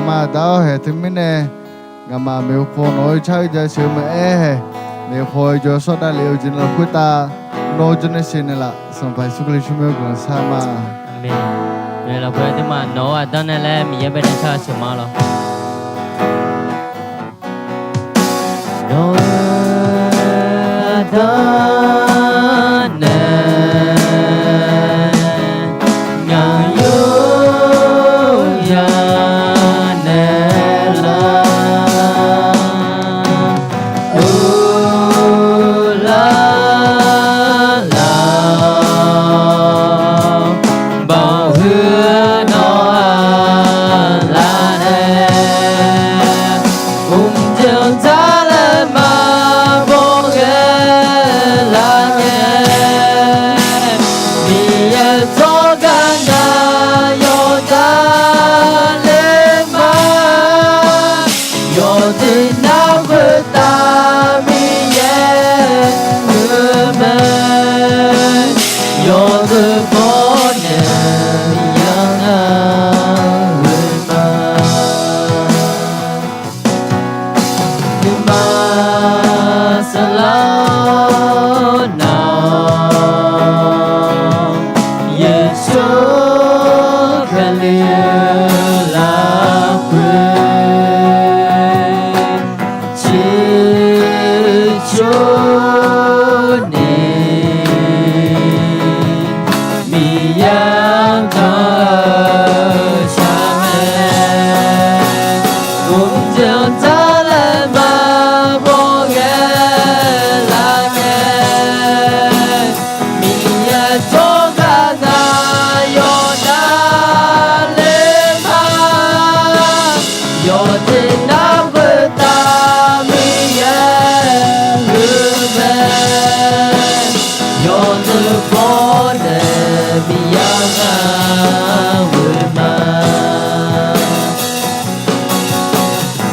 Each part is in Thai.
mà đau hệ thì mình nè ngắm mà miêu phô nói chơi chơi sửa mà hè miêu phô cho số đã liệu chính là cuối ta nói cho nên xin là xong phải xúc lịch chúng mình còn sao mà amen nên là quên thì mà nó ở đó này là mình bên chơi sửa mà rồi nó ở đó này ngàn yêu ya nè la la bao hứa nó là nè chiều ta lên mà vô ghé là nghe vì cho cả nhà yo ta lên mà yo thì nào với ta mi ye người mẹ yo từ phố nè yang người mà Masalah nào Yeshua khalil là quên chỉ cho nên mi yang thơ cha mẹ cùng chiều ta lên mà vô ghé là nghe mi cho cả na yo na lên mà yo tình nào với ta mi hương bên yo từ phố để mi yang vui mà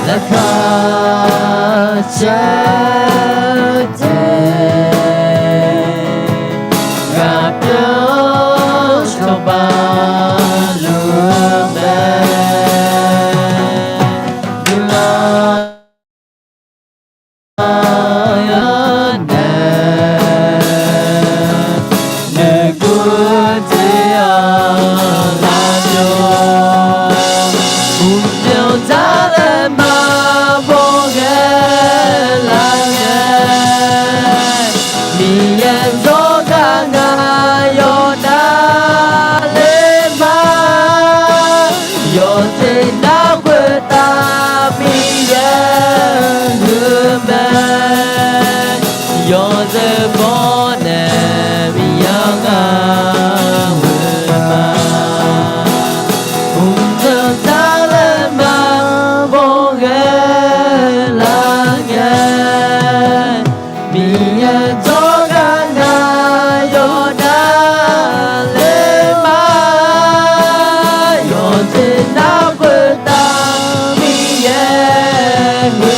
là khá chết gặp nhau trong ba lương bên nơi cuối thế là nhau cùng chiều ta lên mà vô ghé là nghe mi em gió cả ngày yo đã lên mà yo thì đã quên ta mi em người mẹ yo giờ bỏ nè mi yang người mà cùng giờ ta lên mà vô ghé là nghe mi cho cả nhà yo đã lên mà yo thì nào quên ta mi người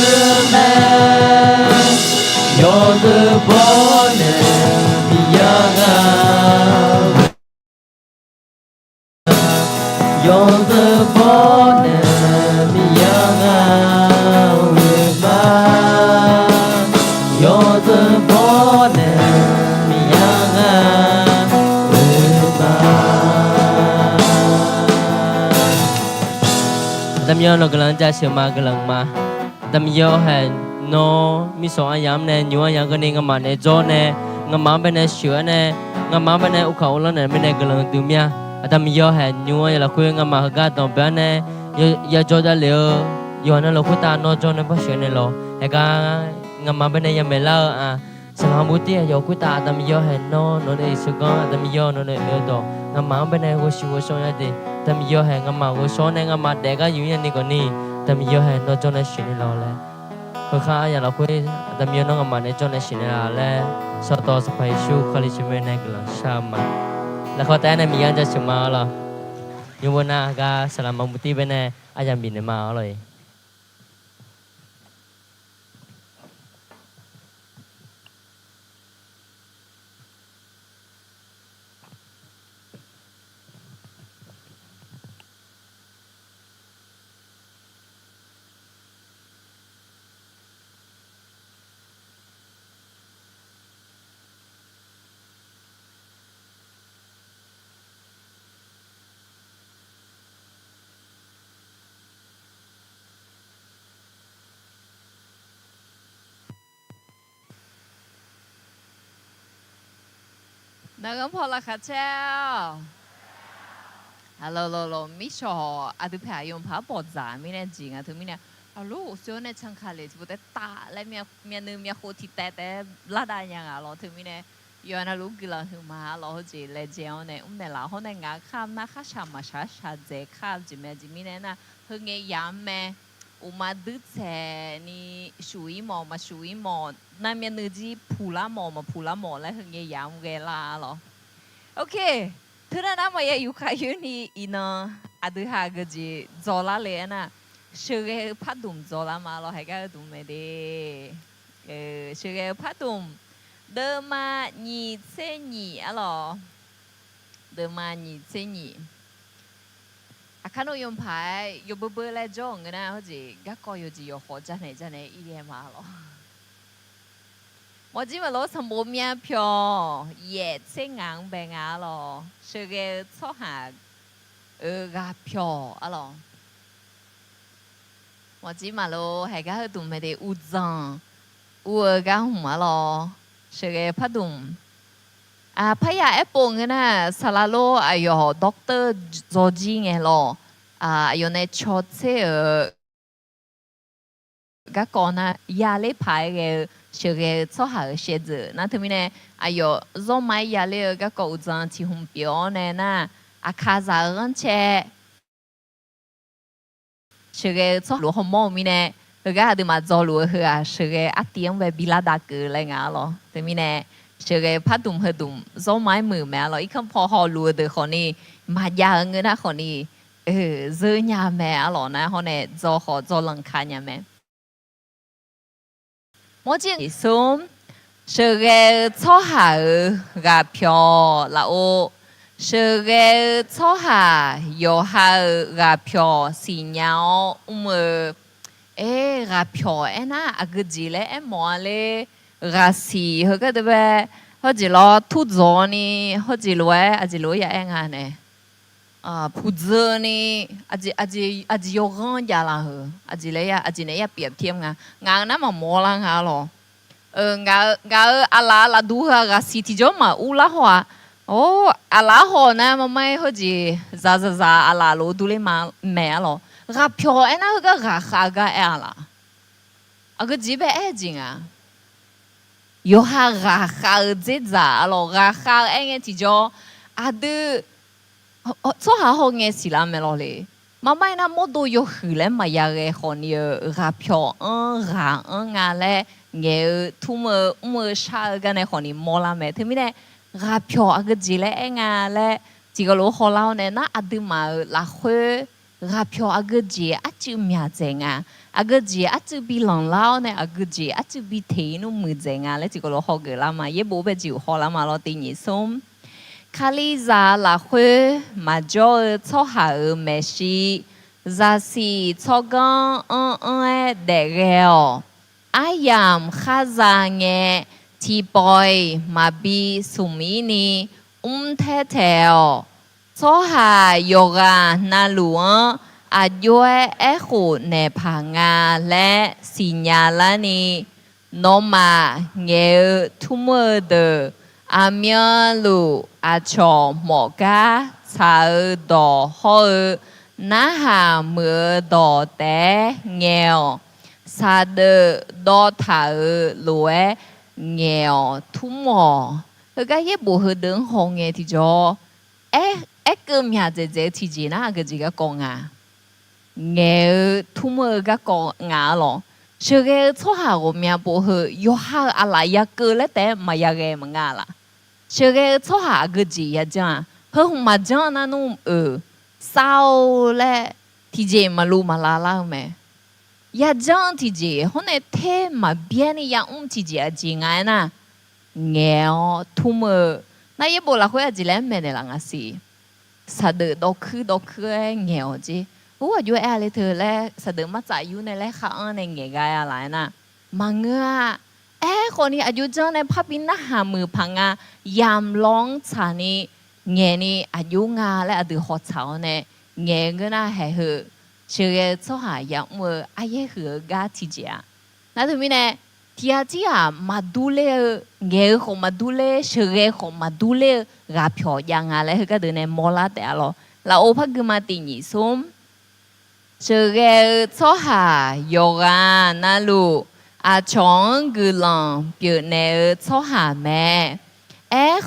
mẹ yo từ bỏ nè mi yang yo từ bỏ nè mi yang người mà yo từ bỏ nè mi yang người mà tâm yo nó gần ra sửa mà gần mà tâm yo hay nó mi so ayam nè nhu ayam cái này ngắm mà nè cho nè ngắm mà bên này sửa nè ngắm mà bên này u khẩu lo nè bên này gần từ mía tâm yo hay nhu ayam là khuyên ngắm mà cái tông bên này yo cho đã liệu yo nó là khuyên ta nó cho nó bắt sửa này lo hay cái ngắm mà bên này yam mela à sao bút tia yo khuyên ta tâm yo hay nó để sự con tâm yo nó để yêu đồ ngắm mà bên này có sự có số này thì tâm yo hay ngắm mà có số này ngắm mà để cái gì này còn ni tâm yo hay nó cho nó sửa này lo lại khởi khá nhà là quê tâm yêu nó ngầm mà để cho nên xin là lẽ sau đó sẽ phải su khali chim này là sao mà là khó té này mình ăn cho chim mà là nhưng mà na ga salam một tí bên này ai làm bình mà rồi 那个跑了卡车。Hello，咪说啊，都拍用拍爆炸，咪呢钱啊，他咪呢。Hello，所以呢，唱卡嘞，就不得打，来面呢面好听แต่拉大样啊，咯，他咪呢，有那路给了，嘛，咯，好似来讲呢，呢啦，可能牙卡那卡啥嘛啥这卡，就咪呢，佢嘅样咩？uma dutse ni shui mo ma shui mo na mia nu ji phula mo la hung ye yam ge la lo okay thura na ma ye yu kha yu ni ina adu ha ge ji zola le na shege phatum zola ma lo hai ga dum me de shege phatum de ma ni se ni alo de ma ni se niขนมยมพายยบเบอร์และจ้องนะเขาจีก็ก็อยู่จีอยู่หัวใจไหนอีเดียมาหรอ我今日攞什麼名票也正硬病啊咯是個初下個票啊咯我今日攞係個度咪哋烏裝烏個紅啊咯是個拍動พยาแอปปงนะสารโลอายุด็อกเตอร์จอร์จีไงล่ะอายุในชอตเซก็ก่อนนะยาเล่พายเกเชื่อเกชอบหาเชื่อเจอนะทีนี้เนี่ยอายุรอไม่ยาเล่ก็ก่อนจังที่หุ่นเปียวเนี่ยนะอาคาซาเรนเช่เชื่อเกชอบหลวงหม้อมีเนี่ยแล้วก็ดูมาจอหลวงเหรอเชื่อเกอาเตียงแบบบิลาดาเกออะไรเงี้ยล่ะทีนี้เนี่ยเชื่อไงพัดดุมพัดดุมโซ่ไม้มือแม่เราอีกคำพอหอรัวเดือคนนี้มายาเงินนะคนนี้เจอยาแม่หรอนะคนนี้จอหอจอหลังคายาแม่มอจินซุมเชื่อไงชอบหากับเพียวแล้วเชื่อไงชอบหาโยหากับเพียวสีเหนียวกับเพียวนะอักจีเลยหมอเลยราศีเขาก็จะแบบเขาจะรอทุกโซนนี่เขาจะรวยอาจจะรวยอย่างงั้นเนี่ยผู้เจอนี่อาจจะยกเงินยาละเหรออาจจะเลยอาจจะเนี่ยเปรียบเทียบงานนั้นมันมอลังหาหรองานอะไรละดูฮะราศีที่จะมาอุลาหัวโอ้อะไรหัวนะมันไม่เขาจะอะไรรู้ดูเลยมาแม่หรอรับผิวนะเขาก็ราคาก็อะไรก็จีบจริงอ่ะ有哈ราคา这咋咯？ราคาเงี้ยที่จะดู做下好嘢事啦咩咯嘞？媽媽那麼多有去咧，咪有嘅可能รา票รา咧，嘢ทุ麼下嘅呢可能冇啦咩？聽咩咧？รา票啊個字咧咧，這個老好老呢，那ดู嘛拉去รา票啊個字啊就咩正啊？อากจีอาจจะบีหลังเล่าเนี่ยอากจีอาจจะบีเทนุมือเจงอ่ะแล้วจิกโลฮอกเกล่ามาเย่บูเบจิวฮอลามาลอติญิซุมคาลิซาลาคุมาจ่อชอหาเมชิซาซีชอกันเดเกลอายามคาซาเงทีปอยมาบีสุมินีเทเทลชอหาโยกานาลัวอายุขุในพังาและสิญญาลนีโนมาเงทุมเดอาเมียลูอาชอหมอกาชาดอฮอนาหาเมือดอแต่เงวซาเดดอถาลวยเงวทุมก็ยังบุหดึงหงเงที่จอก็มีอาจจะที่จีน่าก็จีก็กงอ่ะเงยทุ่มก็กงาหรอเชื่อเกชอบหา我们不会有好อะไรอยากเกิดแล้วแต่ไม่อยากเกมันงาละเชื่อเกชอบหาก็จีอยากจังเพิ่งมาจังนั่นเศร้าและที่เจมาลูมาลาล่าไหมอยากจังที่เจคนในเทมาเบียนี่ยังที่เจจริงไงนะเงยทุ่มนั่นยังบอกละคุยจีเล่นไม่ได้ละงั้นสิสะดือดอกคือเงยจีว่าอยู่อะไรเธอแล้วแสดงมาจ่ายอยู่ในแรกข้างในเงี้ยอะไรนะมังเงาคนนี้อายุเจ้าในพับบินหามือพังยามร้องชานี่เงี้ยนี่อายุงาและอดีตหัวเช้าเนี่ยเงี้ยก็น่าให้เหอเชื่อเจ้าหายอย่างมือไอ้เหอกาที่เจ้านั่นถึงมีเนี่ย ทียจีอ่ะมาดูเลเงี้ยของมาดูเลเชื่อของมาดูเลรับผิดยังอะไรก็เดินในมอลาแต่ละเราโอพักมาติญิสมเชื่อชอหายกานาลูอาชงกุลังเปียเนชอหาแม่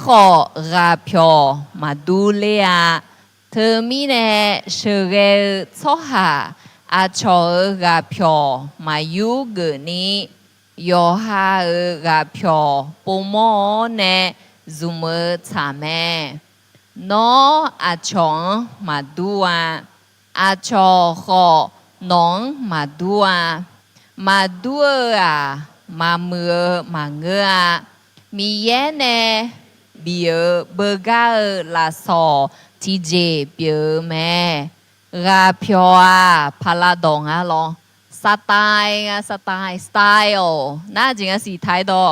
ขอรับผิดมาดูเลอะเธอมีเนเชื่อชอหาอาชอรับผิดมาอยู่กุนี้ယောဟာကဖြောပုံမောနဲ့ဇုမချမဲနောအချောမဒူဝါအချောခောနောမဒူဝါမဒူဝါမမေမငါမီရဲနဲ့ဘီဘဂါလာစောတီဂျေပြေမဲရာဖြောဖလာဒေါငါလောสไตล์สไตล์น่าจริงสีไทยดอ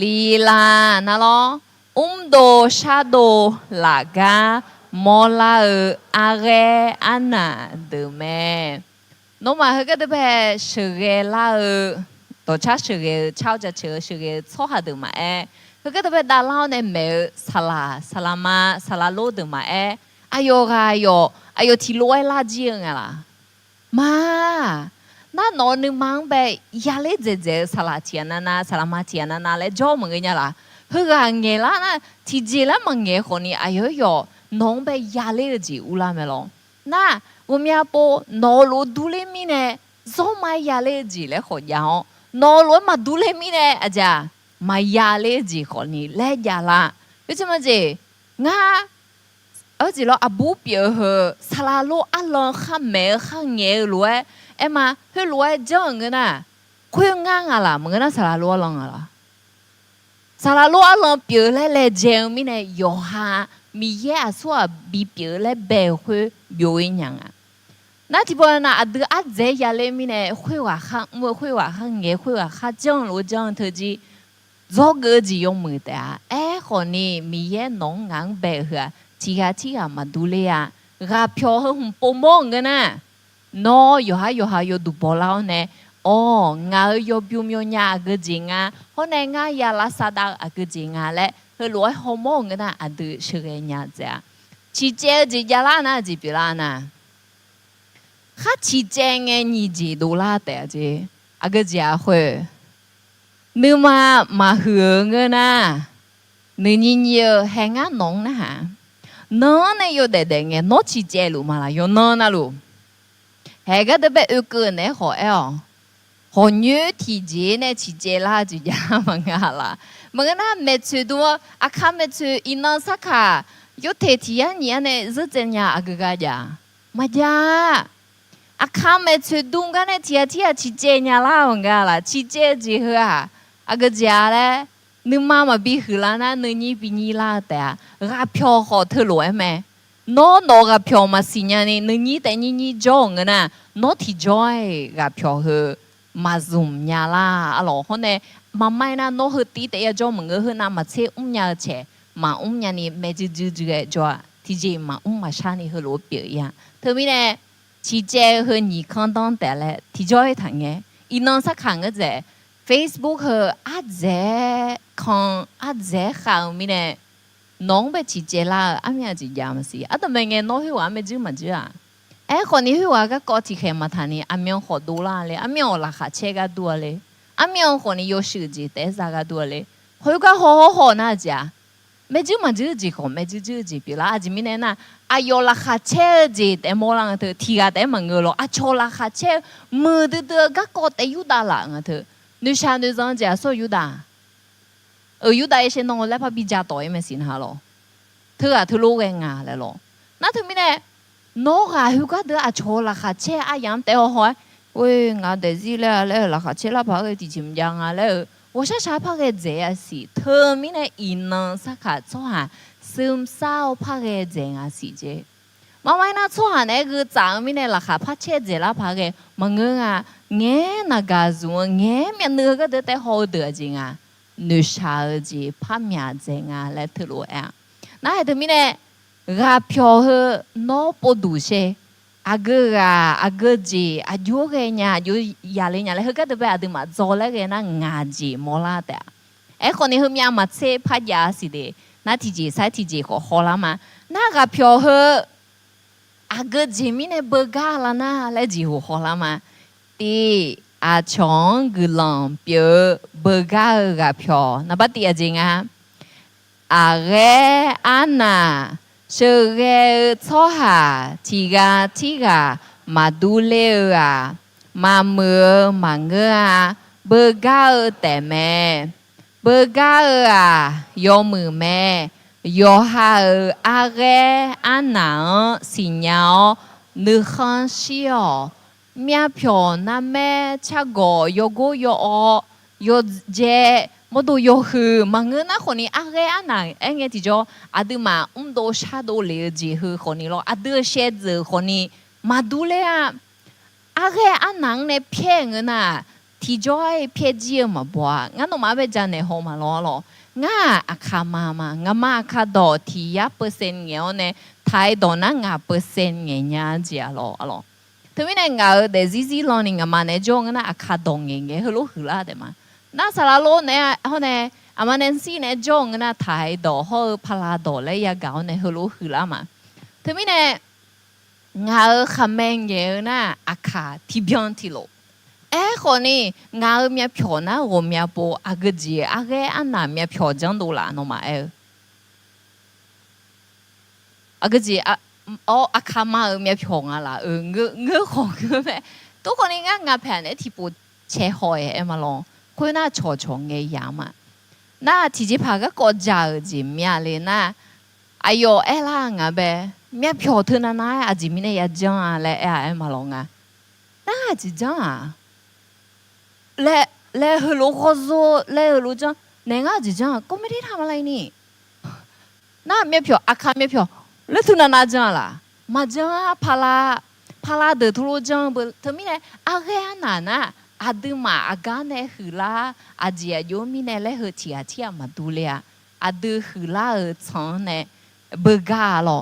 ลีลานะล้อโดชาโดลากามอลาอาเรอานาเดเมโนมาเฮก็เดเบเชเรลาตัวชาเชเรชาวจะเชเรชอหาเดมาเฮก็เดเบดาลาวในเมสลามาสลาโลเดมาอายโยที่รวยลาจีงล่ะมาน่านอนนึงมังไปยาเล่เจสลาเทียนนะสลามาเทียนนะเลยจ่อมึงเนี่ยล่ะเฮือเงี้ยล่ะนะที่เจแล้วมึงเงี้ยคนนี้อายุน้องไปยาเล่จีอุลาเมลองน่ะผมอยากปนอรูดูเลมีเนี่ยโซมายาเล่จีเลยขอยาว no lo ma dule mine aja mayale ji khoni le yala pichama je nga aji lo abu pye he sala lo alon kha me kha nge lo e ma he lo jong na khwe nga nga la mo na sala lo alon la sala lo alon pye le jeng mine yo ha mi ye aso bi pye le be khwe byo yin yang a那这边呢，在家里面呢，会话看，我会话看，也会话看，讲罗讲特技，做个子用没得啊？可能米也农硬白呵，其他嘛都来啊，个票很不忙的呢。喏，有读不牢呢。哦，我有表面伢个子啊，可能我也拉萨达个子啊嘞，和罗好忙的呢，都是个伢子啊。其这这家啦呢，这边啦呢。他起正嘅日子都拉得啫，啊个家伙，你嘛hướng嘅呐，你要係啱弄啦嚇，弄呢要得嘅，弄起正路嘛啦，要弄那路，係個特別有個呢好誒，好女體質呢起正啦就呀嘛噶啦，嘛個那每次都啊看每次一弄啥卡，有體體啊你呢是怎樣啊個個呀，嘛呀。啊，看没去东干的天去接伢啦，我讲啦，去接几盒啊？啊个家嘞，你妈妈比荷兰那，你比你拉的啊？啊票好特罗没？喏个票嘛是伢呢，你等你装个呢，喏提装个票呵，嘛zum伢啦，啊老好呢，妈妈那喏和弟弟要装么个呵那嘛车伢车，嘛伢呢没就个装，提着嘛嘛啥呢和罗表呀，特别呢。chị chơi hơn nhị con đón để lại thì chơi thằng nghe, in non sắc hàng cái gì, Facebook hơn dễ khảo mi nè, nón bị chị chơi là anh nhà chị làm gì, tụi mình nghe nói hiệu mà chứ mà chứ à, còn ní hiệu cái có thì khi mà thằng này anh mình học đủ làเลย, anh mình là khá chơi cái đủเลย, anh mình còn ní有时间得啥个đủเลย, hiệu cái好那家。ไม่จื้อมันจื้อจีของไม่จื้อจีปีละอาจจะมีเนี่ยนะอายอละคาเช่จีแต่โมลังเธอทีกันแต่มันเงาหรออาโชละคาเช่มือเดือก็กอดแต่ยุดาละเธอนึกชานึกจังจะสู้ยุดายุดาเช่นน้องเล็บพิจารต่อยไม่สินฮะหรอเธอเธอรู้เองอ่ะเลยหรอนั่นถึงมีเนี่ยน้องอ่ะเขาก็เดืออาโชละคาเช่อายามแต่หัวเว้ยงานเดี๋ยวสิเลยละคาเช่ละพักที่ชิมยังอ่ะเลย我是啥拍个这啊是，特别的伊能啥卡做下，深少拍个这啊是这。妈妈那做下那个上面的啦卡拍车这啦拍个，么个啊，眼那个做眼面那个都得好得劲啊，女小子拍面这啊来头路啊，那还特别的，个票和脑不读些， อากูอากูจีอายุเงี้ยอายุยาเลยเนี่ยเลยเขาก็จะไปอาดูมาโจเลยกันนะงาจีมอลาแต่คนนี้เขามีอามาเซพัดยาสิเดน่าที่จีใส่ที่จีเขาละมาน่ากับเพียวเขาอากูจีมีเนี่ยเบกาละนะแล้วจีเขาละมาตีอาชงกุลองเปียวเบกากับเพียวนับตีจริงอ่ะอาเรอานาเชื่อเจ้าหาที่กามาดูเลอะมาเมื่อมาเงือเบกาแต่แม่เบกาอะยอมือแม่ยอหาอาเรอานาสิญญานึกขันชิโอเมียเพียวน้าแม่ชะกอยโกยอยเจมดูยฮือมังเงินนะคนนี้อะไรอันนั้นเอ็งที่จะอาดูมาโดชาโดเลจีฮือคนนี้loอาดูเชดคนนี้มาดูเลยอะไรอันนั้นเนี่ยเพียงนะที่จะเพียจีมาบัวงั้นเรามาไปจันเนี่ยหัวมาล้อง่าอาคามาง่ามาอาคาดอที่1%เงี้ยเนี่ยไทยดอนั่ง1%เงี้ยจีอะล้อถึงไม่ได้ง่าเดซิซิลอนี่ง่ามาเนี่ยจงง่าอาคาดองเงี้ยฮัลโหลฮือละเดมาน่าสารโลเนี่ยเขาเนี่ยอามันเนี่ยสิเนี่ยจงนะไทยดอกเขาพลาดอกเลยอยากเก่าเนี่ยฮัลโหลคือละมาถึงมีเนี่ยงาขมงเยอะนะอาคาที่เบียนที่โลคนนี้งาเมียผิวนะ我เมียโบอากจีอาเกอันน่ะเมียผิวจังดูละน้องมาอากจีอาคามาเมียผิวอ่ะล่ะเงื้อของเงื้อแม่ทุกคนนี้งาแผ่นเนี่ยที่ปูเชหอยมาลองคุณน่าชอชงเงียมาน่าที่จะพาก็กอดจ่าจีเมียเลยนะอายุล่ะงาเบเมียผิวเธอน่ะอาจีมีเนี่ยจังอะไรมาลองน่าจีจังและฮัลโหลขอโทษและฮัลโหลจังเนี่ยงาจีจังก็ไม่ได้ทำอะไรนี่น่าเมียผิวอาคาเมียผิวแล้วเธอน่ะจังล่ะมาจังพาลาเดือดทุลุจังเบอเธอมีเนี่ยอะไรนะอาดูมาอากาเนี่ยคือละอาเจียโยมีเนี่ยเลยเหตุที่มาดูเลยอาดูคือละฉันเนี่ยเบกาลอ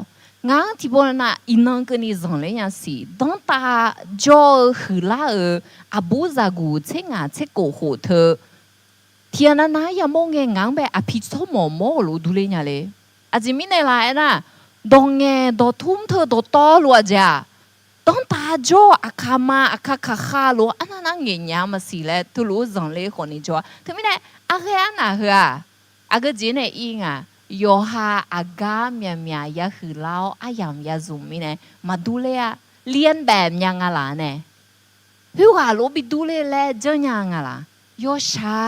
งานที่บอกนะอินังกันนี่จังเลยยังสิตอนตาจอคือละอาบูซากูเชงเชโกโหเธอที่นั่นนะยังมองเงงานแบบอภิชโมโมลูดูเลยเนี่ยเลยอาจิมีเนี่ยละนะดงเงดทุ่มเธอดต่อลัวจ้าตอนตาโจอาคามาอาคาคาโลอันนั้นเงี้ยมาสิเลยทุลุจังเลยคนนี้จ้าถึงไม่ได้อะไรนะเหรออากาจีเนี่ยอิงโยฮาอากาเมียยาคือเราอายามยาซุมิเนี่ยมาดูเลยเลียนแบบยังอะไรเนี่ยหิวโลบิดูเลยแหละจังยังอะไรโยชา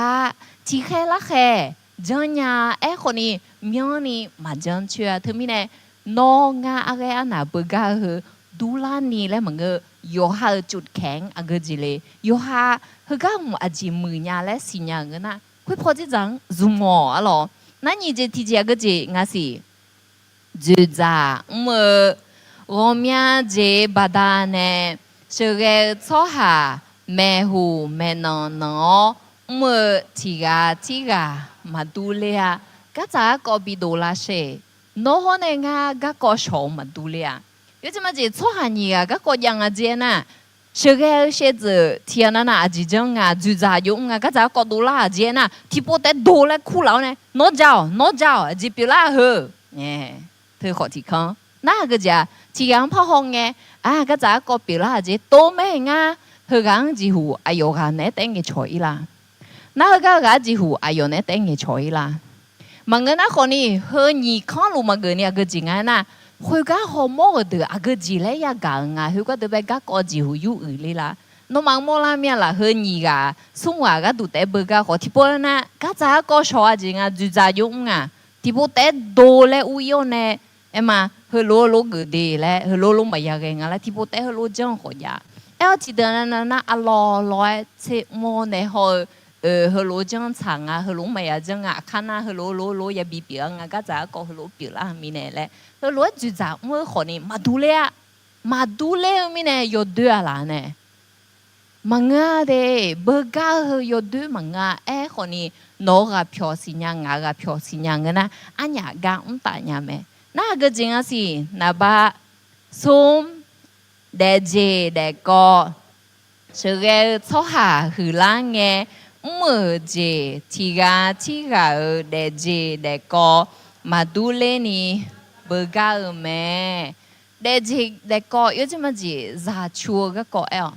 ที่แค่ละแค่จังยังคนนี้เมียนี่มาจังเชื่อถึงไม่ได้น้องอะไรนะเบกาคือดูลานี่แหละมันก็โยฮาจุดแข็งอากาจีเลยโยฮาเฮก็มอาจีมือเนี่ยและสิญญาเงินนะคุยพอจะจังซูมอ๋อหรอ那你这提这个这我是就在我们这巴达呢，是个草下梅湖梅能提个马杜利亚，个咋个比多拉些？侬可能个少马杜利亚，有什么这草下你个样这呢？是个些子天呐那几种就在用个咋个多拉些呢？提不得多了苦劳呢？孬招，就比拉好，特好提康。那个家提样跑红个咋个比拉些多咩佢講幾乎哎呦個呢等嘅菜啦，那個幾乎哎呦呢等嘅菜啦。mà người ta còn đi hơn nhị con luôn mà người này cái gì ngay na hồi cái họ mua được cái gì lấy ya cả ngay hồi cái được cái có gì hồi yêu người là nó mang mua la miếng là hơn nhị cả xung quanh cái tụi té bơ cái họ thì bữa na cái giá có số gì ngay dù giá dùng thì bữa té đồ lấy uyo nè em mà hơi lố người đi lấy hơi lố mà ya cái ngay là thì bữa té hơi lố chẳng họ ya em chỉ đơn na lo chế mua nè hồi hơi lố chẳng chẳng hơi lố mà ya chẳng khăn hơi lố ya bị biểu cái giá có hơi lố biểu là mi nè lấy hơi lố dù giá mua họ nè mà đu lẹ mi nè yo đưa là nè mà ngã đấy bơ ga hơi yo đưa mà ngã họ nè nó gặp phiêu xin nhang ngã gặp phiêu xin nhang cái na anh nhà ga ta nhà mẹ na cái gì gì na ba sum đại gì đại co sự cái số hà hử lang nghe mờ gì thì gà ở đại gì đại co mà đu lên ni bờ gà ở mẹ đại gì đại co yếu chứ mà gì già chua cái co eo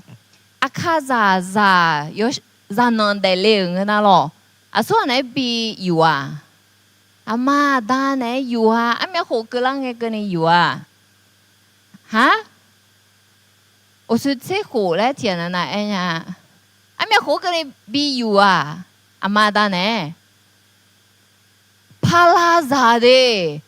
à khá già yếu già non đại lệ người nào lo à số này bị yêu à à mà đa này yêu à à mẹ hồ cái lang cái này yêu à hả 我说这火嘞，天呐，那哎呀，俺们火跟你比有啊，阿妈的呢，帕拉扎的，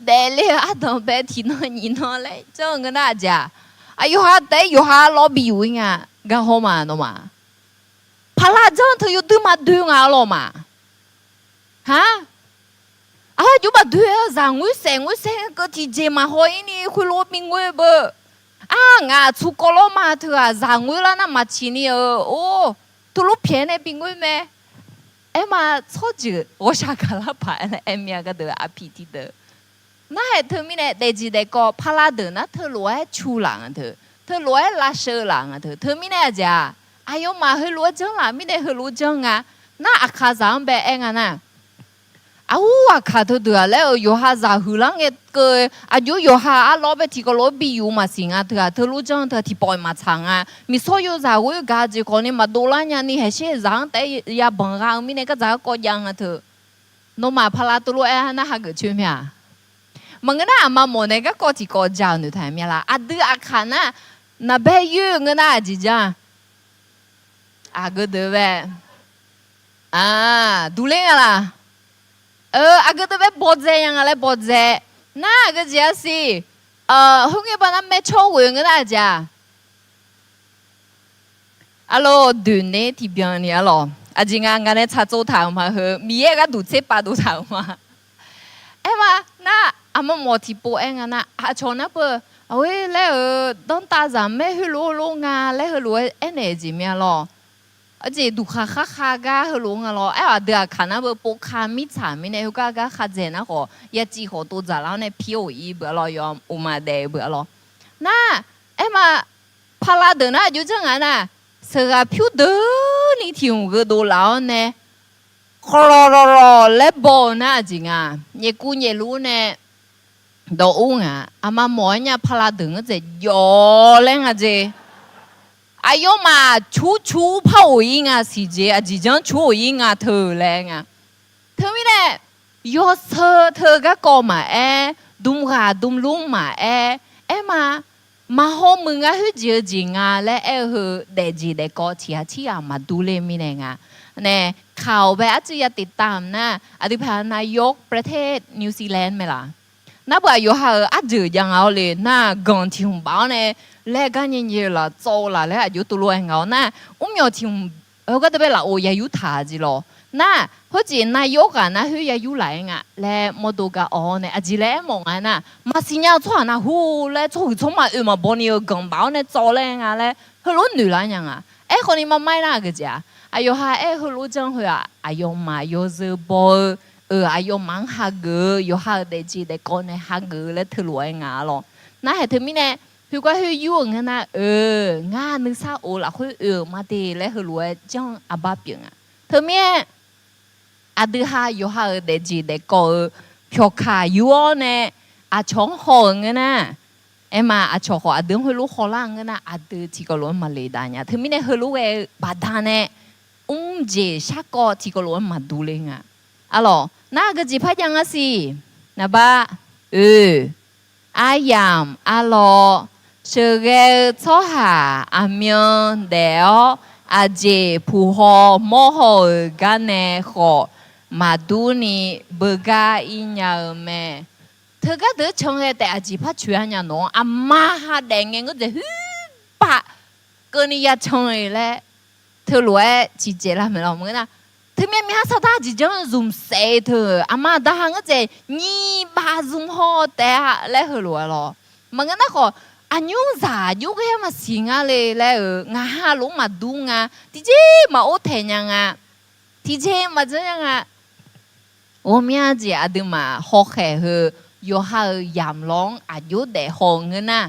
带来阿东白天那你那嘞，这个哪家？啊，有哈带有哈老比有呀，干好嘛喏嘛，帕拉这头有对嘛对啊了嘛，哈？啊，有嘛对啊，让我生个体质嘛好一点，会老病我不。啊，我出国了嘛，他啊，让我了那马起你哦，都路偏的病鬼咩？哎嘛，错就我下个了牌了，哎面个的阿皮蒂的，那还他们呢，代志那个帕拉的那他罗还出浪啊他罗还拉手浪啊他们呢家，哎呦嘛，他罗正啦，咪的他罗正啊，那阿卡上呗哎个呢？啊，我看到的了，有哈咋胡浪个啊，有哈啊，老白提个老比有嘛行啊，他路上他提包嘛长啊，咪所有咋我有家子可能嘛多啦呀，你还是让得呀帮啊，咪那个咋个样啊他，侬嘛怕啦多路哎那哈个去咩啊？么个那嘛么那个个提个讲你睇咩啦？啊对啊看呐，那白有个那几讲，啊个对呗，啊，都来个啦。agak tu bot yang ale bot na agak dia si hungi bana me chow yang aja alo dune ti biang ni alo ajinga ngane cha zo tang ma he mi ye ga du che pa du tang ma ema na ama mo ti po en na a chona po awe le don ta za me hu lo nga le hu lo energy mi alo而且杜卡个和龙啊咯，哎呀，对啊，看那个波卡米产品呢，个卡在那个也几好多在那呢 POE 不咯，要我们的不咯，那哎嘛，帕拉德那就这样呐，是个票的你听个多老呢，咯，来包那真啊，你姑爷路呢，都乌啊，阿妈莫人家帕拉德个在摇嘞个在。哎呦嘛，出泡音啊，时节啊，即将出音啊，头嘞啊，头咪嘞，有车个高嘛哎，东路嘛哎嘛好门啊，去接近啊，嘞哎去代志嘞高起啊嘛，都嘞咪嘞啊，呢ข่าวแบบอาจจะอยากติดตามนะอธิบดีนายกประเทศนิวซีแลนด์ไหมล่ะน่าบ่อยู่หาอาจจะยังเอาเลยน่าก่อนที่ผมบอกเนี่ยแล้วกันยังเยอะละโตละแล้วอยู่ตัวเองเอานะ有ที่ก็จะเป็นละโอ้ยอยู่ท่าจีโร่น่ะเพราะจีนายกอ่ะนะเขาอยู่ไหนอ่ะแล้วมาดูกันอ๋อเนี่ยอาจจะแล้วมองอ่ะนะมาสิญญาชวนนะหูแล้วช่วยมามาบอกเนี่ยก่อนบอกเนี่ยโตเลยอ่ะแล้วเขารู้หนูอะไรยังอ่ะคนนี้มาไม่น่าก็จะอายุหาเขารู้จังเหรออายุมาอยู่จะบอกอายุมันหักอยู่หาเด็กจีเด็กคนเนี่ยหักแล้วเธอรวยงาหรอน่ะเห็นเธอมีเนี่ยคือก็เขาอยู่งั้นนะงานนึกซาโอละเขามาดีแล้วเขารวยจังอาบ้าเปียงอ่ะเธอมีอาดือหาอยู่หาเด็กจีเด็กก็พิจารอยู่เนี่ยอาช่องหงงั้นนะมาอาช่องหงอาดือเขารู้เขาล่างงั้นนะอาดือที่ก็รู้มาเลยได้เนี่ยเธอมีเนี่ยเขารู้เอบาดาเนี่ยเจชักก็ที่ก็รู้มาดูเลยอ่ะอ๋อน่าก็จีพยังอ่ะสินะบ้าอายามอ๋อเชื่อเกชอหาอามีนเดียวอาเจผู้หอมโหกันเนขอมาดูนี่เบกาอินยาเมเธอก็เดือดชงแต่อาจีพัดช่วยเนี่ยน้องอามาหาแดงเงี้ยก็จะฮึปะก็นี่ยาชงเลยเธอรวยจีเจล่ะไม่หรอกมึงนะเธอมีหาสตาจีจังซุ่มเสเธออามาด่างก็จะนี่บาซุ่มหอแต่แล้วเธอรวยหรอมึงนะขออันยุ่งสายุ่งแค่มาสิงอะไรแล้วงาหาลงมาดูงาที่เจมาโอเทยังอ่ะที่เจมาจะยังอ่ะโอ้เมียจีอาดึมาหอกแค่เฮอยู่หายามร้องอายุเด็กหงเงินน่ะ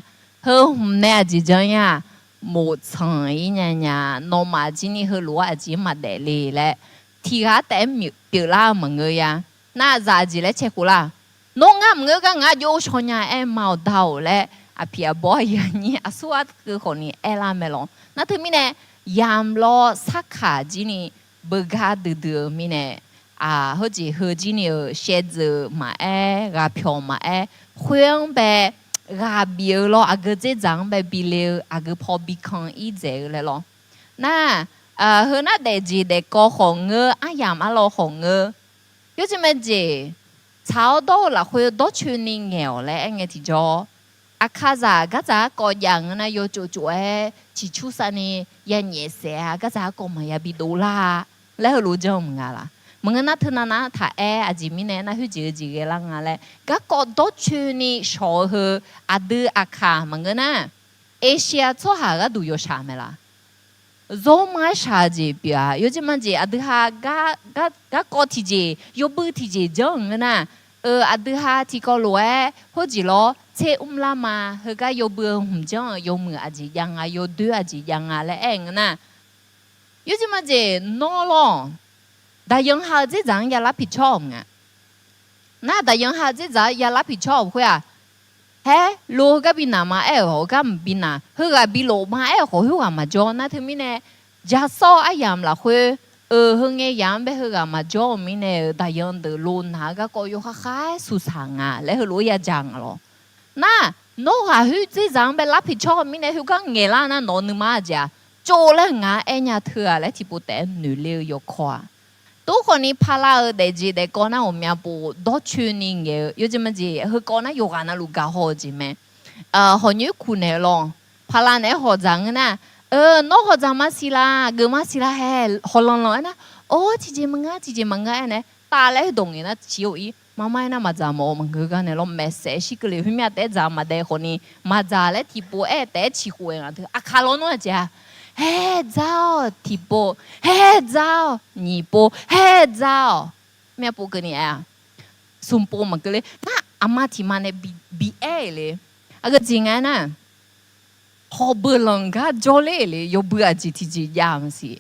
เฮ hôm nay chỉ cho nha một层一年呀，诺马今年和罗阿吉嘛得哩嘞，提下得表啦么个呀，那咋子嘞切苦啦？侬啊么个俺有说呀哎毛头嘞，阿皮阿boy呀你阿苏阿个可你哎啦没咯？那他们呢，yam lo 萨卡今年不嘎得得咪呢啊，好似和今年鞋子嘛哎，阿票嘛哎，会呗。gà biểu lo à cái dễ dàng bé biểu à cái phò bị khăng ý dễเลยlo na hơn á để gì để có hồng ngơ à yam à lo hồng ngơ yếu chứ mà gì cháu đó là hơi đó chuyên nghiệp nghèo lẽ anh nghe thì cho à khá giả cái giá có dạng na yếu chỗ chỗ ấy chỉ chú sa ni yên nhẹ xe cái giá có mà ya bị đổ la lẽ hơi lú chồng ngà là mga thưa na thà à chỉ mình nè na hư chỉ cái là ngà lẽ các có đó chuyên ni sổ hư à đưa à khá mga na Asia cho hà cái đủ yếu sao mày là rồi mai sao gì bia yếu chứ mà gì à đưa hà cái có thì gì yếu bự thì gì giống na à đưa hà thì có lúa hoặc gì lo chế la mà hư cái yếu bự không giống yếu mưa à gì yang à yếu đưa à gì yang à lẽ anh na yếu chứ mà gì nó lo đại nhân hạ dễ dàng ya lắpผิดชอบngà na đại nhân hạ dễ dàng ya lắpผิดชอบхуй à hè lô cái bên nào mà hồ cái bên nào hư cái bên lô mà hồ hư cái mà cho na thì mình nè giả so ai làm là хуй hư nghe làm bé hư cái mà cho mình nè đại nhân từ luôn hả cái có yêu khai su sang à lấy hư lô ya chẳng lo na nó hà hư dễ dàng bé lắpผิดชอบmình nè hư cái nghe là na nó nữa mà chả cho lấy ngà ai nhà thừa lấy thì bộ té nữ liêu yêu khoa都可能怕啦，代志代讲那我们也不多chuyên nghiệp，有这么子，佢讲那有干那路搞好子咩？好nhiều苦呢咯，怕啦呢學長呢，那學長嘛是啦，個嘛是啦嘿，好浪浪呢，哦，姐姐們啊呢，打來動嘅呢，只有一。媽媽那嘛咋冇問佢個呢咯，message 個嚟，佢咩得咋嘛得可能嘛咋咧，提波得起會啊，啊卡羅諾只。嘿早提波，嘿早你波，嘿早咩波个你啊？送波嘛个嘞？那阿妈提嘛呢比爱嘞，啊个怎样呢？好不冷个做嘞嘞，又不要几提几样事。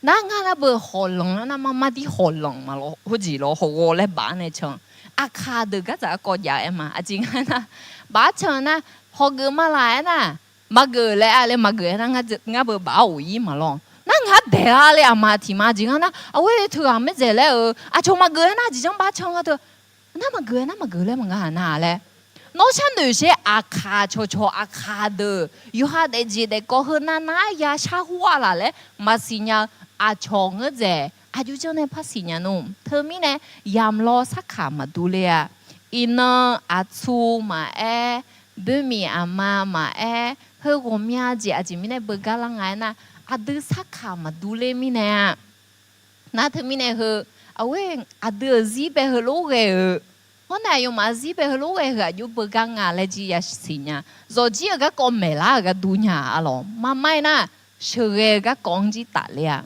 那俺那不好冷，那妈妈的好冷嘛咯，好似咯，好我来办那场，啊卡的个咋个呀嘛？啊怎样呢？办场呢，好个嘛来呢？mà gửi lại ale mà gửi nó ngã bờ bảo ý mà lo nó ngã để ale mà thì mà chỉ ngã nó ôi thưa à mấy giờ lại cho mà gửi nó chỉ trong ba trăm ngã thôi nó mà gửi lại mà ngã nào lại nó chẳng được sẽ khá cho khá được yêu ha để gì để có hơn na ya cha hoa là lại mà xin nhà cho ngã gì yêu cho nên phát xin nhà nôm thưa mi này yam lo sắc khá mà tu lệ ina chu mà bên mi mà hơi gồm nhà gì à chị mình này bơ gà lăng ngay na à đưa sắc khá mà đu lên mình nè na thì mình này hơi à quên à đưa gì bé hơi lố ghê hôm nay dùng mà gì bé hơi lố ghê hơi dùng bơ gà ngay lại gì à xin nha rồi chỉ cái con mẹ lá cái đu nhà à lo mà mai na sờ ghê cái con gì ta liền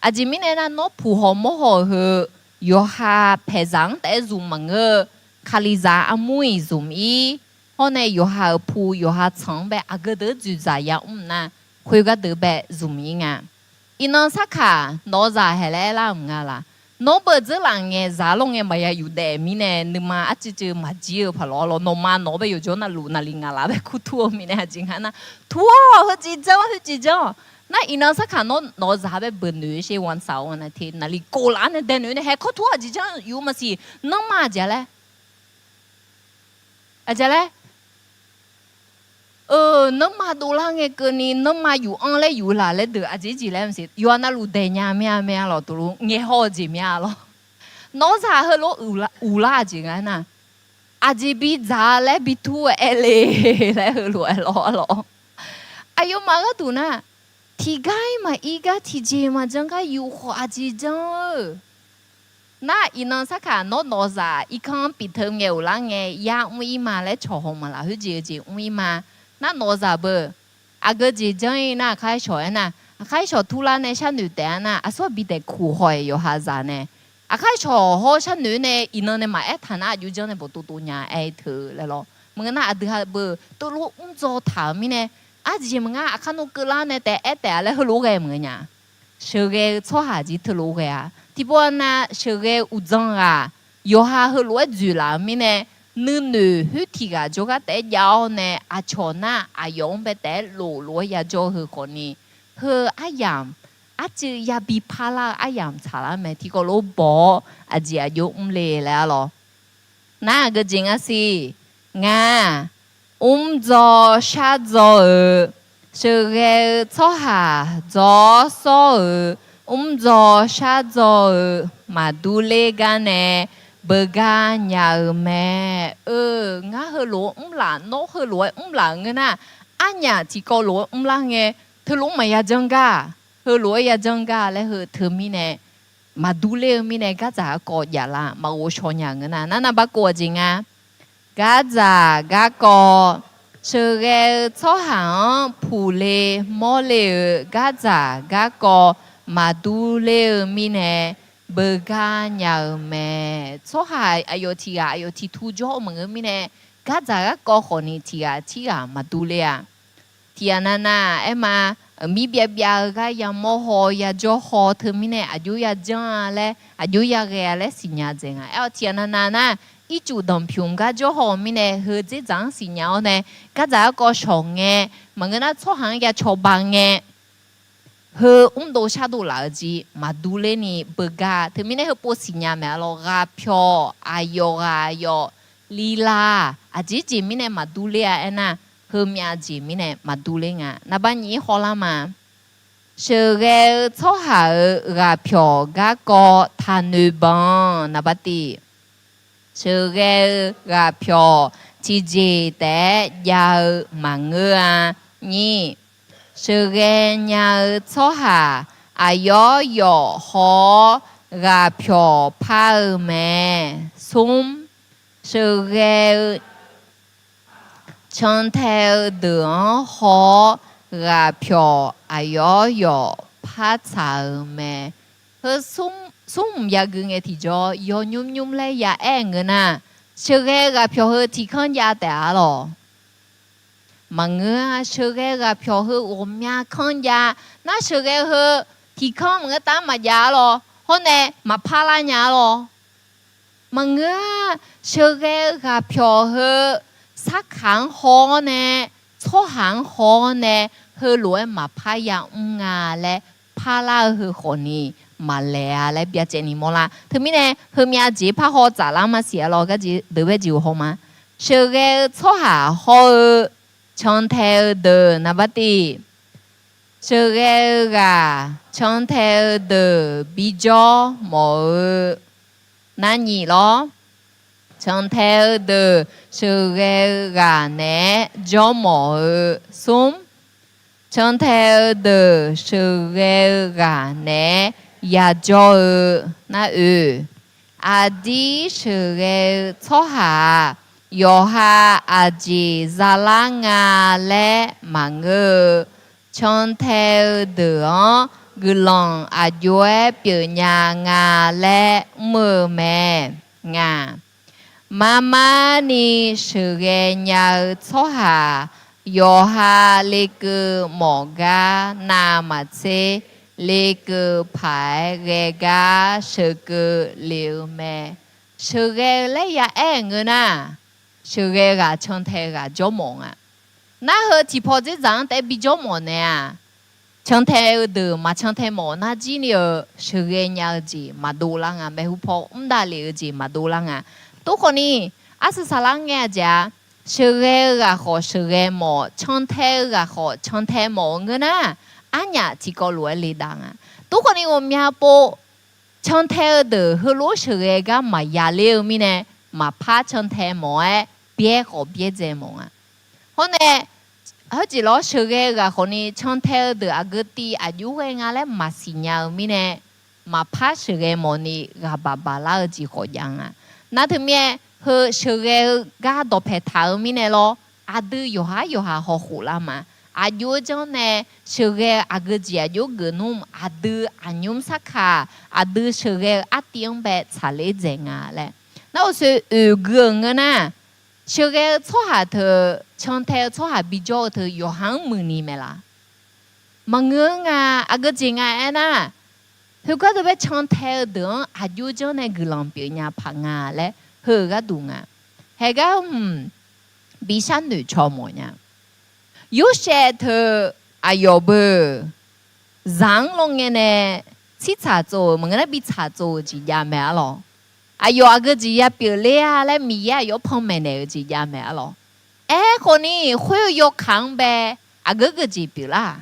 à chị mình này na nó phù hợp mô hồ hơi yo ha phải rằng để dùng mà ngơ khali za amui dùng ý hôm nay yo ha pu yo ha chang bé à cái đó chú giải ya na khuya cái đó bé dùng ý ngà inon sắc cả nó giải hay là làm ngà là nó bây giờ là nghe giá long nghe mà ya yu để mi nè nhưng mà ắt chứ mà chiêu phải lo nó mà nó bây giờ cho nó lu na linh ngà là bé khu thua mi nè chính hả na thua hơi chỉ cho na inon sắc cả nó giá bé bự nữ sẽ quan sáu na thì na li cô lá nè đen nữ nè hay khu thua chỉ cho yu mà gì nó mà giờ lẽ à giờ lẽ nó mà đồ la nghe cái này nó màอยู่ăn lấyอยู่là lấy được à gì lấy làm gìอยู่anh lu đề nhà mẹ lo tụi nghe ho gì mẹ lo nó ra hơi lo u la gì cái na à gì bị giá lấy bị thua lấy hơi lo ai yêu mà cái tụi na thì cái mà ý cái thì gì mà chẳng cái yêu hoa gì chứ na inon sắc cả nó ra ý không bị thương nhiều là nghe ya ui mà lấy cho hồng mà là hơi gì ui mà那哪咋不？啊个只真那开学那，开学突然呢像女的那，啊说比得苦害有下子呢，啊开学好像女呢，伊呢嘛爱谈那有真呢不多多年爱头来咯， mengena ada ber tu lu zo thả mi nè aji menga akan ukela nè te le hulu ge mengenya shege cho ha ji tu lu ge à thì bọn na shege uzang à yo ha hulu ju la mi nè nữ nữ hư thì cả cho cái té giàu nè à cho na à yong bé té lỗ ya cho hư con ni hư ayam à chỉ ya bị phá la ayam chả là mẹ thì có lỗ bỏ à chỉ à dùng lệ là lo na cái gì à si nga zo sha zo sự cái cho hà zo so zo sha zo mà du lê gan nè bega nhà mẹ ngã hơi lúa là nó hơi lúa là nghe na anh nhà chỉ có lúa là nghe thứ lúa mày ya chân ga hơi lúa ya chân ga lấy hơi thứ mi nè mà đu lê mi nè gà già có ya là mà ô cho nhà nghe na na bắt cô gì nghe gà già gà có sự cái cho hàng phụ lê mò lê gà già gà có mà đu lê mi nè bega nhà mẹ số hai ayo ti thu jo mừng mi nè cá già có khó ni ti à mà tu lệ à ti na em mà mi bia bia cái ya mò ho ya jo ho thử mi nè ayo ya jang le ayo ya ge le xin nhà jeng à ti na ít chủ động phiền cái jo ho mi nè hơi dễ dàng xin nhà nè cá già có sống nghe mà người ta số hàng ya cho bằng nghe hơ đồ xa đồ là gì mà đu lên ni bega thì mình hơ bố xin nhà mẹ lo gà pyo ayo lila à chỉ mình mà đu lên à na hơ mẹ chỉ mình mà đu lên à na bạn nhỉ khó lắm mà sự cái số hà gà pyo gà có than nữ bằng na bạn đi sự cái gà pyo chỉ chỉ để giàu mà ngư à nhỉ sự cái nhà cho hà ayo yo ho gà pyo pa mẹ sum sự cái chân theo đường ho gà pyo ayo yo pa cha mẹ hơ sum ya gương thì cho yo nhum lấy ya anh na sự cái gà pyo hơ thì không ya đã lo mà người sự cái gặp phiền hư ôm nhà con nhà na sự cái hư thì con người ta mà nhà lo hôm nay mà phá la nhà lo mà người sự cái gặp phiền hư sắc hàng hoa nè số hàng hoa nè hư lúa mà phá nhà ngà lẽ phá la hư khổ ni mà lẽ lẽ bây giờ ni mò la thứ mi nè hư nhà chỉ phá hoa trả la mà xỉa lo cái gì đối với chịu không mà sự cái số hàng hoa chân theo đời na bắt đi sự cái gà chân theo đời bị cho mỗi na nhỉ lo chân theo đời sự cái gà nè cho mỗi sum chân theo đời sự cái gà nè ya cho na à đi sự cái số hà yo ha aji zalanga le mangơ chon theo đường gulong ajoe biểu nhà nga le mơ mẹ nga mama ni sự ghé nhà số hà yo ha lê cơ mỏ ga na mà chế lê cơ phải ghé ga sự cơ liều mẹ sự ghé lấy ya em người na sự cái gà chân thế gà cho mong à, na hơi chỉ phô chỉ rằng tại bị cho mong nè à, chân thế từ mà chân thế mong na chỉ nhớ sự cái nhà gì mà đồ lăng à, mấy hụp phô đa liệu gì mà đồ lăng à, tôi còn đi, à sự sao lăng nghe chả, sự cái gà họ sự cái mong chân thế gà họ chân thế mong cái na, anh nhà chỉ có lúa lì đằng à, tôi còn đi ôm nhà bố chân thế từ hơi lúa sự cái gà mà nhà liệu mi nè, mà phá chân thế mong ấy别个别这么啊，后呢，好似攞手嘅个，可能唱跳的啊个啲啊，有个伢咧嘛是伢咪呢，嘛拍手嘅么呢个爸爸啦子好样啊，那头面和手嘅个都拍头咪呢咯，啊都有下好好啦嘛，啊有种呢手嘅啊个子啊有个弄啊都啊用啥卡，啊都手嘅啊点白查理整啊咧，那我说个呢。小个错下头长头错下比较头有行门里面啦。Mangeng agak jengai na. Hega tu be chantai dong aju je na gelang pinya panga le hega dunga. Hega bisa nu chomonya. Yo she tu ayo be zang long ne si cha zo mengena bi cha zo ji ya me lo. Ayo agak ji ya pi le le mi ya yo pong me ne ji ya me lo. Ko ni hui yo kang be agak ji pi la.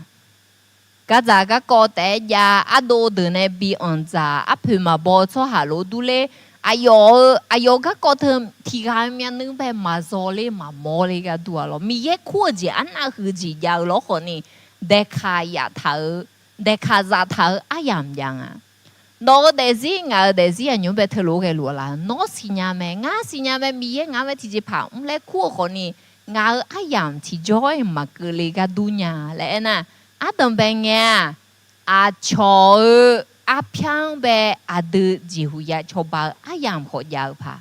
嗰陣個個第呀，阿多的呢比安扎，阿佢嘛播出下路都咧，哎呦個個頭提下面那邊嘛做咧嘛摸咧個多咯，咪嘢酷嘅，安那佢只有咯可能，得卡呀頭，得卡扎頭，阿樣唔樣啊？我哋是我哋是人用俾頭路嘅路啦，我是人咩？我是人咩？咪嘢我咪提住跑，唔咧酷可能，我阿樣提咗嘛個咧個度呀，咧嗱。阿等半夜，阿坐阿偏白阿得几乎也坐包阿样好要怕，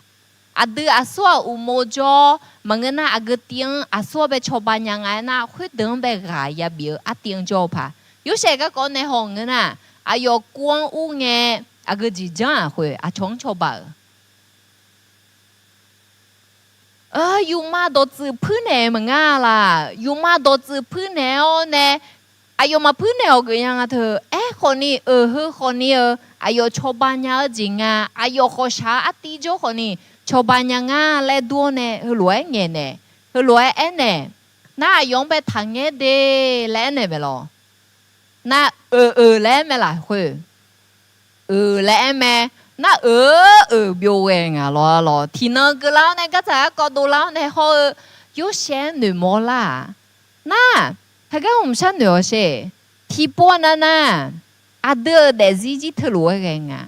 阿得阿说有冇咗，问个那阿个顶阿说被坐包样爱那会等被挨也表阿顶咗怕，有些个讲呢行个那，阿要光有嘅阿个只讲会阿冲坐包。有嘛多子พื้นเนี่ยมึงอ่ะล่ะอยู่มา多子พื้นเนี่ยเนี่ยอายุมาพื้นแนวก็ยังอ่ะเธอคนนี้คนนี้อายุชาวบ้านยังจริงอ่ะอายุเขาช้าอติโจคนนี้ชาวบ้านยังอ่ะและดูเนี่ยรวยเงี้ยเนี่ยรวยเนี่ยน่ายงไปทางเงี้ยเด้แล้วเนี่ยไม่หรอน่าแล้วไม่ล่ะคุยแล้วแม่น่าเบี้ยวเองอ่ะรอที่นั่นก็แล้วเนี่ยก็จะก็ดูแล้วเนี่ยเขา有些女模啦那他讲我们想了些，提波那那，阿德在自己头路个啊，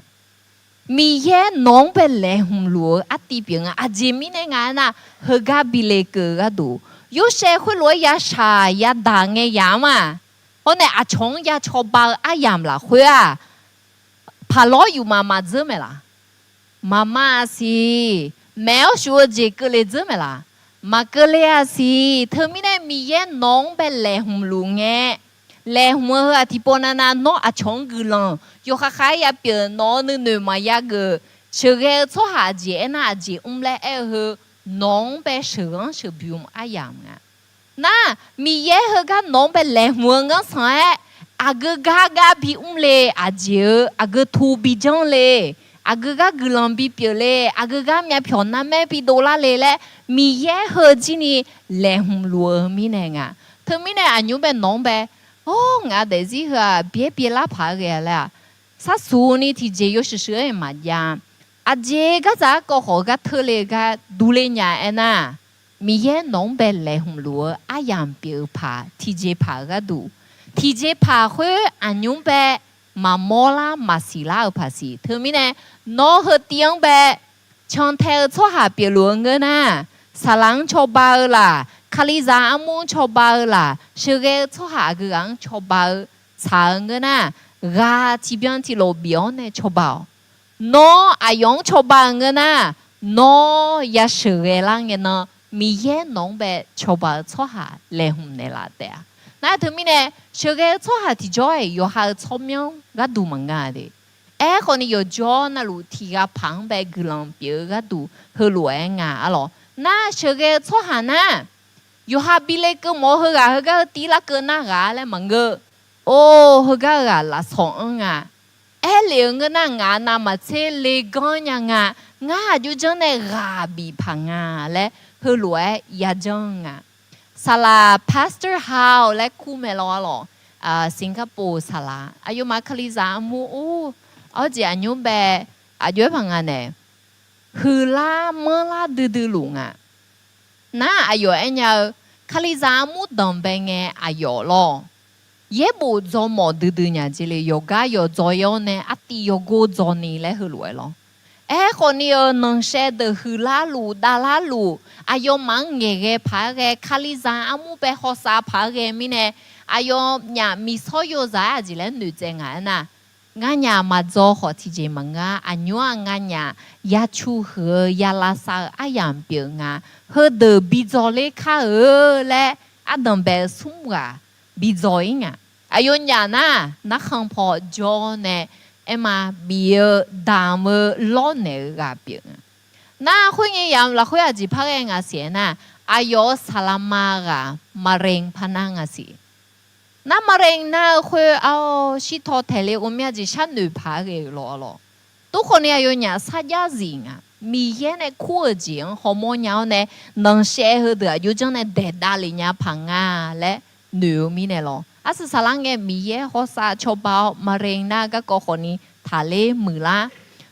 米耶农被来红路阿地边啊，阿前面那个那和个比那个个多，有些会落呀茶呀糖个呀嘛，我那阿虫呀炒包阿样啦会啊，怕老有妈妈做没啦，妈妈是没有说这个来做没啦。มาเกลียสิเธอไม่ได้มีแย่น้องเป็นแหล่หมลุงไงแหล่หมอที่ปนนาน้องอาชงกุลังอยู่ข้างๆยาเปียน้องนึกมายากเชื่อชัวหาเจน่าเจเล่น้องเป็นเชื่อบิวมอายามไงน่ามีแย่กันน้องเป็นแหล่หมกันสังอากกาบิเล่อาเจอากทูบิจังเล่อากกกุลังบิเปียเล่อากกมีผิวน้ำแม่บิโดลาเล่มีแย่เฮจีนี่แหลมลัวมีเนงอ่ะเธอมีเนงอายุเป็นน้องแบบโอ้งาเดซี่เหรอเบี้ยลาพาเกล่ะสักส่วนนี่ที่เจอยู่เฉยๆมาอย่างอาเจก็จะก็ขอก็เธอเลยก็ดูเลยเนี่ยนะมีแย่น้องแบบแหลมลัวอายังเปียพาที่เจพาก็ดูที่เจพาคืออายุแบบมาโมลามาสิลาอุปสิเธอมีเนงน้องเฮตียงแบบช่างเทอชัวหาเปียหลวงเงินนะสลังชอบบ้าล่ะคาลิซาอามูชอบบ้าล่ะเชื่อชัวหาเรื่องชอบบ้าสางเงินนะกาที่เบียนที่โลบิออนเนี่ยชอบบ้าน้ออายุชอบบ้าเงินนะน้อยาเชื่อลังเงินนะมีเย่น้องแบบชอบบ้าชัวหาเลี้ยงเนี่ยละเดียน่าถึงมีเนี่ยเชื่อชัวหาที่จอยอยู่หาชอบยังก็ดูมังงะเดคนนี้อยู่จอนั่นลูที่กับพังแบบกลังเปียก็ดูเฮลวยงาอ๋อน่าเชื่อชัวหานะอยู่หาบิเลก็มอเฮก็ตีละก็น่ากาเลยมังเกโอ้เฮก็ละสองงาเลี้ยงก็น่างานามาเชเลกอนยังงาอยู่จังในกาบีพังงาและเฮลวยยาจังงาศาลา Pastor How และคู่เมลอหรอสิงคโปร์ศาลาอายุมาคลิซามูเอาเจอายุแบบอายุพังงาเนี่ยฮือลาเมื่อลาดื้อลุงอ่ะน่าอายุเอ็นยาคลิซามูดำเป็นไงอายุหรอเย่บูจอมอดื้อเนี่ยจิเลยโยกายจอยเนี่ยอัติโยโกจอนี่เลยฮือรวยหรอคนนี้นังเชดฮือลาลูดาลาลูอายุมังเงยพาเกคลิซาอามูไปฮอซาพาเกมิเนี่ยอายุเนี่ยมีสอยใจจิเลยนึกเจงอ่ะนะ nganya ma zo ho ti je manga anyo nganya ya chu he ya la sa ayam pi nga he de bi zo le kha le adam be sum ga bi zo nga ayo nya na khang pho jo ne ema bi da me lo ne ga pi na khoi ngi yam la khoi a ji pha ge nga sie na ayo salama ga mareng phana nga si那么人那会哦，是头台里我们就像女排的咯，都可能有人参加人啊，米烟的扩景，好么样呢？能写好的，有种呢带大里人旁啊嘞，女米的咯，啊是啥啷个米烟好啥吃饱，么人那个可能台里没啦，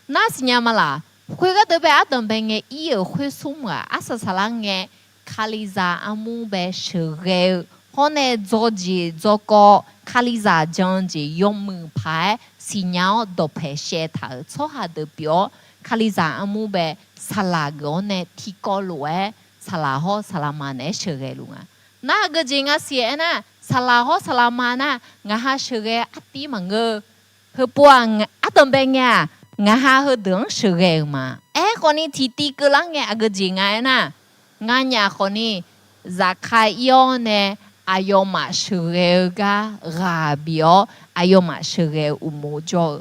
那是伢么啦？会个特别啊，等别个伊有会送啊，啊是啥啷个？卡里扎阿姆白是个。后呢，做几做个卡里萨将其用门牌信鸟都拍摄他，撮下的表卡里萨阿姆呗，萨拉个呢提高路诶，萨拉好萨拉曼呢学个路啊。那个人啊写呢，萨拉好萨拉曼呐，我哈学个阿弟们个，和不啊阿东边呀，我哈和等学个嘛。哎，可能提第个啷个阿个人啊呐，俺呀可能在开药呢。ayo ma shure ga rabio ayo ma shure umojo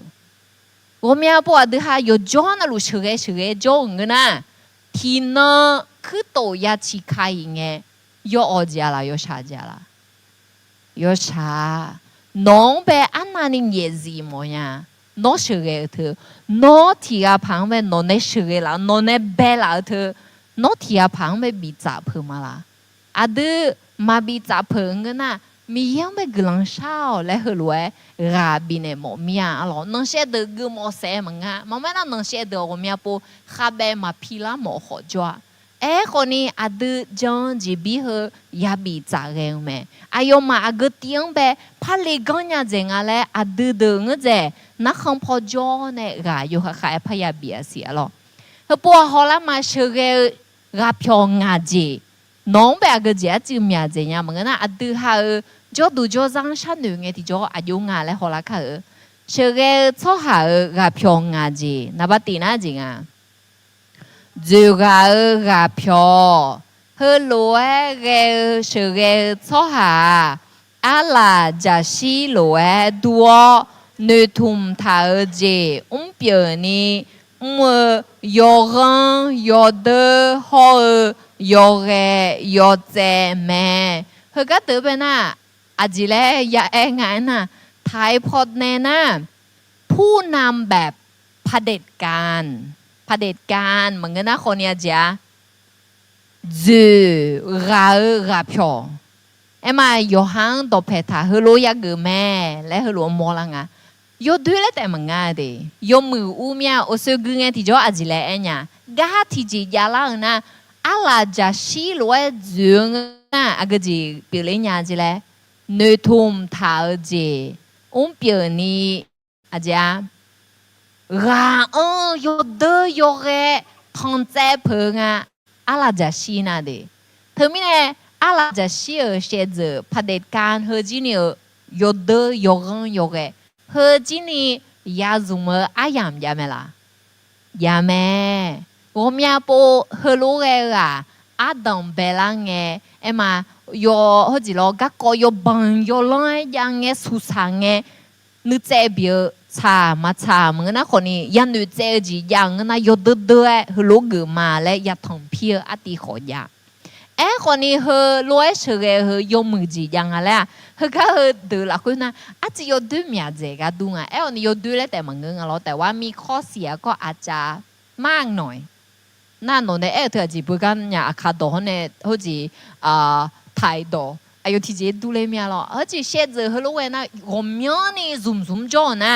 我们不的哈有 John 那路 shure John 呢 tina 可都要去开营有二家啦有啥家啦有啥 non 被安那的也是么呀 no shure 的 no 提啊旁边 no 那 shure 啦 no 那 be 啦的 no 提啊旁边比咋破嘛啦啊的มาบีจับเพิงกันนะมียังไม่กลังเช้าและเหลือราบินเอโมมีอ่ะหรอน้องเชดเกมอเซมังอ่ะมันไม่น่าน้องเชดโอมีอ่ะปูข้าเบมาพิลาโมขจัวคนนี้อาดูจังจีบีเฮยาบีจักเองไหมอายุมาอากูเตียงเบพาเลกันยาเจงอะไรอาดูเดิงเจนักขังพอจัวเนี่ยราอยู่ข้าขายพยาบีเสียหรอเฮปัวฮอลามาเชื่อราพิองงาจีน้องแบบก็จะจิ้มยาเจียมันก็น่าอัดดูฮะจะดูจะจังฉันหนึ่งที่จะอายุงานเลยหัวละค่ะเชื่อเกชอบหากับพิองงาจีนับตีน่าจริงอ่ะจูกับพิอเฮลัวเกเชื่อเกชอบหาอะไรจะสิลัวตัวนึกทุ่มท่าจีเปียนี่ยอกันยอเดอฮอยอเกยอเจแม่เฮก็ตื่นไปน่ะอาจิเลอย่าไงน่ะไทยพอดแน่น่ะผู้นำแบบเผด็จการเหมือนกันนะคนเนี้ยจ้ะจูราพิอมายอหังตบเพทาเฮโลยากแม่และเฮโลมอลังอ่ะยอดูแลแต่มันง่ายดียอมืออุ้มยาโอเซกุงที่จ่ออาจิเลเนี่ยกะที่จียาลังนะala jashi lue zung na agaji pilenya jile netum taji pio ni aja ra yo de yo re thonze penga ala jashi na de termine ala jashi she ze padet kan he jini yo de yo ran yo re he jini ya zuma ayam ya mela ya me 我们也不喝路个啊，阿当别人个，嘛有好似咯，个个有帮有啷样个出场个，你这边查嘛查，么那可能人你这几样那有得得喝路个嘛嘞，也同票阿弟好呀。คนนี้เฮรวยเฉยเฮยมมือจียังอะไรเฮก็เฮดูละคุณนะอาจจะยอดูเมียเจก็ดูอ่ะคนนี้ยอดูแล้วแต่มันเงินเราแต่ว่ามีข้อเสียก็อาจจะมากหน่อยนั่นโน้นเนี่ยเธอจีบกันเนี่ยอาคาโดเนี่ยเขาจีไทยโดอายุที่จีดูเลยเมียเราเขาจีเชื่อเจอเฮรวยนะ我们นี่ซุ่มจ้อนะ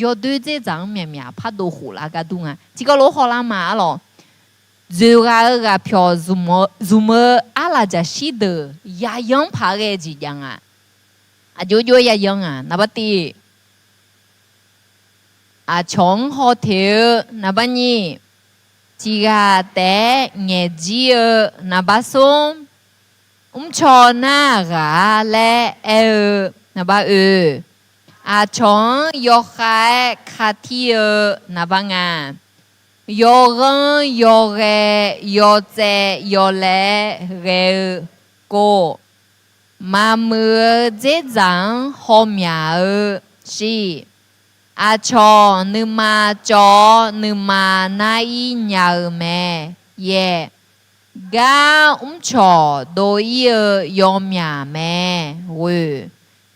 ยอดูเจจังเมียพัดดูหูละก็ดูอ่ะจีก็รู้เขาละมาหรอจูราพิอซูมอาลาจะชีเดยายังพาเกจิยังอ่ะโยยายังอ่ะนับตีชงโฮเทลนับนี้จีกาเตเงจีนับซุมชอนาราและนับ阿从要海卡提尔那帮啊，要人要个要在要来个个，妈妈这张好面儿是。阿乔，你妈叫你妈那一年没耶？噶乔都有要面没喂？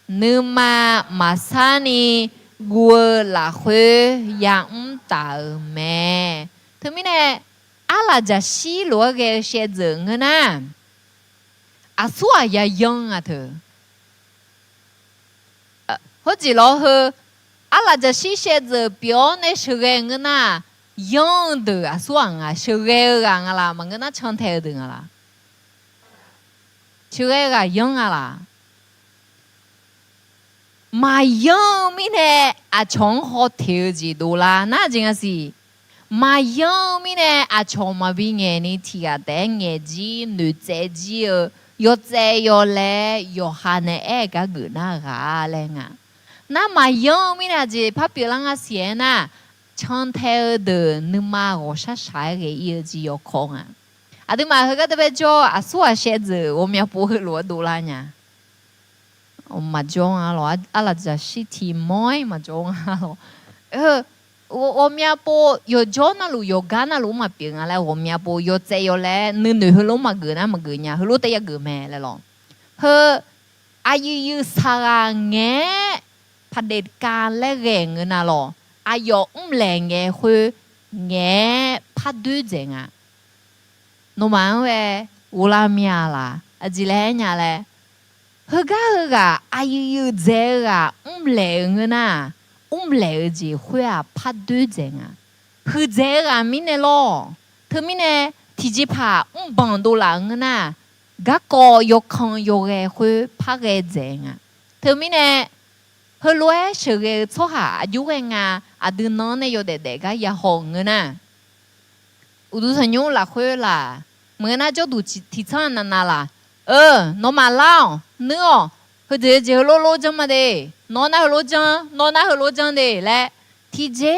你妈马上呢？我拉回养大没？他们呢？阿拉家西罗个些人个呢？阿苏阿也养啊他，或者老和。阿拉这些些子表呢是个个那用的啊，算啊，是个个啦，么个那常态的啦，是个个用啊啦，嘛用咪呢啊，从好调节多啦，那真是嘛用咪呢啊，从嘛比眼你提啊，但眼睛女仔子哦，要在要来要下呢哎个个那个嘞啊。那么用咪那只怕别人啊写呐，常态的你妈我啥啥个业绩有空啊？啊对嘛，那个特别叫啊说啊写字，我们要不会罗多啦呢。我嘛种啊罗啊拉只是题目嘛种啊罗，我们要不有叫那路有干那路嘛别啊来，我们要不有在有来，你和路嘛个那么个呢，和路得一个咩来咯？和啊有啥啊眼？ผลิตการและแรงเงินน่ะหรออายอแรงแงคือแงพัดด้วยเจงอ่ะโนมันเวอุลามีอะไรอจิเลเนี่ยแหละเฮกะอายุเจกะแรงเงินน่ะแรงจีคือพัดด้วยเจงอ่ะคือเจกะมิเนี่ยหรอเธอมิเนี่ยที่จีพาบังดูหลังเงินน่ะก็ก็ยกคังยกแกคือพัดเจงอ่ะเธอมิเนี่ยเฮลัวเชื่อโซหาอยู่เองอ่ะอดีนอนเนี่ยอยู่เด็กๆก็อย่าหงเงินน่ะอุดุสัญญ์ละคุยละเมื่อน่าจะดูที่ชั้นนั่นน่ะล่ะน้องมาเล่าเนื้อเฮ้ยเดี๋ยวโลจังมาเด้น้องน่าโลจังเด้และที่เจ้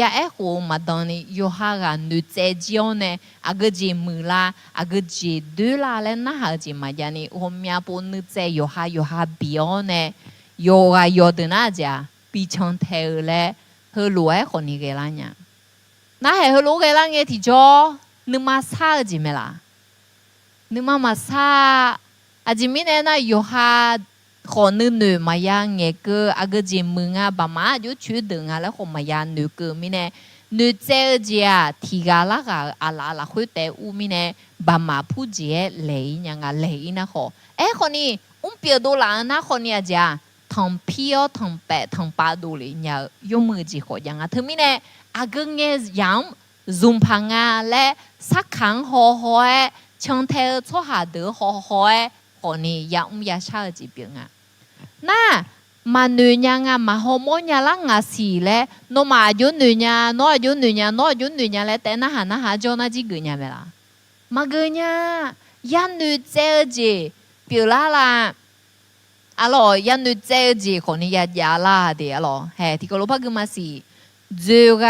ยาหัวมาตอนนี้อยู่ห่างนึกเจียวเนี่ยอาก็จีมือละอาก็จีดูละและน่าหาจีมาอย่างนี้ผมอยากพูดนึกเจียวห่าเบียวเนี่ย有的那家比常态嘞，和路爱和你个啦呢，那还和路个啦个提着，你妈啥子没啦？你妈妈啥？啊，今明年那有哈和你女嘛样个啊个节目啊，爸妈就去等啊，来和嘛样女个明年女这家提个那个啊啦会带屋明年爸妈不接累人啊累那好，哎和你别多啦，那和你家。ทั้งเพียวทั้งแปะทั้งปลาดูเลยเนี่ยยมือจีขอยังอ่ะถึงมีเนี่ยอาเกงเงี้ยย้ำซุ่มพังอ่ะและสักครั้งหัวหัวช่างเทอชัวหาเดือหัวหัวคนนี้ยังยาชาจีเปียงอ่ะน่ะมาหนึ่งยังอ่ะมาฮอร์โมนยาลังอ่ะสีและโนมาอายุหนึ่งยังโนอายุหนึ่งยังโนอายุหนึ่งยังและแต่น่ะหาจอน่ะจีเกยังเวลามาเกยังยันหนึ่งเจอจีเปียละละอะหรอยันดูเจจีคนนี้ยาลาเดียหรอเฮ้ที่ก็รู้พักมาสิจูก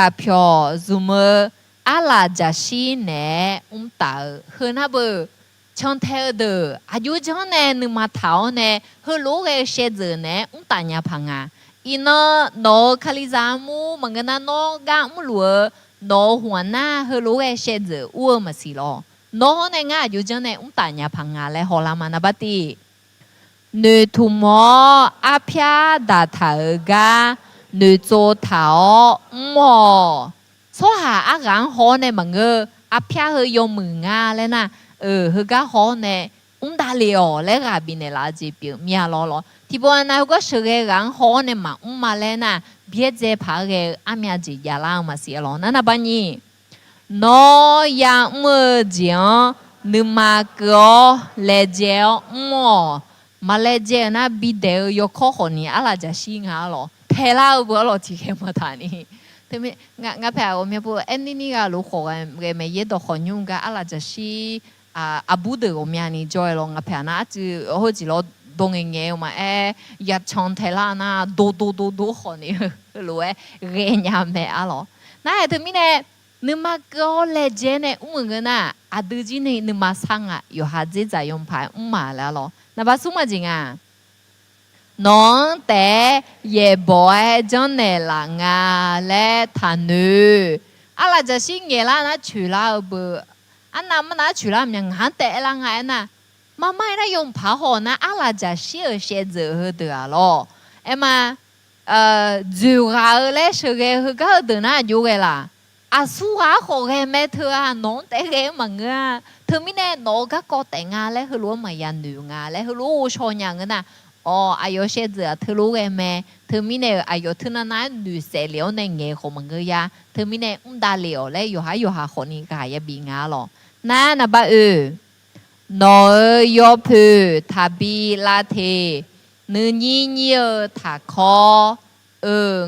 าเพียวซูมอะลาจะชีเน่ตาเฮน่าเบอช่างเทอเดออายุจังเน่นึมาเท้าเน่เฮรู้เกเชจเน่ตาญาพังอ่ะอีโนคาลิซามูมันก็น่าโนกามูลัวโนหัวหน้าเฮรู้เกเชจอ้วมาสิหรอโนเน่งอายุจังเน่ตาญาพังอ่ะและฮอลามานาบัติ女土毛阿撇大头个女做头么？所下阿人好呢，问个阿撇去用门啊嘞呐，佢个好呢，大了嘞个边的垃圾表面咯，提不那有个是个人好呢嘛，嘛嘞呐，别再怕个阿面子呀啦嘛些咯，那办呢？喏呀么讲，你嘛个来讲么？มาเลเซียนะบิดเดียวยกข้อคนนี้อะไรจะชิงหาหรอเทล่าบัวหรอที่เข้มาทานี่แต่ไม่งั้นแปลว่าไม่พูดเอ็นนี่ก็รู้ขอกันไม่เยอะตัวคนยุ่งก็อะไรจะชีอาบูเดอร์我们นี่จอยลงงั้นแปลนะจือเขาจีเรา ดงเงี้ยมายัดชอนเทล่านะดูคนนี้รู้ไหมเรียนยามแม่อะหรอน่าถึงมีเนี่ยนึกมาก็เลเจเนี่ยมึงกันนะอะดูจีเนี่ยนึกมาสั่งอ่ะอยู่หาเจจะยงพายมาแล้วหรอ那把什么劲啊？侬得也不爱讲那人啊，来谈女，啊那就是伢啦那去了不？啊那么那去了，人喊得人啊那，妈妈那用怕好那啊那就是些子的啊咯，哎嘛，就啊来说个个的那就个啦。à su á khổ cái mẹ thưa à nón té cái mà ngà thưa mi nè nó các có té ngà lấy hư lúa mà yan nữ ngà lấy hư lúa cho nhà ngà nè ayo xe giờ thưa lúa cái mẹ thưa mi nè ayo thưa na na nữ sẽ liều nè nghe khổ mà ngà ya thưa mi nè đa liều lấy yo ha khổ ni cái ya bị ngà lo na ba nó yo phu thà bi la thế nữ nhi nhiều thà khó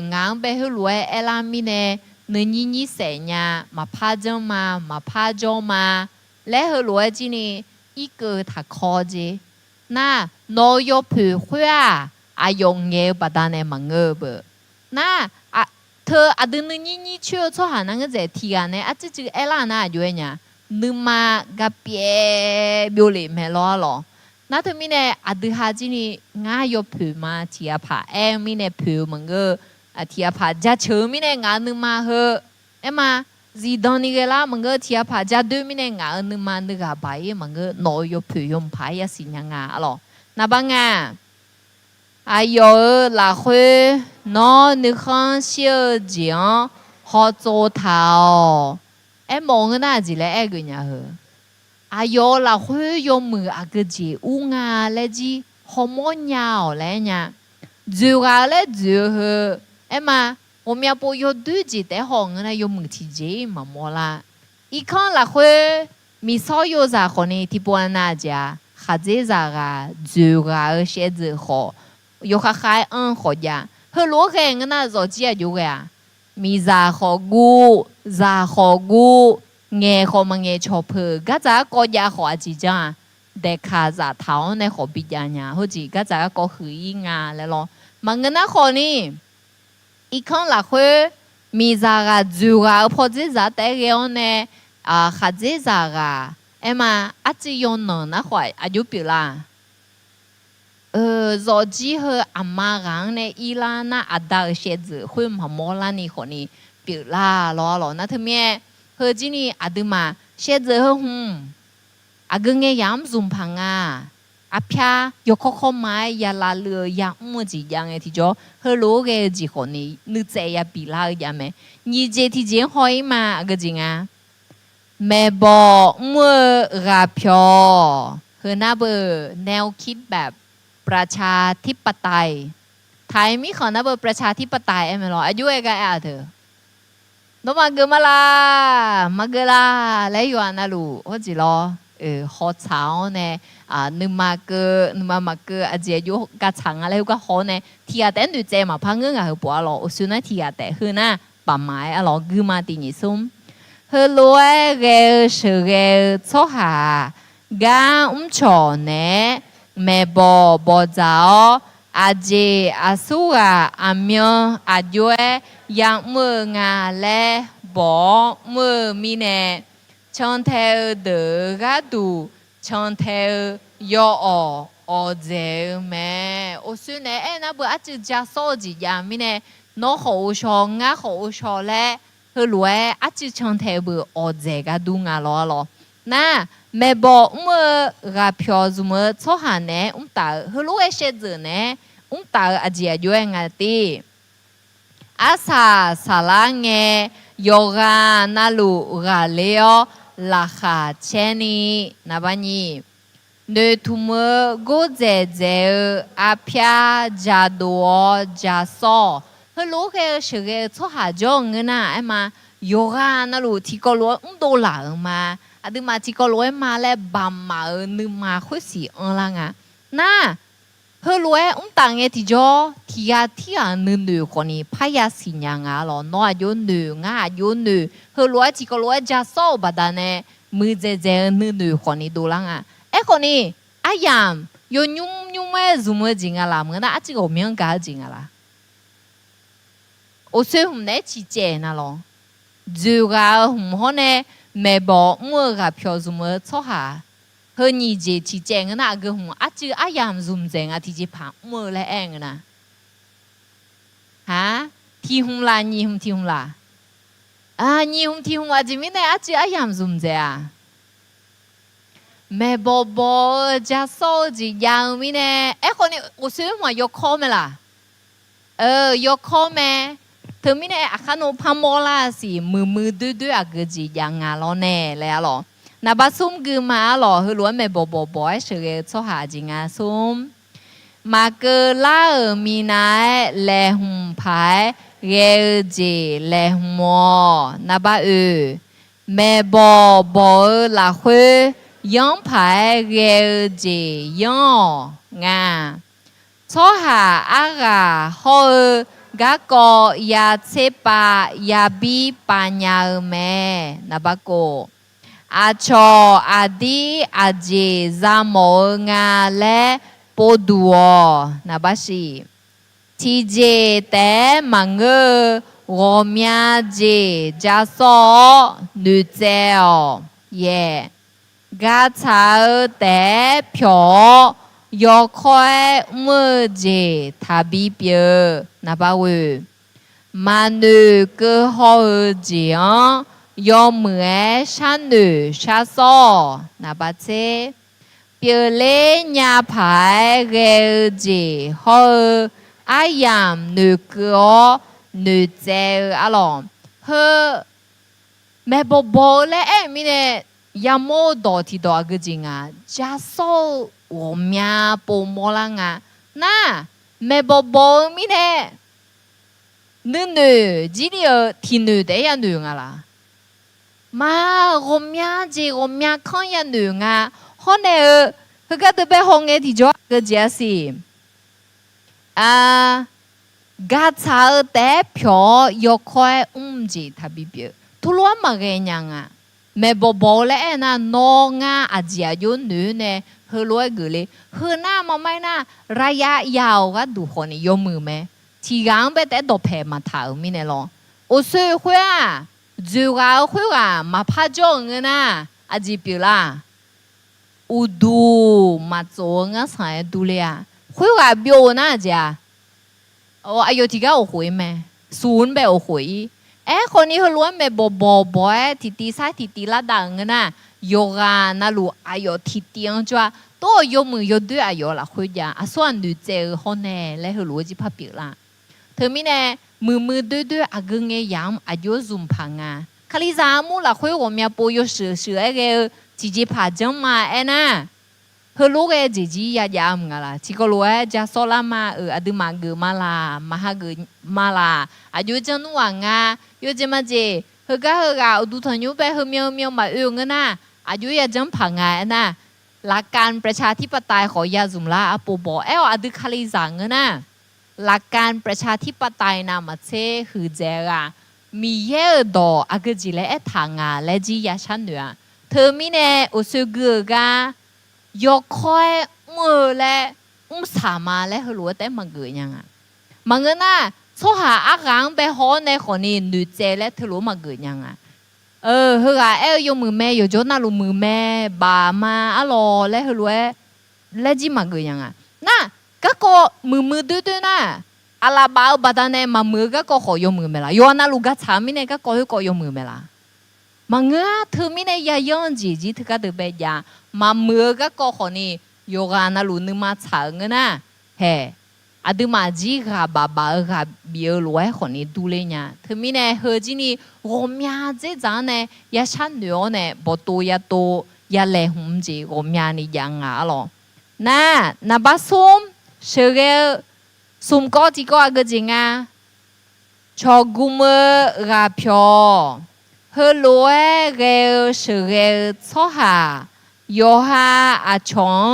ngang bé hư lúa elam mi nè nữ nhi nhi sẽ nhà mà pha cho mà lẽ hơi lúa gì nè ít cái thà khó gì na nó yo phu khoa dùng nghe bà ta này mà ngơ bờ na thơ nữ nhi nhi chưa cho hà năng cái gì thì này chỉ chữ ela na rồi nhá nữ mà gặp bia biểu lì mẹ lo na thơ mi nè nữ hà gì nè ngã yo phu mà thì pa mi nè phu mà ngơ thì phải giá chớ mi này ngã nương mà hơ em mà gì đó ni cái là mà ngơ thì phải giá đôi mi này ngã nương mà nương gà bài mà ngơ nội yo phu yom bài ya xin ngã alo na bang à ayo là khuê nó nương khang siêu giang họ做头em mong cái nào gì lại cái nhà hơ ayo là khuê yom mưa cái gì u ngà lại gì họ muốn nhau lại nha dù gà lại dù hơ em mà 我们要不有对子的好，我那有问题节嘛么啦？一看那会米少有啥好呢？提不那家，哈子啥个，就个些子好，有哈海好呀。和罗个我那做几有个呀？米啥好古，啥好古，眼好嘛眼错破，个咋个也好几张？得看啥头呢？好比样呀？好似个咋个回应啊来咯？嘛我那好呢？一看那会米咋个煮个，或者咋带个呢？或者咋个？哎嘛，只用能那会就比啦。早几和阿妈讲呢，伊拉那大些子会嘛莫啦你和你比啦咯，那他们和今年的嘛些子和个个样子胖啊。อาพยายกข้อไม้ยาลาเลือยามัวจียังไงที่จ่อเฮโลเกจีคนนี้นึกใจยาปีลายาไหมยี่เจที่เจหอยมาก็จริงอ่ะแม่บอกมัวราพยอเฮน่าเบอแนวคิดแบบประชาธิปไตยไทยมีขอน่าเบอประชาธิปไตยเอ็มหรออายุเอกาเธอโนมาเกมาลามาเกลาแล้วอยู่อันนั้นรู้ว่าจีรอ好潮呢你嘛个阿姐有个长啊，你个好呢，天下等对这嘛，旁人啊去播咯，我算那天下等去呢，把买啊咯，佢嘛第二送，去落个是个错下，咁错呢，咩波走，阿姐阿叔啊，阿苗阿舅诶，养么啊咧，波么咪呢？ช่องเทอเดือกาดูช่องเทอยอเจแม่โอสุเนน่ะบ่อาจจะสอจิยามิเนน้อโหชองะโหชอแลเฮรวยอาจจะช่องเทบ่อเจกาดูงาลอนะแม่บอกเมื่อกาพยอซุมชอหาเนตาเฮรวยเชจเนตาอาเจียอยู่งาติอาซาซาลาเงโยกานาลูกาเลโอราคาเชนีนาบันีเนทุมโกเจอาพยาจาดัวจาซอเฮลูกเอชเกชหาจงเงินน่ะไอ้มาโยกานาลูที่ก็รู้ตัวหลังมาอะดึมาที่ก็รู้มาแล้วบำมานึมาคุยสิละงะน่ะเฮลูเอต่างเอที่จ่อที่นึคนนี้พยาสิญญางาลอน้อยอยู่งาอยู่เฮลูเอที่ก็รู้จะสอบบดานเนมือเจนึคนนี้ดูลังอ่ะคนนี้อา ยามโยยุ่มแม่ซุมจริงอะล่ะมึงน่ะอาจิโกเมียงกาจริงอะล่ะโอเซหุ่มเนจิเจนะลอจูกาหุ่มฮอเนแม่บอกมัวกาเพียวซุมชอหาเฮนี่เจจิเจงน่ะก็หุ่มอาจิอายามซุมเจงอะที่จิพามัวและเองนะฮะที่หุ่มลานี่หุ่มที่หุ่มลานี่หุ่มที่หุ่มอาจิมิเนอาจิอายามซุมเจอะแม่บอกจะโซจิยาวมิเนคนนี้โอเซหุ่มยกคอมล่ะยกคอมเธอไม่ได้อาคาโนพัมโมลาสิมือด้วยอากจียังงาล้อแน่แล้วหรอนาบาซุมกือมาหรอฮือล้วนแม่บอยเฉยโซหาจิงาซุมมาเกลามีนายแลหุมพายเกจีแลหุมอนาบาแม่บอลาคุยยังพายเกจียังงาโซหาอากาฮอกะกอยาเซปายาบีปัญญาเมนะบะโกอาชออาดีอาเจซามองาและปอดัวนะบะชีทีเจแต่มังเกโรเมียเจจาซอนูเจอเยกาชาแต่เพียวยอคอยมือเจทาบีเปียนะบะเวมานูก็ฮอเจียงยอมือชันนูชาซอนะบะเจเปียเลญาพายเกเจฮออายามนูก็นูเจอะลองเฮแม่บอกและมิเนยามโมดอที่ดอกจริงอ่ะจะโซ我命不莫浪啊，那没宝宝咪呢？女只有天女的呀女啊啦，嘛我命这我命看呀女啊，可能佢家特别红嘅ที่咗個解釋家炒的票要開字特別標，突然嘛嘅樣啊，沒寶寶咧那น้องอาจจะยุ่น女呢。เฮลอยกุลีเฮน่ามาไม่น่าระยะยาวก็ดูคนนี้ยมือไหมที่กลางไปแต่ดอกเพมาถ่ายมิเนี่ยหรอโอ้สุดหัวจูกาหัวมาพัดจงเงินนะอาจีบิล่าอุดูมาโจงก็ใส่ดูเลยอ่ะหัวบิวน่าจะโอ้อายุที่ก็โอ้หัวไหมศูนย์แบบโอ้หัวคนนี้เขาล้วนแบบบ่อยที่ตีซ้ายที่ตีละดังเงินนะโยกานาลูอายุที่เตียงจ้าตัวยมือยด้วยอายุละคุยยังส่วนดูเจอคนเนี่ยและเขารู้จีพับปีละเธอมีเนี่ยมือด้วยอากุเงียยามอายุซุ่มพังอ่ะคาลิซามูละคุยว่ามีปุยเสือเกจีพัดจังมานะเขารู้เกจียามกันละที่ก็รู้จะโซลามาอดีมากุมาลามาฮากุมาลาอายุจังนัวงาอยู่จีมาเจเฮกาดูทันยูไปเฮเมียวมาเงินนะอายุยังจำผังไงนะหลักการประชาธิปไตยของยาซุมลาอปบอกอดีคาลิซังนะหลักการประชาธิปไตยนามาเชหือเจรามีเยอะดออากจิเลทางาและจียาชันเนือเธอมีเนอุสุกุกายกคอยมือและสามาและหัวแต่มังเกยยังมังเกน่ะโซหาอากางไปหอในคนนี้นูเจและทะลุมังเกยยังเฮยมือแม่ยจนาลูมือแม่บามาอะลอและเฮลวยและจิมาเกยังน่ะก็มือด้วยนะอาลาบาบาดาเนมามือก็ขอยมือเมล่ะยอนาลูกะชามิเนก็ยมือเมล่ะมังเธอมิเนยายังจีเธอก็เดเบยามามือก็ขอนี่ยกานาลูนึมาชาเงนะเฮอดีมาจีกับบากับเบียร์ลอยคนนี้ดูเลยเนี่ยเธอมีเนี่ยเฮจินี่โรมีอาเจจานเนี่ยยาชันเดียวเนี่ยบตัวยาโตยาเล่หุ่มจีโรมีอานี่ยังอ่ะหรอน่ะบ้าซุมเชื่อซุมก็ที่ก็ก็จริงชอกุมกับพอเฮลอยเกลเชื่อชอหาโยฮาอาชง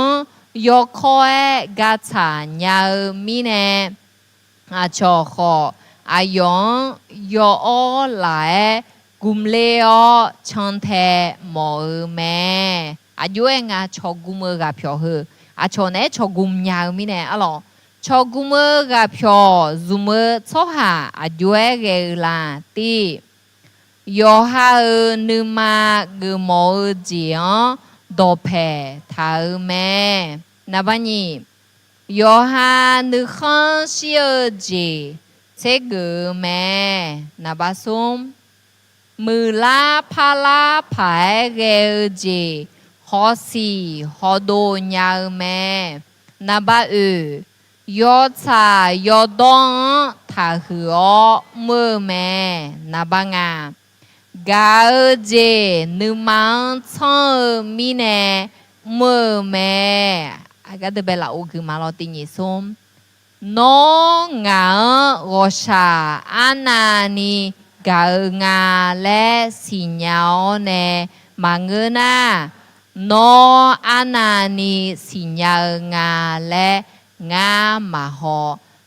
ยกคอยกาชายามีเนอาชอขออายองยอไหลกุมเลอชันเทมอแม่อายุเองชอกุมกับพอเฮ อาชอเนชอกุมยาวมิเนอะลอชอกุมกะพอซุมซอหาอะจวยเกลาติยอฮานึมากมอจิอดอเพทาเมนาบันียอฮานึคันชิอจิเซกเมนาบาซุมมือลาพาลาผายเกจิฮอสีฮอโดญาเมนาบายอชายอดองทาหือมือแม่นาบางากาเจนึมังช่องมีเนมือแม่อาก็เดเบลาอุคือมาลอติญิสมน้องงาโอชาอานานีกางาและสิญาเนมังเงนาน้องอานานีสิญางาและงามาหอ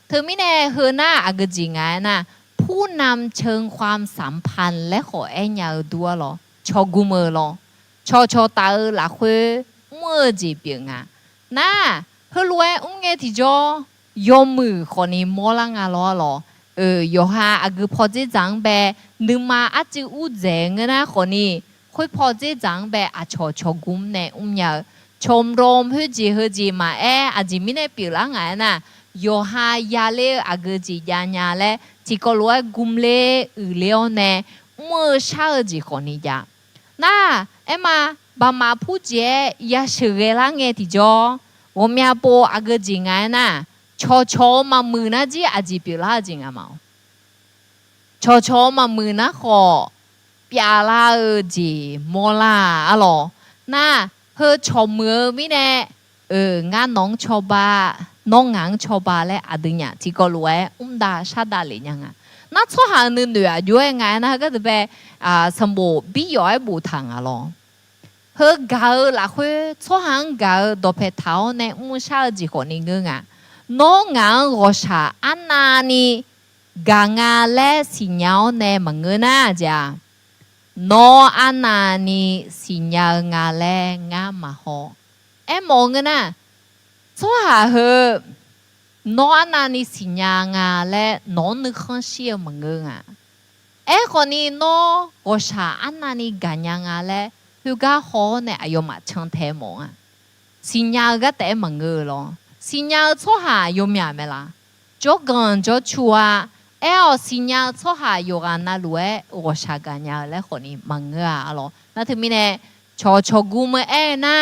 เธอไม่แน่เฮน่าอากจิงานะผู้นำเชิงความสัมพันธ์และขอแอนยาดัวหรอชอกุเมอหรอชอตาหลักเฮเมื่อจีเปียงอ่ะน่าเฮรวยเงที่จอยอมมือคนนี้มอลังอ่ะหรอยอฮาอากพอเจจังเบนึมาอาจจะอุเจงนะคนนี้ค่อยพอเจจังเบอาชอกุมเนยาชมรมเฮจีมาอาจิมิเนปีละไงน่ะยอฮายาเลอากจิยาญาเลที่ก็รู้กุมเลเลี้ยวเนเมื่อชาจิคนนี้จ้ะน่ามาบามาพูดเจยาเชื่อละไงที่จอ我们要播阿个进来呐，悄嘛มือนะจีอาจีเปียลาจริงอ่ะมั้ง悄嘛มือนะขอเปียลาจีโมลาอะหรอน่าเฮอชมมือมิเน่งานน้องชอบาน้องงานชอบาและอาดึงเนี่ยที่ก็รู้ดาชาดาเลยยังอ่ะน่าชอบหาหนึ่งเดียวอยู่ยังไงนะก็จะเป็นสมบูรณ์บิยอยบูทังอ่ะหรอเฮกาละคุยชอบหากาดอเพเท้าในชาจีคนนี้เงอ่ะน้องงานรชาอันนานีกางาและสิญญาในมังเงน่าจ้ะน้องอันนานีสิญญางาและงามาหอมองนะชอบหาเฮน้องอันนานีสิญญางาและน้องนึกขันเชียมังเงอ่ะคนนี้น้องรชาอันนานีกางางาและคือกาหอเนี่ยอายุมาช่างเทมงอ่ะสิญญาก็แต่มังเงหรอสิญญาชอบหาโยมยังไหมล่ะจอกันจอชัวสิญญาชอบหาโยกันน่ะรู้ว่าชากันยาและคนนี้มังเงอ่ะหรอนั่นถึงมีเนี่ยชอกูมน่ะ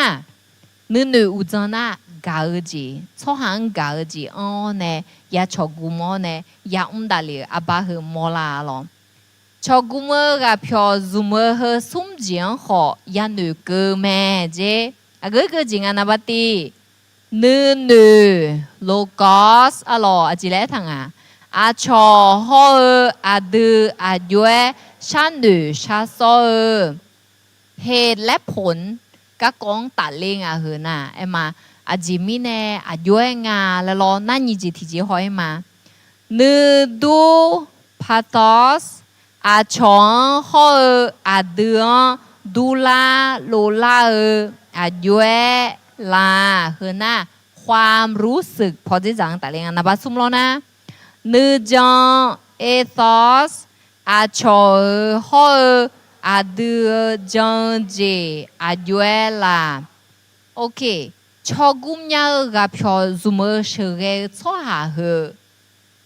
นึอุจน่ะกาจีชอบหากาจีเนี่ยยาชอกูมเนี่ยยาดาลีอาบะเฮมอลาหรอชอกุมกับพอซุมเฮซุมจีนขอยานุเกแม่เจอาก็จริงอ่ะนะบัดตีนึโลกอสอะหรออาจิเลทังอ่ะอาชอฮออาดืออายุชันดูชาโซเหตุและผลก็กองตัดเลงอ่ะเฮน่ะมาอาจิมิเนอายุงาแล้วรอนั่นยี่จีที่จีหอยมาดูพาตอสอาชองฮออาเดือดูลาโลลาอายุลาเฮน่ะความรู้สึกพอจะจังแต่เรียนนะบัดซุมโลนะนึจังเอทอสอาชอฮออาเดือจังเจอายุลาโอเคชอกุมยากับพอซุมเชเกชอหาเฮ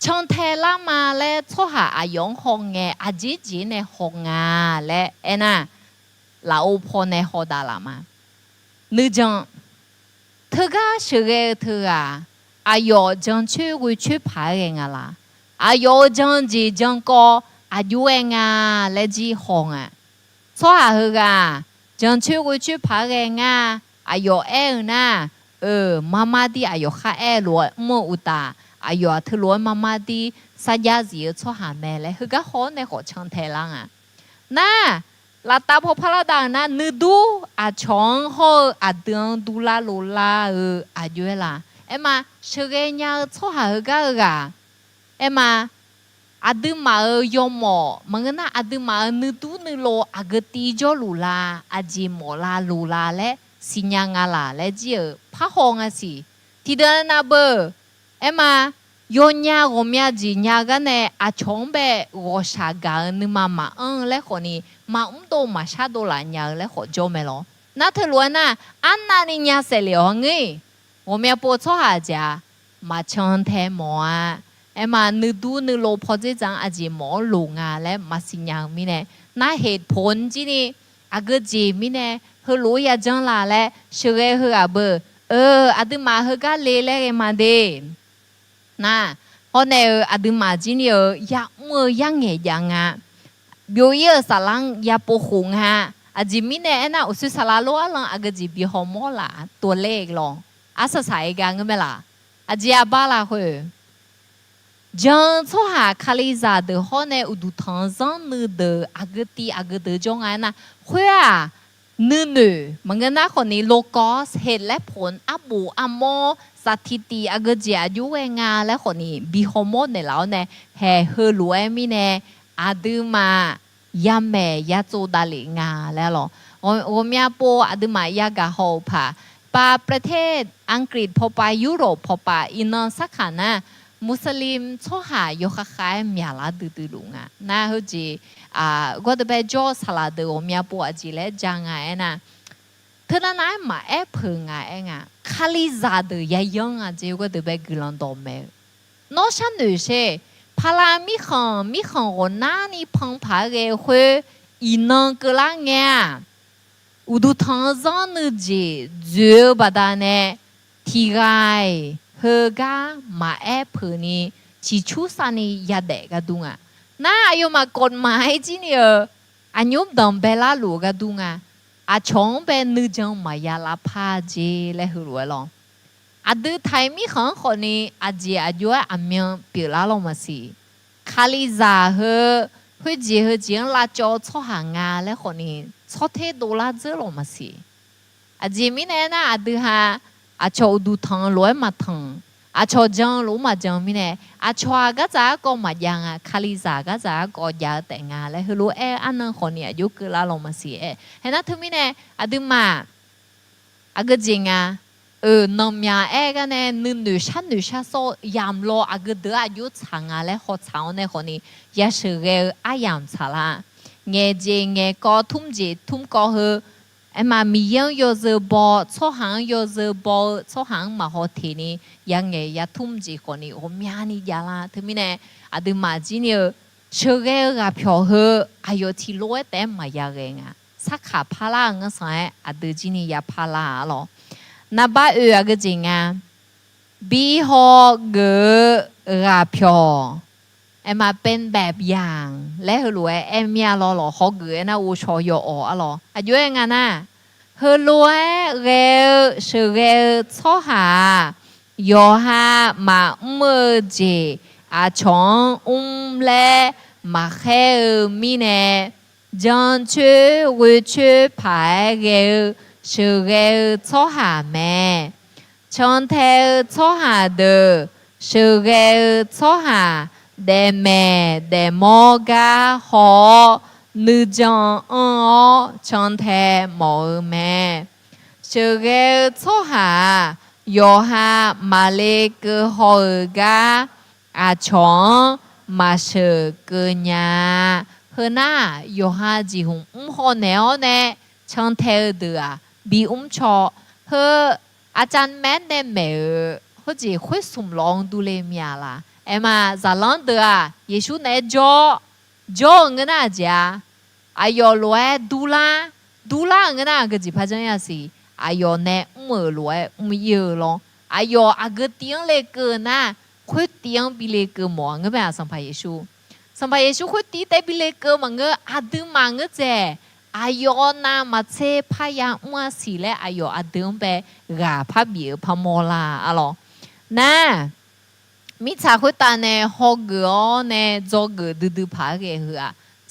ช่างเทลามาและชอหาอายองฮงเงอาจิจีในฮงงาและน่ะลาโอพอในฮอดาลามานึจังเธอก็เชื่อเธออายุจังช่วยช่วยพายเองล่ะอายุจังจีจังก็อายุเองและจีฮงชอหาเฮก็จังช่วยช่วยพายเองอายุน่ะมาม่าดีอายุข้ารัวมั่วอุตาอายุเธอรัวมาม่าดีสัญญาจีชอหาแม่เลยเฮก็ฮอในขอช่างเทลังน่ะลาตาพอพลาดานะนึดูอาชองฮออาเดืองดูลาโลลาอายุล่ะมาเชื่อเงี้ยชอหาเฮก็มาอาดึมายมมันก็น่าอาดึมานึดูนึโลอากตีจอลูลาอาจิโมลาลูลาและ สิญญางาลาและจีพะฮองอะสิทีเดนาเบเอมาโยญาโกมยาจีญากันเนอะชงเบโกชากานึมาและคนนี้มาโตมาชาโดลาญาและขอโจเมลอนาเธอล้วนน่ะอันนานิญาเสลียวไง我们要播错下家，嘛唱听么啊？哎嘛，你都你老婆这张阿姐冇弄啊嘞，嘛是样咪呢？那เหตุผลจีนี่อาก็จีมิเนี่ยเฮรู้ยาจังละแหละเชื่อเฮอาเบอาดึมาเฮก็เละๆมาเด้นะเพราะเนี่ยอาดึมาจีนี่ยาเมื่อยังไงยังอ่ะบิวเยอสลังยาปูหงฮะอาจิมิเนี่ยน่ะอุสุสลาโลลังอาก็จีบิฮอมอละตัวเลขลองอาศัยกันก็ไม่ละอาจีอาบาลาเฮจังชั่วหาคาลิซาเดฮอเนอุดุทังซังนึเดอากตีอากเดจงไงนะเฮ้ยนึมันก็น่าคนนี้โลกอสเหตุและผลอับูอัมโมสถิติอากเจียยุเวงาและคนนี้บิฮอมโมในแล้วเนี่ยเฮเฮรวยมิเนอาดืมายาแม่ยาโจดาลิงาแล้วหรอโอเมียโปอาดืมายากาโฮพาปาประเทศอังกฤษพอไปยุโรปพอไปอินนสักขานะมุสลิมชอบหายกขายมีอะไรดื้อลุงอ่ะน่าเขาจีก็จะไปจอสลัดเดี๋ยวมีปัวจีเล่จังไงนะเธอนั้นมาแอบเพิ่งไงคาลิซาเดียยังอ่ะจีก็จะไปกลันดอมเมน้องฉันดูเช่พลามีขังคนนั้นนี่พังพาเกหัวอินนังกลางเงี้ยอุดุทังซันนึจีเจ้าบัดเนี่ยที่ไงเฮกามาแอบเพื่อนี่ชิชูสานี่ยาเด็กกันดุงอ่ะน่าอายุมากฎหมายจีเนี่ยอันยุบดำเบลาลูกันดุงอ่ะอาชงเป็นนึกจังมายาลาพาเจและหัวลองอาดูไทยมีขังคนนี้อาเจียอายุอามีเปล่าลงมาสิคาลิซาเฮเจียลาจอชอหางาและคนนี้ชอเทโดลาเจลงมาสิอาเจียมีเนี่ยนะอาดูฮะอาชอดูทางลอยมาทางอาชอจังรู้มาจังมีเนี่ยอาชวก็จะก็มายังอ่ะคาลิซาก็จะก็ยาแต่งงานแล้วคือรู้อันนั้นคนนี้อายุเกินละลงมาสิเห็นนะทุกมีเนี่ยอาดูมาอาก็จริงอ่ะน้องยากันเนี่ยนึกฉันโซยามโลอาก็เดืออายุช้างแล้วหัวช้างเนี่ยคนนี้ยาชื่ออายามชาละเงี้ยก็ทุ่มก็เฮมามียังยอดบอช่อหางยอดบอช่อหางมาหอทีนี้ยังไงยาทุ่มจีคนนี้โอ้มีอันนี้ยาละถึงมีเนี่ยอาดูมาจีเนี่ยเชื่อกับเพียวเฮอายุที่ร้อยแต่มายาเองอ่ะสักขาพาราเงี้ยสายอาดูจีนี่ยาพาราหรอนับว่าก็จริงอ่ะบีฮอเกกับเพียวมาเป็นแบบอย่างและเฮรวยมีอะไรหรอฮอเกนะอูชอยออะไรอายุยังไงนะเฮรวยเกชื่อเกชอหายอฮามาเมื่อเจอาชงเลมาแค่มีเนจังชื่อวิชื่อพายเกชื่อเกชอหาแม่ฉันเทชอหาเดอชื่อเกชอหาเดแม่เดโมกาหอนึจังฉันเทหมอแม่ชื่อเกชอหายอฮามาเลกหอกาอาชงมาเชกญาเฮน่ายอฮาจิหุหอเนอเนฉันเทเดือบีชอเฮอาจารย์แม่เนเมเขาจีคุยสุ่มลองดูเลมีอะไรมาซาลันเดอเยซูเนจอเงินอาจาอายอลวยดูลาเงินอาก็จีพะจังยาสิอายอเนมือลวยเยอะลงอายออาก็เตียงเล็กนะคุยเตียงบิเลกหมอเงี้ยแบบสัมภาเยซูคุยตีแต่บิเลกมันเงี้ยอาดึมังเงี้ยเจอายอนามาเชพายามัวสิเลอายออาดึงไปกาพะเบียพะโมลาอะไรนะมิชาคุตาเนฮอกเกอเนจอกเกดื้อพาเกเหอ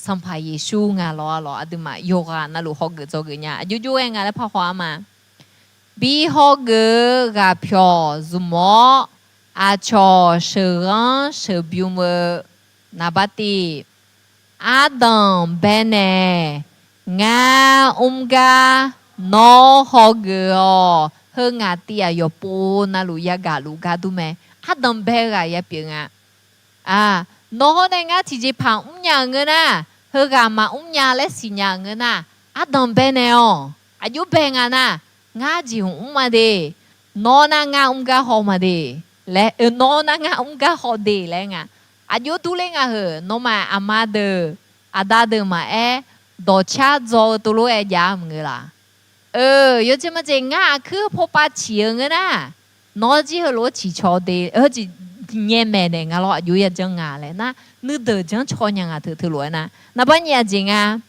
สัมภาเยซูงาลออะดึมาโยกานะลูฮอกเกจอกเกญาอยู่ๆเองาแล้วพะฮวามาบีฮอกเกกาเพียวซุมออาชอเชรังเชบิวเมนาบาติอาดัมเบเนงาอุมกา no hogo hanga tia yo po na lu ya ga lu ga du me adam be ga ya pi nga no ne nga ti ji pa nya nga na hega ma nya le si nya nga na adam be ne o ayu be nga na nga ji ma de no na nga ga ho ma de le no na nga ga ho de le nga ayu tu le nga he no ma amade adade ma do cha zo tu lu ya nga la 요즘 이제 nga 그 포파 지응이나 너지 흘로 지쳐대 어지 니에메네 nga 요야 정아래 나 너더 정 초냥아 들로나 나 번이야 징아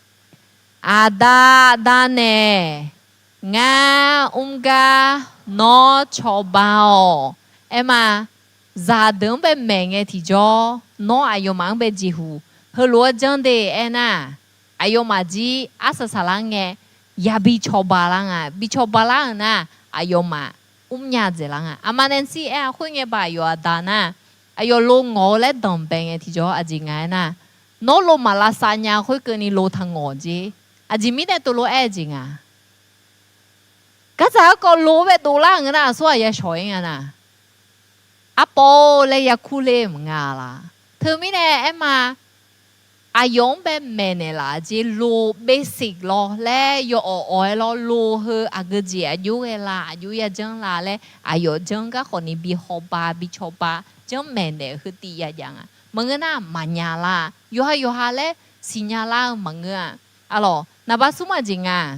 아다 다네 nga no chobao ema za deng be menge ti jo no ayo mang be ji hu hlo jang de ena ayo ma ji asa salange ya bi chobalanga bi chobalanga na ayo ma nya je langa amanen si hui nge ba yo adana ayo lo ngo le dong be nge ti jo aji nga na no lo ma la sa nya hui ke ni lo thang ngo ji aji mi ne to lo ji nga ka za ko lo be to la nga na so ya shoi nga na apo le ya khu le nga la thu mi ne ma ayong be mene la ji lo basic lo le yo o lo lo he agaji ayu la ayu ya jang la le ayo jang ka khoni bi hoba bi choba jang mene he ti ya yang mangana manya la yo ha le sinya la manga alo na ba suma jinga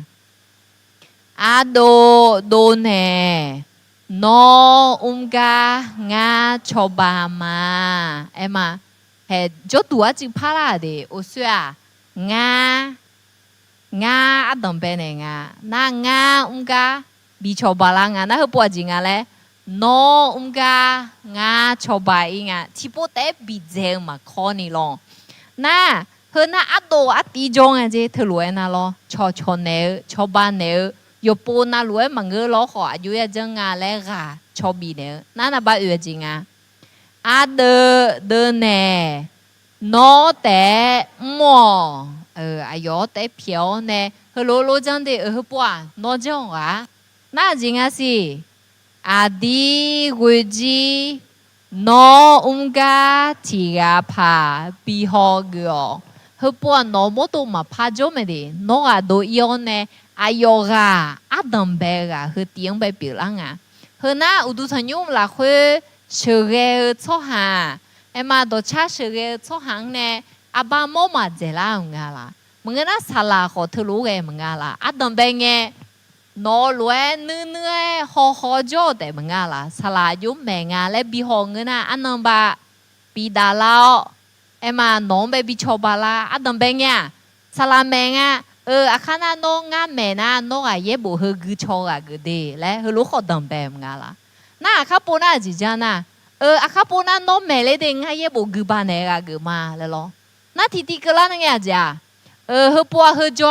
do ne no nga choba ma ema he jo tua ji pala de o sua nga adam be ne nga bi choba la nga na ho po ji nga le no nga choba nga ti po te bi je ma kho ni lo na ho na ado ati jong a je thlo na lo cho ne choba ne yo po na lo ma nge lo ho ayu ya jang nga le ga chobi ne na ba yu ji nga de ne no te mo ayo te piao ne lo jang de bua no jong na jinga si adi guji no tiga pa bi ho go bua no mo to ma pa jo me de no do yo ne ayo ga adam be ga tiang be pi la nga na udu thanyum la khwe shere cho ha ema do cha shere cho hang ne aba mo ma je la nga la mnga na sala ho thlu ge mnga la adam be nge no lue nu ho jo de mnga la sala yu me nga le bi ho nga na anan ba bi da lao ema no be bi cho ba la adam be nga sala me nga akana no nga me na no ga ye bo he gu cho ga ge de le lu ho dam be mnga la na ka po na ji ja na ka po na no me le de nga ye bo gu ba ne ga gu ma le lo na ti ti ka la na nga ja he po he jo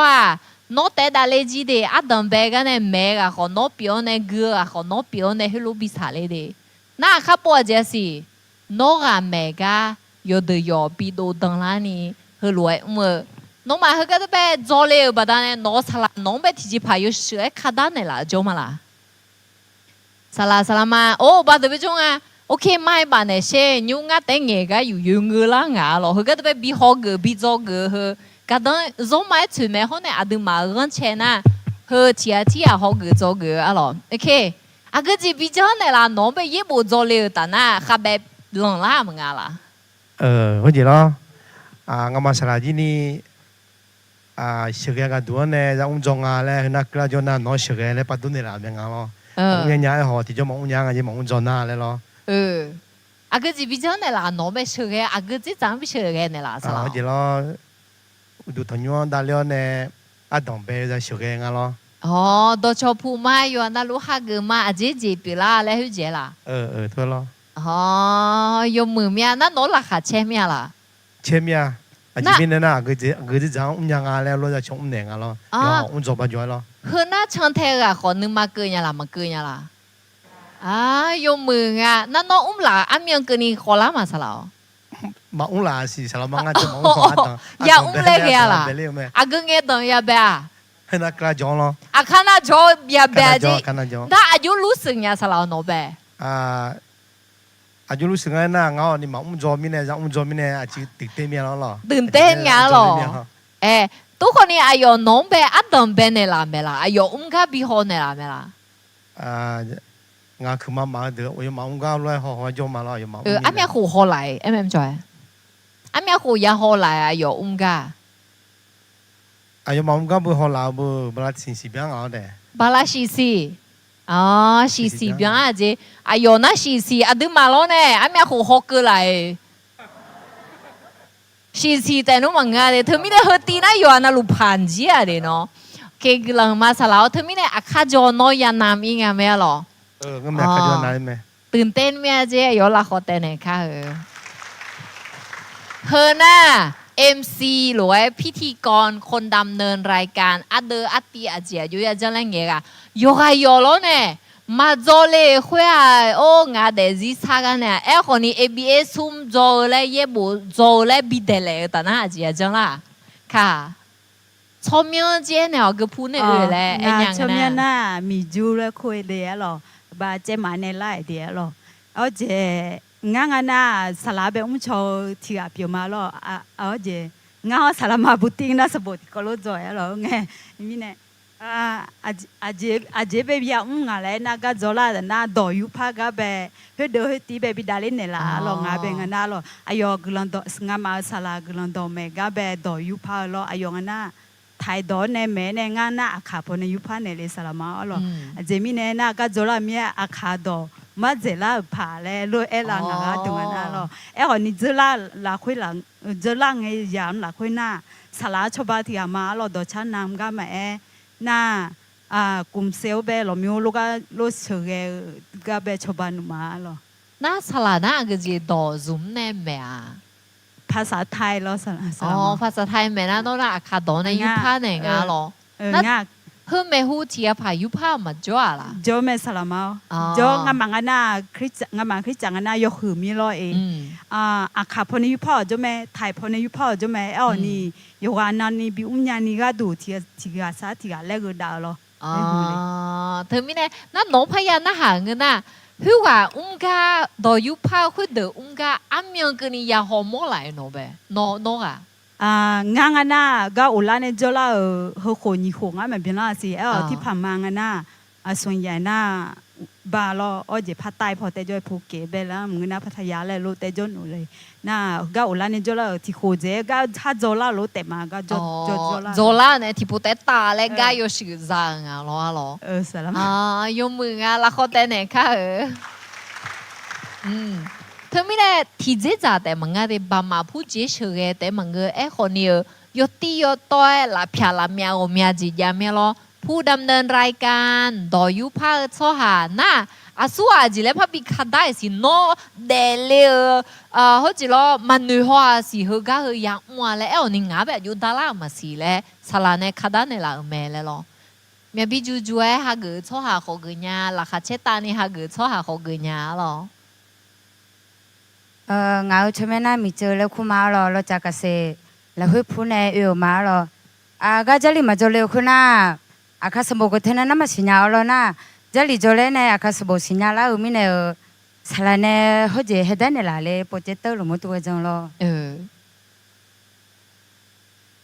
no te da le ji de adam be ga ne me ga ho no pio ne gu ga ho no pio ne he lu bi sa le de na ka po ja si no ga me ga yo de yo bi do dang la ni he lu mo no ma he ga de be zo le ba da ne no sa la no be ti ji pa yo shi ka da ne la jo ma la Salama. Oh, ba de jong okay mai ba ne she nyu nga te nge ga yu nge la nga lo. He ga de bi ho ge bi zo ge he. Ga dan zo mai chu me ho ne adu ma ran che na. He ti ho ge zo ge a lo. Okay. A ge ji bi jo ne la no be ye bo zo le ta na kha be long la ma nga la. Ho ji lo. Nga ma sala ji ni shi ge ga du ne za jong le na kla jo na no shi ge le pa du ne la me nga lo. Nya ho ti jo mo nya nga ji mo jo na le lo. A ge ji bi jo ne la no be shi ge a ge ji zang bi shi ge ne la sa. Ho ji lo. Du thon yo da le ne a dong be za shi ge nga lo. Do cho pu ma yo na lu ha ge ma a ji ji bi la le hu je la. Thôi lo. Yo mu mia na no la kha che mia la. Che mia. A ji bin na ge ji zang nya nga le lo za chong ne nga lo. Yo zo ba jo lo. Hơ na chang the ga kho nu ma ke nya la ma ke nya la. Yo mu nga na no la a miang ke ni kho la ma sa la. Ma la si sa la ma nga jo mo kho a ta. Ya le ge la. A ge nge dong ya ba. ให้นักกระจองเนาะ อาคานาจอเบียเบียจี คณะจอง ถ้าอายุรู้สึกยาสลาวโนเบ อายุรู้สึกไงนะเงานี่มาจอมิเนี่ยจะจอมิเนี่ยอาจจะตื่นเต้นมีแล้วหรอ ตื่นเต้นยาหรอทุกคนนี่อายุน้องเบอัดดมเบเนลาเมล่าอายุกาบิโฮเนลาเมล่างาคือมาเดี๋ยวอยู่มาก็เลยห่อจอมาแล้วอยู่มาอามีหูห่อไหลจอยอามีหูยาห่อไหลอายุกาอายุมาก็บุห่อลาวบุบลาสินสิเบียงเอาเด้บาลาชิซีชิซีเบียงอาเจอายุน่าชิซีอาดูมาแล้วเนี่ยอามีหูห่อกุไหลชิซีแต่นู้มังงาเดเธอไม่ได้เฮตีน่าอยู่อันนั้นลูกพันจีอะเดเนาะเก่งลังมาสลาวเธอไม่ได้อาคาจอนอยานามิงาเมล่ะหรอก็ไม่ขยันอะไรไหมตื่นเต้นไหมเจ๊ยอละขอเต้นค่ะเฮอน่า MC หรือว่าพิธีกรคนดำเนินรายการอัดเดออัดตีอาเจียอยู่ยังจะเล่นเงี้ยโยกายอแล้วเนี่ยมาโจเล่คุยโอ้งาเดซิสากันเนี่ยคนนี้ ABS ซุ่มโจเล่เย่บุโจเล่บิดเดเลยแต่น่าอาเจียจังล่ะค่ะชมยังเจ๊เนี่ยก็พูดเนี่ยเลยไอ้ยังชมยังน่ะมีจูเลยคุยเดียหรอบาเจมาในไล่เดียหรอเอาเจงั้นน่ะสลับแบบชอที่อาพิมาหรอเอาเจงั้นสลับมาบุตริงน่ะสบดก็รู้จ่อยหรอไงมีเนี่ยอาเจเบียงอะไรน่ะก็จอละน่ะดอยุพากะเบเฮดเฮตีเบบิดาลินเนล่ะหรองาเบงั้นน่ะหรออายอกลันดองามาสลักลันดอเมกะเบดอยุพาหรออายองน่ะไทยดอนเนี่ยแม่เนี่ยงานน่ะอาคาพนยุพาเนี่ยเลยสลามาอ๋อเจมิเนี่ยน่ะก็จอละเมียอาคาดอมาเจล่าผ่าเลยโลเอลางาตรงนั้นอ๋อคนนี้เจล่าลาคุยหลังเจล่าไงยามลาคุยน่ะสลาชบาที่อามาอ๋อดอชันนามก็มาน่ะกุมเซลเบลมิโอลูกก็ลูกเชื่อก็เบชบานุมาอ๋อน่าสลาน่าก็จะดอซุมเนี่ยแม่ภาษาไทยเราสลาภาษาไทยแม่น่าต้องน่าอาคาดอนในยุพาเนี่ยงั้นหรอน่าเฮ้ยแม่หูที่อาพายุพามาจ้าล่ะจ้าแม่สลามาจ้างามังน่ะคริสงามังคริสจังน่ะยกหือมีรอเองอาคาพนิยุพาจ้าแม่ไทยพนิยุพาจ้าแม่นี่ยกอันนั้นนี่บิอุ้มยานี่ก็ดูที่กาซาที่กาเล็กดาวหรอเธอไม่แน่น่าหนูพยาน่าหาเงินน่ะคือว่ากาดอยุพาคือเดกาอันเมียงกันนี่ยาหอมอะไรโนเบโนอ่ะงานน่ะก็อุลาเนี่ยจะละเฮโคนิโคงอ่ะมันเป็นละสิที่ผ่านมาน่ะส่วนใหญ่น่ะบาลอเจพัดใต้พอแต่จอยภูเก็ตไปแล้วมึงน่ะพัทยาเลยรู้แต่จนหนูเลยน่ะก็อุลาเนี่ยจะละที่โคเจก็ถ้าจะละรู้แต่มาก็จะละเนี่ยที่พูดแต่ตาเลยก็ยชื่อจางอ่ะหรอสลามยมืออ่ะละเขาแต่เนี่ยค่ะเธอไม่ได้ที่เจ๊จ่าแต่มึงอ่ะเดี๋ยวบามาพูดเจ๊เชื่อแต่มึงคนนี้ยตียตัวละพิาละเมียโอเมียจียาเมียล้อผู้ดำเนินรายการดอยุพาโซหาน่ะอาสัวจีเล่พับบิคาได้สิโนเดเลเขาจีล้อมันนึกว่าสิเฮก็เฮยังมัวแล้วนี่งาแบบยุดาลามาสิเลยสลาเนี่ยคาได้เนี่ยละเมเลยล้อเมียบิจูจูเอฮะเกิดโซหาเขาเกิดเนี่ยละคาเชตานี่ฮะเกิดโซหาเขาเกิดเนี่ยล้อเงาใช่ไหมนะมีเจอแล้วคุณมาเราจะกระเซแล้วให้พูดในมาก็จะรีมาจอเลยคุณน่ะอาคาสมบูรณ์เท่านั้นมาสิญญาเราน่ะจะรีจอเลยเนี่ยอาคาสมบูรณ์สิญญาแล้วมีเนี่ยสลาเนี่ยเขาจะเห็นได้เนี่ยละเลยโปรเจกต์หรือมั้งตัวจังเรา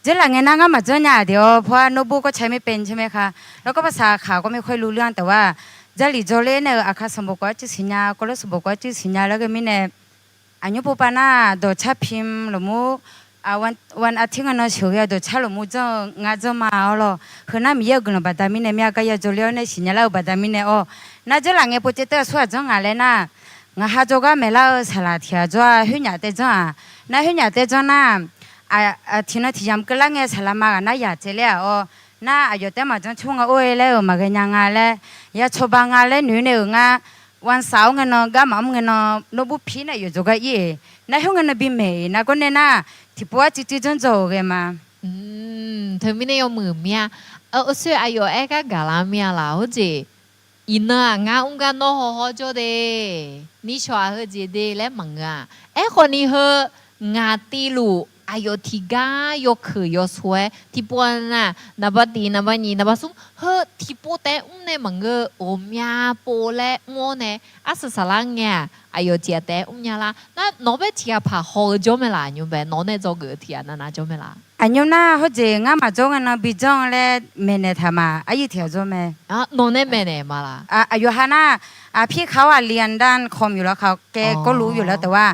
จะหลังเงี้ยนั่งก็มาเจอเนี่ยเดี๋ยวเพราะโน้ตบุ๊กก็ใช้ไม่เป็นใช่ไหมคะแล้วก็ภาษาข่าวก็ไม่ค่อยรู้เรื่องแต่ว่าจะรีจอเลยเนี่ยอาคาสมบูรณ์ก็จะสิญญาก็รู้สมบูรณ์ก็จะสิญญาแล้วก็มีเนี่ยอันนี้ปุ๊บน่ะโดดชับพิมหรือมั้งวันอาทิตย์นั้นเชื่อโดดชับหรือมั้งจะงาจะมาเอาหรอคือน่ามีเยอะกันบัดามิเนี่ยมีอะไรก็จะเลี้ยวเนี่ยสิญญาแล้วบัดามิเนี่ยน่าจะหลังเงี้ยโปรเจกต์สวดจังอะไรน่ะงาหาจก็ไม่เล่าสลัดเทียจ้าหุ่นยาเตจ้าน่าหุ่นยาเตจ้าน่ะที่นั่นที่ยามก็ลังเงี้ยสลัดมากันน่าอยากเจริญน่าอายุแต่มาจังช่วงโอ้ยแล้วมากันยังไงแล้วยาชบางอะไรหนูเนี่ยงาวันเสาร์เงินก็มั่มเงินโน้ตบุ๊กพี่น่ะอยู่จุกยี่น่าหุ่นเงินบินเมย์น่าก็เนี่ยน่ะที่ปัวจิตจนโจกเองมาเธอไม่ได้เอามือเมียส่วนอายุก็กาลาเมียละเขาจีอินเนอร์งากันโนโฮโฮโจเดนี่ชัวร์เขาจีเดแล้วมังอ่ะคนนี้เหงาตีลู哎呦，提嘎又渴又酸，提波呐，那不地那不你那不松，呵，提波的呢么个欧米亚波嘞么呢？啊是啥啦呀？哎呦，接的呀啦，那那边提啊怕好久没啦，你呗，那那做个提啊，那久没啦？อันยน่าเขาเจงามาจ้องกันนะบิจ้องแล้วเมเนทามาอายุเทียจ้องไหม 啊，那那没呢嘛啦？ อายุฮาน่าพี่เขาเรียนด้านคอมอยู่แล้วเขาแกก็รู้อยู่แล้วแต่ว่า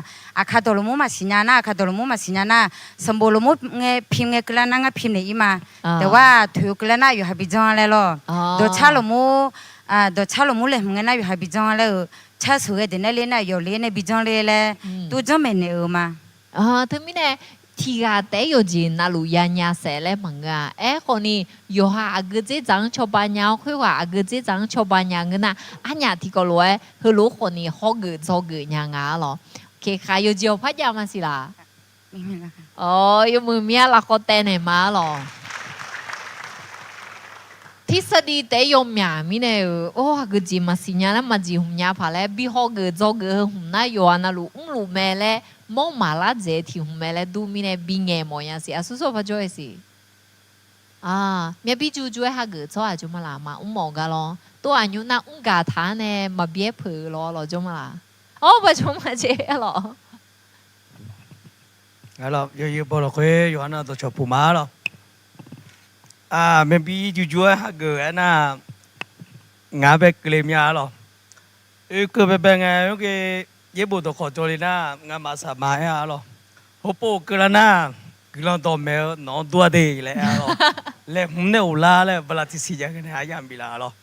คาโตลมุมาสิญญาณาคาโตลมุมาสิญญาณาสมบูรณ์มุเงพิมเงกลานังพิมเนี่ยอีมาแต่ว่าถือกลานาอยู่ฮาบิจ้องแล้วล่ะโดชาลมุโดชาลมุเลยมึงน่าอยู่ฮาบิจ้องแล้วชาสุเกเดนเลยน่ะอยู่เลยในบิจ้องเลยแหละตัวจ้องเมเนมาถึงมีเนี่ยทีกาแต่อยู่จีนน่ารู้ยันยาเสเลยมั้งอ่ะคนนี้อยู่หาอากาศจังชอบปัญญาคุยว่าอากาศจังชอบปัญญาเงินน่ะอันนี้ที่ก็รู้คือรู้คนนี้ฮอกเกิดโจเกิดยังไงหรอเคใครอยู่จีนพัทยามาสิล่ะอ๋ออยู่มือเมียละก็แต่ไหนมาหรอทฤษฎีแต่ยมยามีเนี่ยโอ้ก็จีมาสิญญาแล้วมาจีหุ่นยาพาแล้วบีฮอกเกิดโจเกิดหุ่นน่ะอยู่อันนั้นรู้แม่เลยมองมาละเจที่หุ่นแม่เลยดูมีเนี่ยบิงเงมอย่างสิสุดๆพอจ่อยสิเมียบีจูๆให้เกิดโจอาจุมาละมามองกัน咯ตัวอายุน่ะกาทานเนี่ยมาเบี้ยเผือ咯จุมาละอ๋อพอจุมาเจ咯အဲ့တော့ရေပေါ်တော့ခွေယောဟနာတော့ချပူမာတော့မဘီဂျူဟာကဲနာငါပဲကလေးများတော့ကပဲငါယောကေရေပေါ်တော့ခေါ်ကြလိနာငါမဆာမာရတော့ဟိုပိုကရနာဂလန်တော်မဲနော်တွားသေးလေအဲ့တော့လေမှုနဲ့ဟလာလေဘလာတီစီကြကနေအရံပြီလားတော့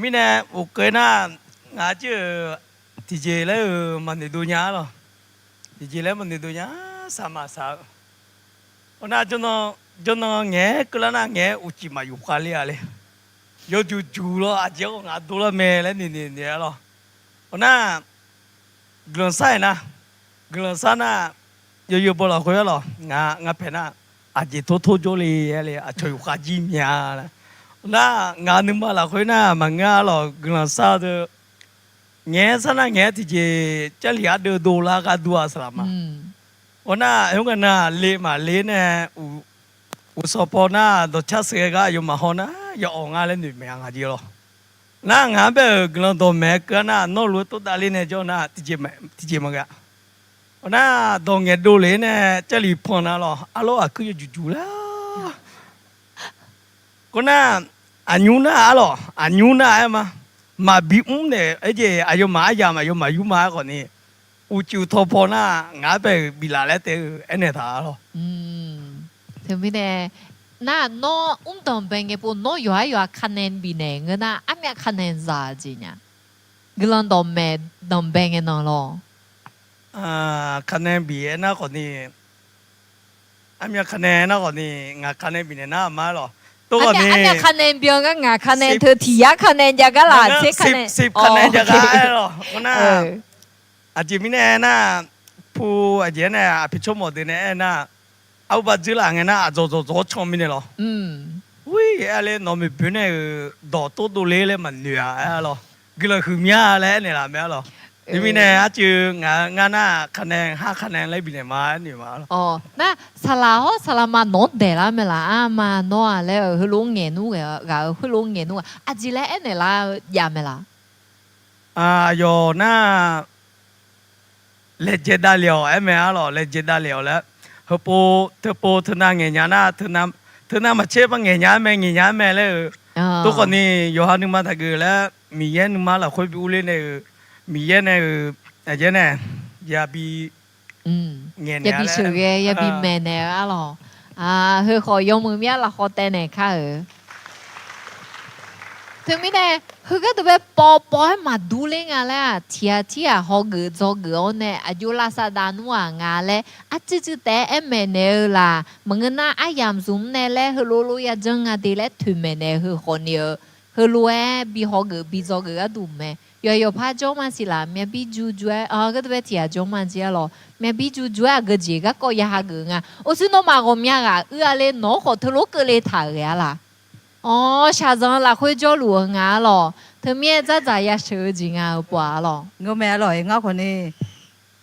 မိနဲ့ဟိုကနာငါကျတီဂျေလေမနေဒူညာတော့တီဂျေလေမနေဒူညာsama sa ona jono nge kulana nge uchi ma yu khali ale yo ju lo a je nga do lo me le ni lo ona glon sai na glon sa na yo bo lo khwe lo nga phe na a je tho jo le le a choi kha ji mya la ona nga nu ma la khwe na ma nga lo glon sa de nge sa na nge ti je cha li a do la ka du a sa ma ona yung na le ma le ne u so po na do cha se ga yo ma hona yo nga le ni me nga ji lo na nga be glon do me ka na no lu to da le ne jo na ti je ma ga ona do nge do le ne cha li phon na lo a lo a ku ju la ko na anyu na a lo anyu na ma bi ne e je ayo ma yo ma yu ma ko niอูจูทอพอน่างาไปบิลาแล้วเตอเอเนทาหรอถึงไม่ได้น่ะน้อตอนเป็นไงปุ๊น้ออยู่คะแนนบีเนงน่ะอ่ะมีคะแนนซาจีเนี่ยกลันตอนแม่ตอนเป็นไงน้อหรอคะแนนบีน่ะคนนี้อ่ะมีคะแนนน่ะคนนี้งาคะแนนบีเนน่ะมาหรอตัวคนนี้อ่ะมีคะแนนเบียงก็งาคะแนนเธอที่ยาคะแนนยากะล่ะเช็คคะแนน10คะแนนยากะหรอคนน่ะอาจิมิเนน่ะผู้อาเจน่ะพิชโมดเนี่ยน่ะเอาบัจจุลังน่ะโจชมมิเนหรออุ้ยอะไรน้องมีเป็นเนี่ยดอตัวดูเล่มันเหนื่อยหรอกิเลสคือเมียอะไรเนี่ยล่ะแม่หรอจิมิเนอาจิงานน่ะคะแนน5คะแนนเลยบิเนมาเนี่ยมาหรออ๋อน่ะสลาสลามาโนดเดล่ะแม่ล่ะมาโนอ่ะแล้วคือลุงเงนูก็คือลุงเงนูอาจิแล้วเนี่ยล่ะยาแม่ล่ะโยน่ะเลเจดาเลียวแม่หรอเลเจดาเลียวแล้วเธอเธอนาเงียนาเธอนามาเชื่อปังเงียแม่เลยตัวคนนี้โยฮันนึกมาถ้าเกิดแล้วมีเย็นนึกมาแล้วค่อยไปอุเลเนี่ยมีเย็นเนี่ยอาจจะเนี่ยยาบีเงียยาบีเฉยยาบีแม่เนี่ยหรอคือขอยมือเมียละขอแต่เนี่ยค่ะถึงไม่ได้คือก็ตัวแบบปอให้มาดูเลยงานแล้วที่ฮอกเกอร์โจเกอร์เนี่ยอายุลาซาดานัวงานแล้วจืดแต่เอ็มเนี่ยล่ะมึงน่ะอายามซุ่มเนี่ยแล้วคือรู้อยากจังอ่ะดีแล้วถึงแม่เนี่ยคือคนเดียวคือรู้บีฮอกเกอร์บีโจเกอร์ดูแม่อยู่พาจงมาสิล่ะแม่บีจูก็ตัวแบบที่จงมาเจ้าหรอแม่บีจูก็เจก็อยากเกอร์อ่ะโอ้ซึ่งน้องมาก็มีอ่ะอะไรน้องขอทะลุเกลือถ่ายล่ะอ๋อชาจังละคุยจอหลวงอ่ะหรอเธอเมียจะจ่ายยาเชื่อจริงอ่ะปวดหรองอแม่อร่อยงอคนนี้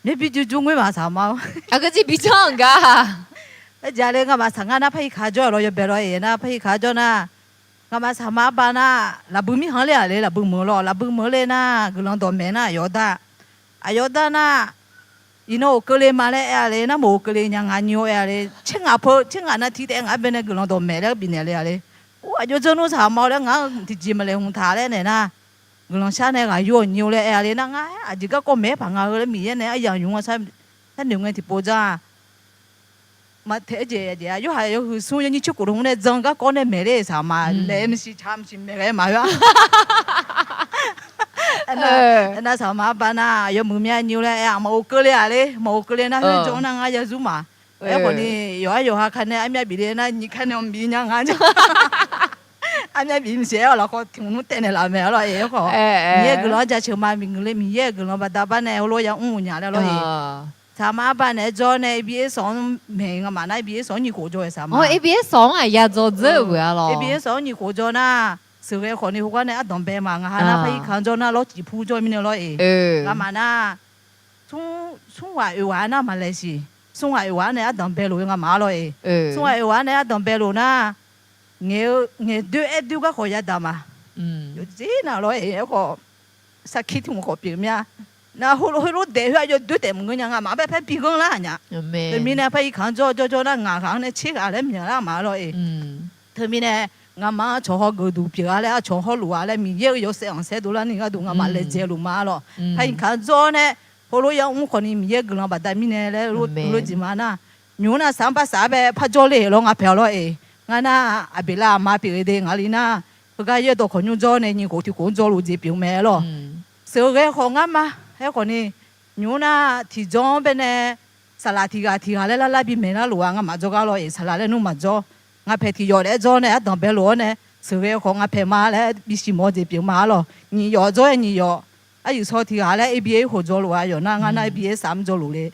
你比就中国嘛啥嘛？啊个是比较噶，那家里我嘛上俺那拍卡着了，就别了那拍卡着那，我嘛啥嘛办那，那不米行了嘞，那不没了，那不没嘞那，个人多没那有的，啊有的那。伊那个嘞嘛嘞呀嘞，那冇个嘞人家牛呀嘞，请阿婆请阿那提的阿边那个人都买了边那嘞呀嘞，我就真弄啥毛嘞，俺提起么嘞红塔嘞呢，个人下那个有牛嘞呀嘞，那俺啊这个个买房啊个米呢，一样用啊，他牛个提包着，嘛睇着的，有还有所以你出古龙嘞，整个个嘞买嘞啥嘛，嘞么是差么是买个嘛呀。那啥嘛办呐？有门面牛嘞，冇个嘞嘞，冇个嘞那很重那俺也做嘛。哎，我呢有啊有啊，看那俺们比嘞那你看那米那俺就，俺们比唔少了，我听我带那老妹了哎个，米个老家就嘛米个嘞米个老把大班呢，我老养5年了咯。啥嘛办呢？做呢毕业上没个嘛，那毕业上你过做啥嘛？哦，一边上啊，也做这个咯。一边上你过做呐。所以可能我呢啊当兵嘛，我还那可以看着那老吉普做面了诶，干嘛呢？从外玩那嘛来是，从外玩呢啊当兵路我妈了诶，从外玩呢啊当兵路那，我对个可以得嘛，有这那了诶个，啥去听我表面，那后来带回就对带么个人啊，妈别拍比工啦人，对面呢拍看着那牙行呢切下来面啦嘛了诶，对面呢。我妈做好个肚皮啊嘞，做好路啊嘞，米也有3-4度了，你个度我妈来接路嘛咯。他一看做呢，后来要我可能米也个人把大米呢嘞，路怎么那？牛那300-300拍做嘞咯，我漂了诶，我那阿别啦妈别的我哩那，不过也都可能做呢，你过去工作路这表妹咯。所以好啊嘛，还可能牛那提装边呢，沙拉提下来啦边没那路啊，我妈做个咯，沙拉嘞弄嘛做。我拍提药来做呢，当白罗呢，所以和我拍马来必须摸这边马咯。你药做你药，啊有时提下来一边合作路啊，有那俺那一边3做路嘞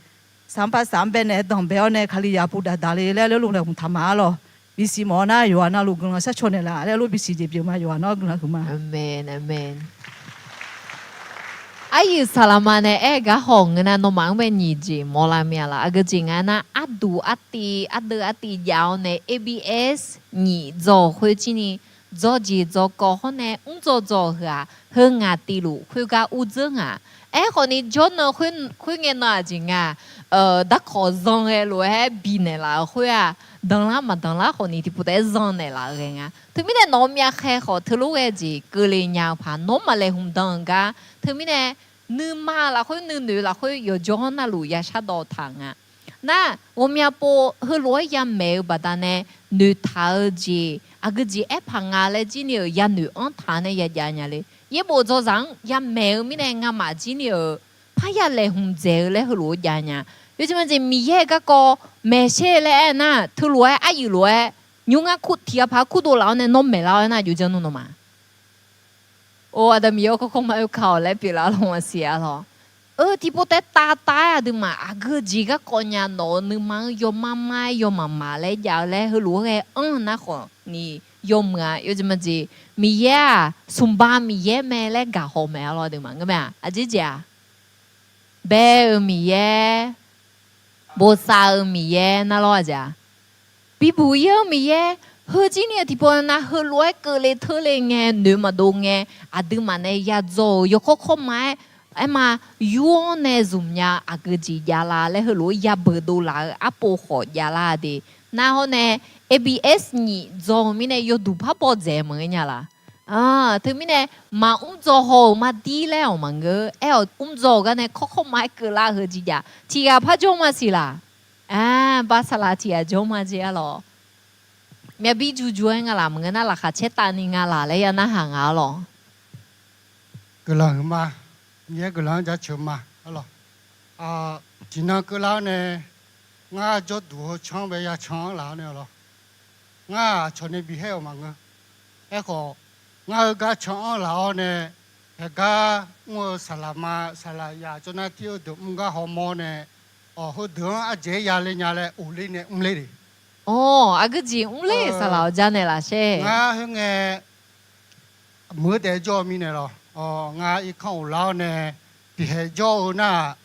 ，300呢当白呢，卡里也不大嘞，来路来他马咯，必须摸那有那路跟我杀错呢啦，来路必须这边嘛有那跟那个嘛。Amen。ayu salamane ga hong na no mang be ni ji mola mia la aga jinga na adu ati yao ne abs ni zo hui ji ni zo ji zo ko ho ne un zo ha he nga ti lu hui ga u zhe nga ho ni jo no hui nge na jinga da ko zong e lu he bi ne la hui a dang la ho ni ti pu de zong ne la ge nga tu mi ne no mia khe ho tu lu e ji ge le nya pa no ma le hum dang ga tu mi ne nữ ma là khối nữ là khối有 cho na lu ya sha do thang à na 我们要播和罗呀没有把它呢女头子啊个子一旁啊嘞今年呀女安谈呢呀呀呀嘞也不做上呀没有咪呢俺妈今年怕呀嘞红泽嘞和罗呀呀有什么子米耶个个没些嘞那头罗啊有罗用啊哭提啊怕哭多老呢弄没老那就这弄嘛我的米有个空没有考来比拉龙我写了。ที่พวกแต่ตาอะดูมาอากูจีก็คนยาโนนึมังยมมาเลยยาวเลยคือรู้ไงนะคนนี่ยมอ่ะยจะมาจีมีเย่สุมบ้ามีเย่แม่เลยกะหอมแม่รอดูมั้งก็แม่อาจิจ้าเบอมีเย่โบซามีเย่น่ารอจ้าปีบุยมีเย่เฮ้ยจีเนี่ยที่พวกนั้นเฮ้ยรวยเกลือเธอเลยไงเนื้อมาดูไงอะดูมาเนี่ยยาโจยกข้อไม้ไอ้มายูนเนี่ยซุมยาอากจียาลาเลยเฮ้ยรู้ยาเบอร์ดูลาอะโปขอยาลาดีน่าเนี่ย ABS นี่โจมีเนี่ยยดูภาพบอเจมั้งเนี่ยล่ะถึงมีเนี่ยมาโจโหมาดีแล้วมั้งเออโจกันเนี่ยข้อไม้เกลือเฮ้ยจียาที่กับพระโจมาสิล่ะบาสลาที่กับโจมาเจียหรอเมียบีจูจูงาล่ะมึงน่ะล่ะค่ะเชตานิงาล่ะเลยยาน่าหางาหรอ个人嘛，也个人在吃嘛，好了，今天个人呢，我就读唱呗也唱了呢了，我唱的比还嘛个，那个我个唱了呢，那个我萨拉呀，就那丢的我个好么呢，好多这呀嘞五厘呢5厘的。阿个字唔嘞，啥老家呢啦些？我迄个没得做面的咯，我一看老呢，比迄做那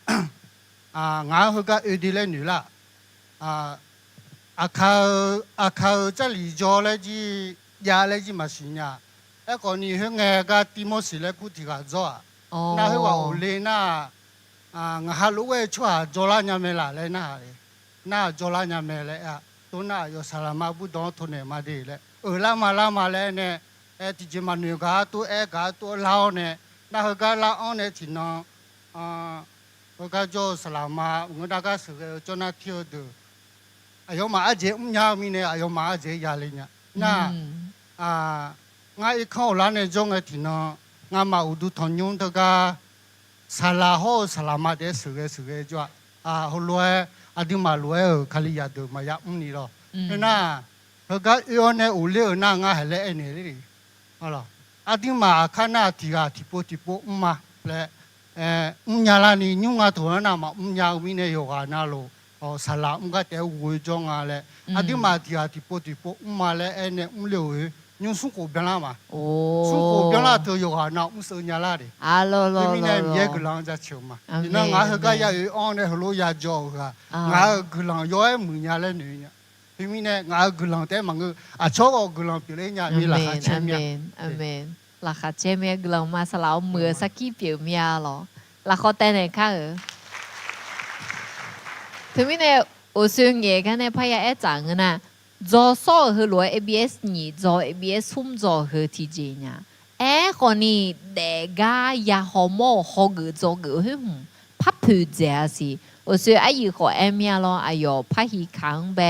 งาเฮก็ดีเลยหนูละอาคาจะหลีจอเลยจียาเลยจีมาสิญญาก่อนนี้เฮงก็ติมอสิเลยกูที่ก็จ่อน่าเฮว่าโอเลน่างาลูกเวชัวจอลาญาเมล่ะเลยน่าจอลาญาเมเลยตัวน่าอยู่สลามาบุดอนทุนเนี่ยมาดีเลยลามาเลยเนี่ยที่จะมาหนูก็ตัวลาวเนี่ยน่าเฮก็ลาวเนี่ยที่น้องก็จะสลามาเงินก็สื่อจนน่าเที่ยวดูอายุมาอาเจยามีเนี่ยอายุมาอาเจยาเลยเนี่ยน่างาอีกข้าวร้านเนี่ยจงไอ้ที่น้องงามาอุดุทอนยุงตะกาสลาโฮสลามาเดสื่อจ้ะฮัลโหลอดีมาลวยคาลิยาดูมายานี่หรอน่าเฮก็ย้อนเนี่ยอุเล่น่างาเฮเลเนี่ยเลยฮัลโหลอดีมาข้าน่าที่โปมาเลยญาลานี่ยุงอาตัวน่ะมาญาวินเนี่ยอยู่กันน่าโลสลามก็แต่วุ้ยจงอะไรอดีมาที่โปมาเลยเนี่ยเลี้ยวยุงสุกเบลล่ามาสุกเบลล่าตัวอยู่กันน่ะสุญญาลาดิที่มีเนี่ยเยอะกลางจะเชื่อมาที่นั่งงาเขาก็อยากอ่อนเนี่ยฮัลโหลอยากจ่อค่ะงากลางย้อยมือญาเลยเนี่ยที่มีเนี่ยงากลางแต่มันก็ชอบกลางไปเลยเนี่ยมีราคาเช่นเนี่ยอเมนราคาเช่นเนี่ยกลางมาสลาวมือสักกี่เปียวเมียหรอราคาแต่ไหนค่ะที่มีเนี่ยโอซึ่งเนี่ยกันเนี่ยพยายามจังนะจอสอคือรวย ABS นี่จอ ABS สุ่มจอคือที่จีเนี่ยคนนี้เด็กก็อยากหัวโม่หัวกึจอกึคือพับผืนเจ้าสิโอซึ่งอายุของเมียเราอายุพักหิคังเบ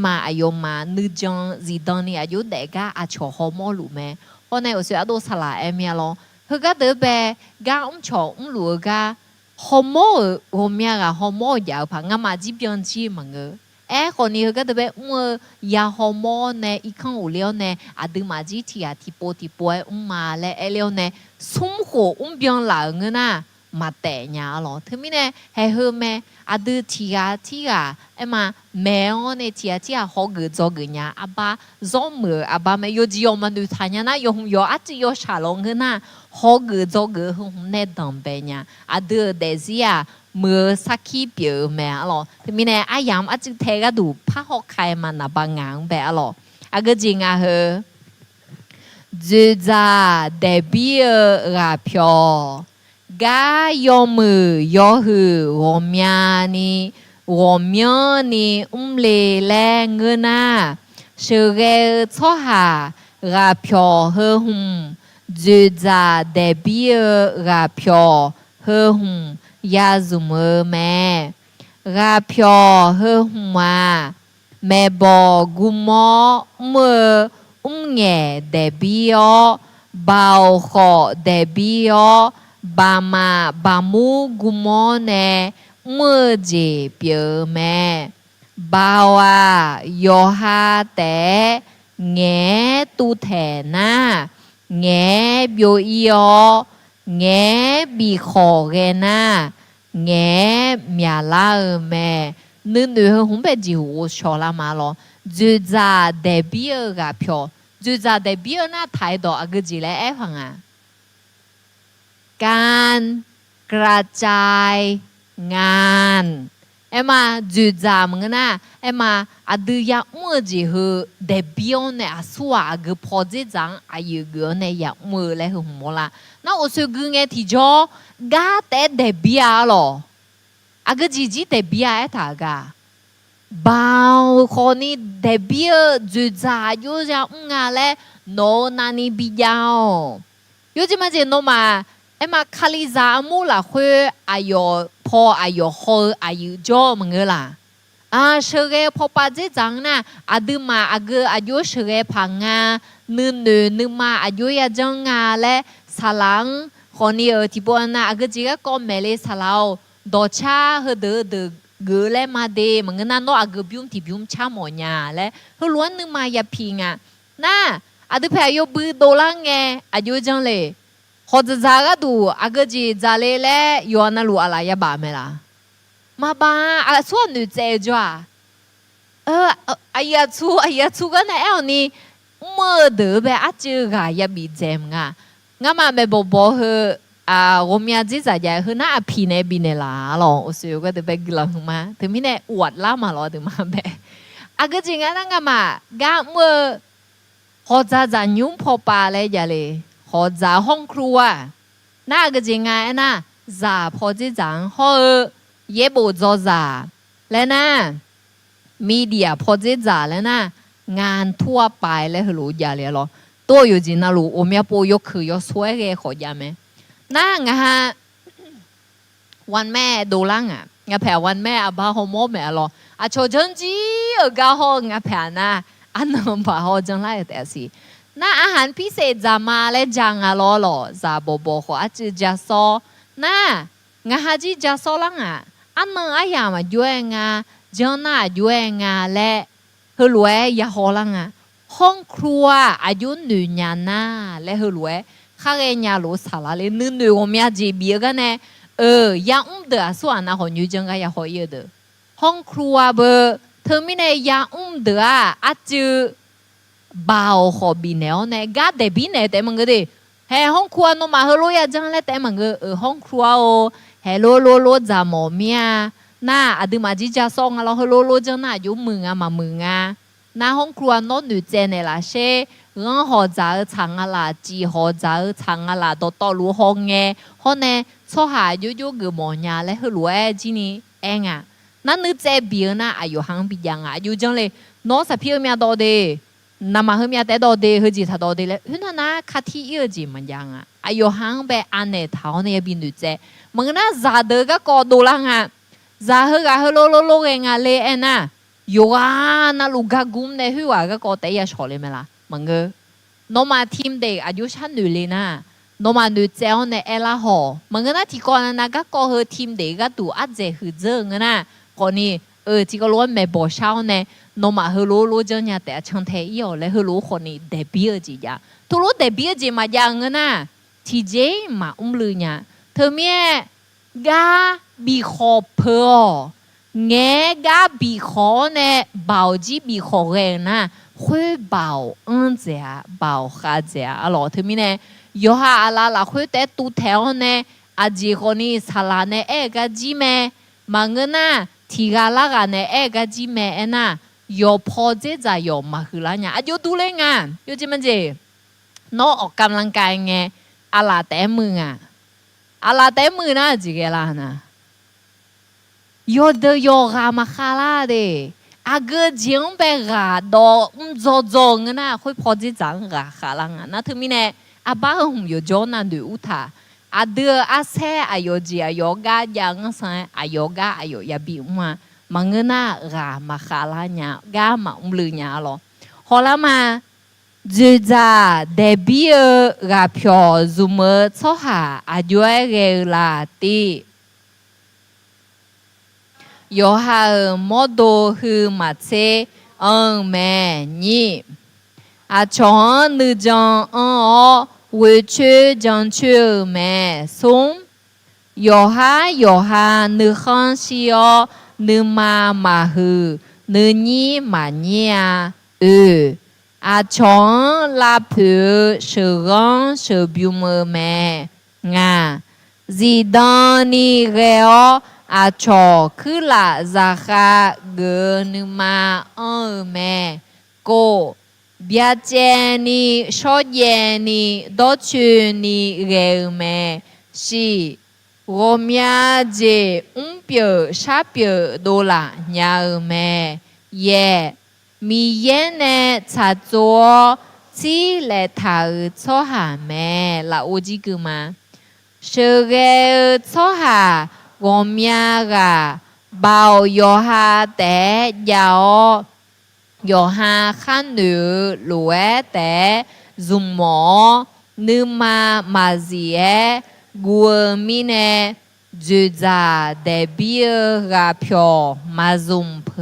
มาอายุมานึกจังจีดนี่อายุเด็กก็อาชอหัวโม่หรือไม่คนนี้โอซึ่งอาดูสลายเมียเราเขาก็เดินไปก็ชอรู้ก็หัวโม่หัวเมียก็หัวโม่ยาวพังงั้นมาจีบยังจีมันก็คนนี้ก็จะเป็นยาฮอร์โมนเนี่ยอีกครั้งอุเลี้ยวเนี่ยดึงมาจีที่โปมาเลยเลี้ยวเนี่ยสุ่มหัวเบียงหลังนะมาแต่เนี่ยหรอที่มีเนี่ยให้เฮแม่ดึงมาแม่เนี่ยฮอกจอกเนี่ยบ้าจอมือบ้าไม่ยอมยอมมันดูทานนะยออาจจะยอชาลงนะฮอกจอกหุ่นเนี่ยดังไปเนี่ยดึงเดซี่มือสักขี้เปียวแม่หรอที่มีเนี่ยยามอาจจะเทกดูพักหอกใครมันนะบางงานแบบหรอก็จริงเหรอจะเดบิวต์เพียวก็ยอมมือยอหือ我们นี่เลยแรงเงินนะ是个错哈เพียวเฮหุ่มจะเดบิวต์เพียวเฮหุ่มยาซุมแม่เพียวเฮหุ่มมาแม่บอกกุมอมือเง่เดบิวต์บ่าวขอเดบิวต์บามูกุมอเน่มือเจ็บเปียวแม่บ่าวยอฮาแต่เง่ตูแทน่าเง่เบียวอียอเง่บีขอเกน่าเง่เมียลาแม่นึกดูหุ่นเป็นจิ๋วชอลามาหรอจะเดบิวต์กับเพียวจะเดบิวต์น่าไทยดอกก็จีเลยฟังการกระจายงานมาจุดมึงนะมาดูยามือจีหือเดบิวเนี่ยสัวก็พอจะจังอายุเกินเนี่ยยามือเลยหัวละน่าอุศกุเงที่จ่อกาแต่เดบิวหรอก็จีเดบิวท่ากาบ่าวคนนี้เดบิวจุดอยู่จะเลยโนนันนี่บิยาวอยู่ที่มันจะโนมามาคาลิซามูล่ะคืออายุพออายุโฮอายุโจมึงล่ะเชื่อพอปัจจุบันนะดูมาอายุเชื่อพังนึกมาอายุยาจังและสลังคนนี้ที่บอกนะจีก็เมเลสลาวดอชาเฮเดเกลมาเดมึงนั่นโนบิวมที่บิวมชาโมญาและเฮล้วนนึกมายาพิงนะดูเพอายุบือโดลังอายุจังเลยขอจะจากดูจีจะเล่ย้อนรู้อะไรยาบ้าไหมล่ะมาบ้าส่วนหนูเจ๊จ้าอายาชูกันเนี่ยนี่เมื่อเดือบอาจจะกายาบีเจมงั้นมาไม่บอกเฮ我们这在家和那皮那边的啦咯，我说个特别冷嘛，他们呢活啦嘛咯，对嘛呗。个正啊那个嘛，噶么学在用破巴嘞家嘞，学在ห้องครัว那个正啊那在破这张好也不做在，แล้วนะมีเดียพอจะจ่าแล้วนะงานทั่วไปเลยรู้ยาเลยหรอตัวอยู่จริงนะรู้我们要不要คือยอสวย嘅ขอยาไหมน่างะฮะวันแม่ดูล่างอ่ะงะแผ่วันแม่อาบาโฮโมแม่หรออาโชจังจีกาโฮงะแผ่นะอันนั้นบาโฮจังไรแต่สิน่าอาหารพิเศษจะมาและจังอะหรอจะบ่ขออาจจะโซน่างะฮะจีจะโซล่างอ่ะอันนั้นอายามาอยู่งะเจ้าหน้าอยู่งะและเฮลวยยาโฮล่างอ่ะห้องครัวอายุหนึ่งยานาและเฮลวยข้าเรียนยาลูสาระเลยนึกดูว่ามีจีบีกันเนี่ยยังเดือส่วนนะคนอยู่จังก็ยังหอยเดือห้องครัวเบอร์เธอไม่เนี่ยยังเดืออาจจะบ่าวขอบีเนี่ยเนี่ยก็เดบีเนี่ยแต่มันก็ดีเฮ้ห้องครัวโนมาเฮโลยาจังเลยแต่มันก็ห้องครัวโอเฮโลจะหมอเมียน่าอดีมาจีจะส่งเราเฮโลจังน่าอยู่มึงอ่ะมามึงอ่ะน่าห้องครัวโน้นอยู่เจนเนี่ยละเช่เรื่องหัวใจ长啊啦，จีหัวใจ长啊啦，都รู้ห้องเงี้ยห้องเนี่ยชอบหาอยู่ๆก็มองยาเลยรู้จีนี่เองอ่ะนั่นนึกใจเบียนะอายุห่างปียังอ่ะอยู่จังเลยน้องสับเพียวเมียตัวเดีน้ำมาเฮมียแต่ตัวเดีเขาจีถ้าตัวเดีเลยเฮ้ยน่ะคัดที่เยอะจีมันยังอ่ะอายุห่างไปอันเนี่ยเท่าเนี่ยบินดูใจมึงน่ะจะเด็กก็ดูลังอ่ะจะเฮก็เฮโลเองอ่ะเลยน่ะอยู่อ่ะน่ะลูกกุมเนี่ยหัวก็แต่ยาชอเลยไหมล่ะมันก็น้องมาทีมเด็กอายุชั้นหนึ่งเลยนะน้องมาหนึ่งเจ้าเนี่ยละหอมันก็น่าที่ก่อนนะก็เฮทีมเด็กก็ดูอาจจะหือเจงนะก่อนนี้ที่ก็รู้ไม่บอกเช้าเนี่ยน้องมาเฮรู้จังเนี่ยแต่ช่างเที่ยวเลยเฮรู้คนนี้เดบิวต์จีจ้ะทุรู้เดบิวต์จีมาอย่างนะที่เจมาลือเนี่ยเธอเมียกาบีขอเพอเงี้ยกาบีขอเนี่ยบ่าวจีบีขอเองนะ会包只包下只啊咯，他们呢有下阿拉啦会在都条呢，阿姐和你查拉呢个几咩，忙个呢提个那个呢个几咩呐，有破这在有嘛去啦呀，有都嘞啊，有这么子，น้องออกกำลังกายไงอาลาแต่มืออ่ะอาลาแต่มือนะจีเกล่ะนะโยเดโยกามาคาลาเด个前辈啊，都做那会跑这张啊，哈啦啊，那他们呢，爸红有叫那对乌他，的塞有几有个养生有个有也比嘛，忙个那嘛哈啦呀，个嘛ลือ咯，好了嘛，就在代表票怎么做下就个啦的。有下摩多去马车美你从你将回去将去美松有下你看西你嘛去你嘛你从拉普是讲是比么美自当你个ชอคือละราคาเกินมาแม่โกเบียเจนี่ชอเยนี่ดอชูนี่เกแม่สิโรเมียเจเปียวชาเปียวโดละญาแม่เย่มีเยเนชัดจัวที่เลทาชอหาแม่ละโอจิกุมาเชเกชอหา我们个包有下的有下看女路的怎么你嘛是我们呢就在代表个票嘛怎破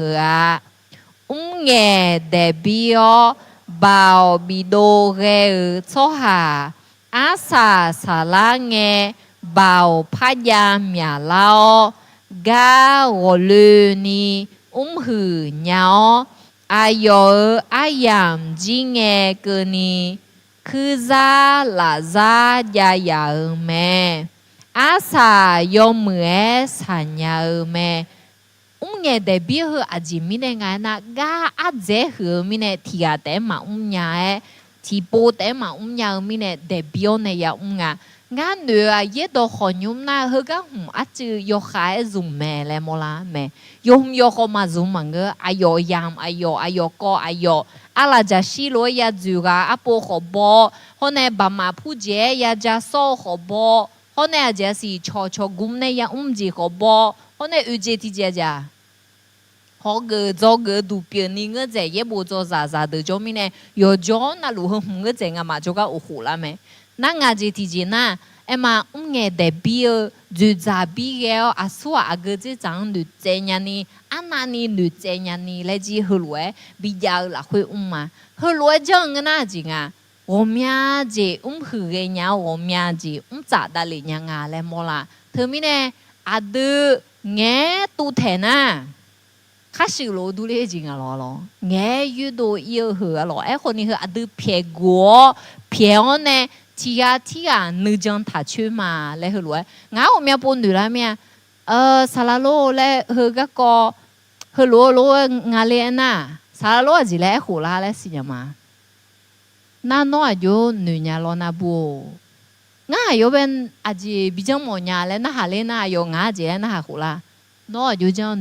年代表包比多个做下阿萨拉呢บ่าวพยาเมียเล่ากาวลือนีหือเนาอายอายามจิงเกนีคือซาลาซายายาแม่阿萨有么啥鸟么？nghe để biết hơn à gì mình nghe na ga à dễ hơn mình thì à để mà nhà thì bố để mà nhà mình để biết này ya ngã nữa à ye đồ khó nhung na hơn cái à chứ yo khai dùng mẹ lại mua la mẹ yo khó mà dùng mà ngơ ayo yam ayo co ayo à là giờ xí lối ya juga à bố khó bỏ hôm nay bà mà phụ chế ya giờ so khó bỏ hôm nay giờ xí cho gum này ya gì khó bỏ hôm nay ưu chế thì giờ họ gỡ cho gỡ đủ tiền đi ngỡ dễ ye bộ cho giả được cho mình này, yo cho na lu hông ngỡ dễ ngà mà cho cái ổ la mẹ, na ngà gì thì gì na, em mà nghe để bia, dù giả bia à xua à gỡ chỉ chẳng được dễ nhà ni, anh ni được dễ nhà ni, lấy gì hư lúa, bây giờ là hơi mà, hư lúa cho ngỡ na gì ngà, mía gì hư cái nhà, mía gì trả đã lấy nhà ngà lấy mua la, thứ mình này, à được nghe tu thế na. khá sự lỗ đủ lệ gì ngà lo nghe yu đồ yêu hở lo aiคนนี้คืออัดเพียกัวเพียงเนี่ยที่นึกจังถ้าชื่อมาเลยเหรองั้นผมอยากพูดดูแล้วเนี่ยสารโลเลยเหรอก็เหรองานเลี้ยนน่ะสารโลจีเลยหัวละเลยสิเนี่ยมาน่าน้อยอยู่หนึ่งเนี่ยรอนาบัวงั้นอยู่เป็นอาจจะบิจังหมดเนี่ยเลยน่าหาเล่นน่ะอยู่งั้นจีเลยน่าหาหัวละน้อยอยู่จัง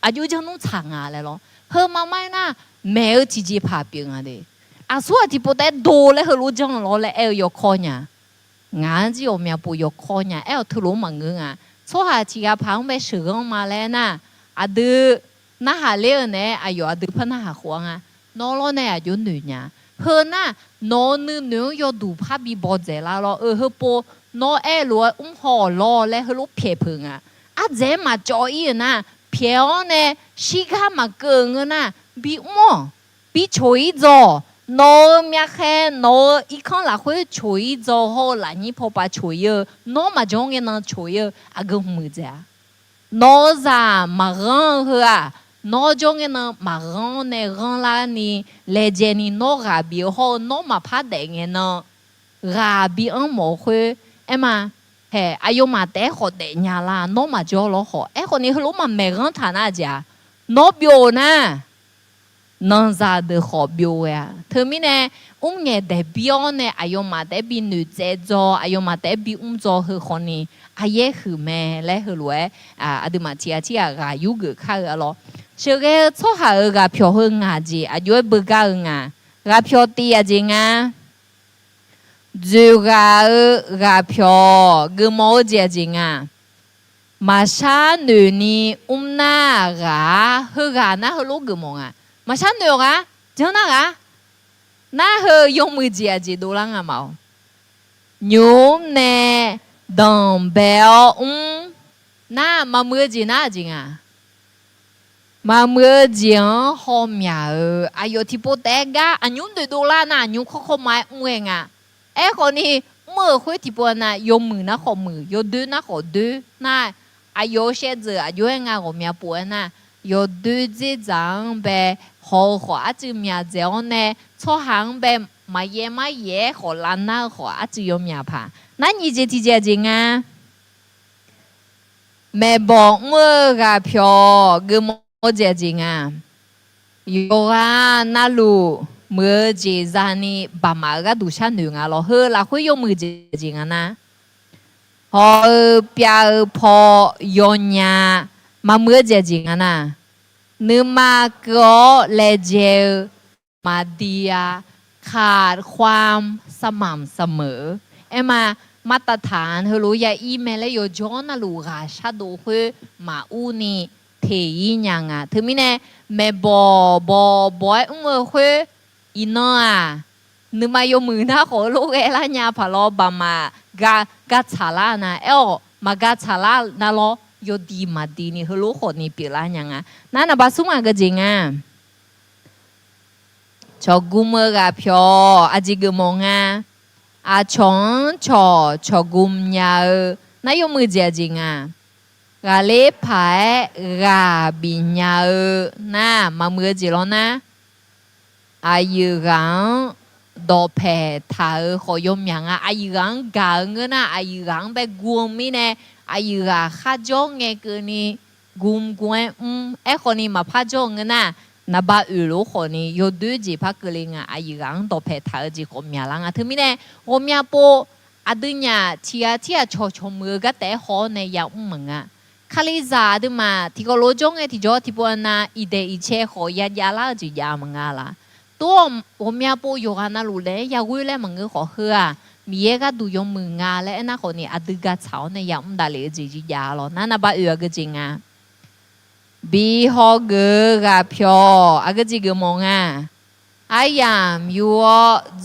อายุจังนู้นช่างอะไรหรอเฮ้ยมาไม่น่ะแม่ที่จีพาเปียงอะไรอาส่วนที่พอได้โดเลยเฮ้ยรู้จังหรอเลยยกคอเนี่ยงานที่我们不ยกคอเนี่ยทุลุมังเงอ่ะส่วนที่อาพังไปสื่อมาเลยน่ะดูน่าหาเลี้ยเนี่ยอายุดูพันน่าหาขวางอ่ะน้องเนี่ยอายุหนึ่งเนี่ยเฮ้ยน่ะน้องหนึ่งยอดูภาพบีบอเจล่ะหรอเฮ้ยปอน้องรู้ห่อล้อเลยเฮ้ยรู้เพียพึ่งอ่ะเจมาจ่ออีน่ะเพียวเนี่ยสิกามาเกิงนะบีบีช่วยจอโนเมียแค่โนอีกครั้งละคุยช่วยจอหัวหลานนี่พอปะช่วยโนมาจงเงินช่วยอากูมือจ้ะโนจะมาเรื่องเหรอโนจงเงินมาเรื่องเนี่ยเรื่องละนี่เลเจนี่โนราบีหัวโนมาพัดเด็กเงินราบีอันหมอคุยเอ็มเฮ้อายุมาแต่ขอเดียร์ละน้องมาจ่อล้อขอคนนี้เขารู้มาเมื่อกันฐานะจ้ะน้องบิวนะน้องจะเดือขอบิวอ่ะเธอมีเนี่ยเนี่ยเดบิวเนี่ยอายุมาแต่บินูเจจออายุมาแต่บิจ่อคือคนนี้อายุคือแม่และคือรวยดูมาที่อายุเกิดข้าวอะไรเชื่อว่าช่วงหากับพี่หงาจีอายุเบิกกันงากับพี่ตีอาจีงาjuga pyo gemo jinga masha nu ni umna ga huga na hulu gemo nga masha nu ga jona ga na hu yong mu ji do lang a mao nyu ne dong bel na ma mu ji na jinga ma mu ji ho mya ayo tipo tega anyu do la na anyu kho mai ngwe ngaคนนี้เมื่อคุยที่ปนน่ะยกมือนะขอมือยกดื้อนะขอดื้อน่ะอายุเช่นจะอายุงานของเมียปวนน่ะยกดื้อจีจังแบบขออาจจะเมียเจ้าเนี่ยช่วงหางแบบมาเย่ขอล้านน่ะขออาจจะยกเมียผ่านั่นยี่เจที่เจจริงอ่ะแม่บอกเมื่อกับพี่ก็มอเจจริงอ่ะอยู่อ่ะน่ารู้เมื่อเจจานี่บามาก็ดูฉันหนึ่งอ่ะเราเฮ้ยเราคุยยมือเจจริงอ่ะนะพอเปียพอยอนยามาเมื่อเจจริงอ่ะนะนึกมาก็เลเจมาดียขาดความสม่ำเสมอมาตรฐานเฮรู้ยาอีเมลเลยจอน่ะลูกาชาดูคือมาอูนี่เทียยังอ่ะถึงมีเนี่ยแม่บคืออีน้อนึกมาโยมือนะขอลูกละญาพะลอบามากาชาลานะมากาชาลานะลอโยดีมาดีนี่เฮลูกคนนี้เปล่ายังอ่ะนั่นน่ะบาสุมาก็จริงอ่ะชอกุมกะพออาจิกมงอ่ะอาชงชอกุมยานั่นโยมือเจจริงอ่ะกาเลพายกาบิญญาน่ะมามือจิโลนะอายุกัง đồ phê thà khó yếm miang à ai gang gà ngân à ai gang bé gum mi nè ai gà khá cho nghe cái ni gum quen khó ni mà phá cho ngân à na ba lỗ khó ni yo đứa gì phá cái linh à ai gang đồ phê thà gì khó miang lang à thứ mi nè khó miang po à đứa nhà chia cho mưa cái té khó nè ya mừng à khali za đứa mà thì có lỗ cho nghe thì cho thì po na ide iche khó ya la gì ya mừng à laตัวผมอยากพูดอยู่กันนะรู้เลยอยากรู้เลยมันก็ขอเฮือมีเอกดูยงมืองาเลยนะคนนี้อดีตก็เช้าเนี่ยยังไม่ได้เลยจียาหรอกนั่นน่ะบ้าก็จริงอ่ะบีฮอเกอร์กับพิอก็จริงก็มองอ่ะไอ้ยามอยู่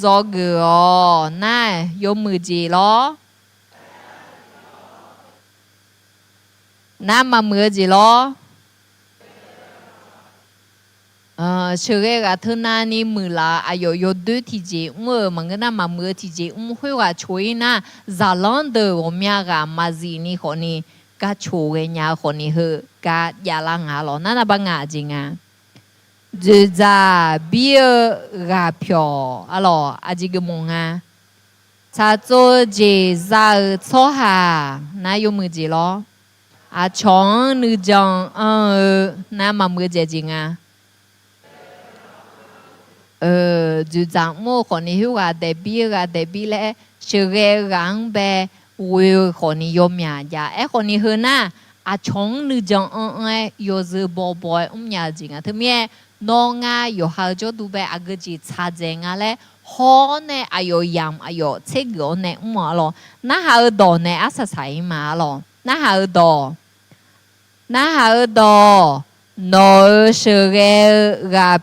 จอเกอร์น่ะยงมือจีหรอน่ะมามือจีหรอ저게가 드나니 물라 아요 요드 티지 뭔가 마무 티지 회가 초이나 잘런드 오미아가 마지니 호니 가 초게냐 호니 흐가 야랑하로 나나 방아징아 즈자 비어가 표 알로 아직 뭔가 자조지 자 초하 나 요무지로 아 총느정 나 마무제징아 dù rằng mua con này hiểu là để bi lẽ sự ghê gắng bé vui con này yếm nhà ya con này hơn na chong nữ chồng yo giữ bò nhà gì à thứ mấy nó nga yo hai chỗ tụ bé cái gì cha chén à lẽ họ này yo yam yo chết gỗ này mà lo na hai đồ này sao sai mà lo na hai đồ nó sự ghê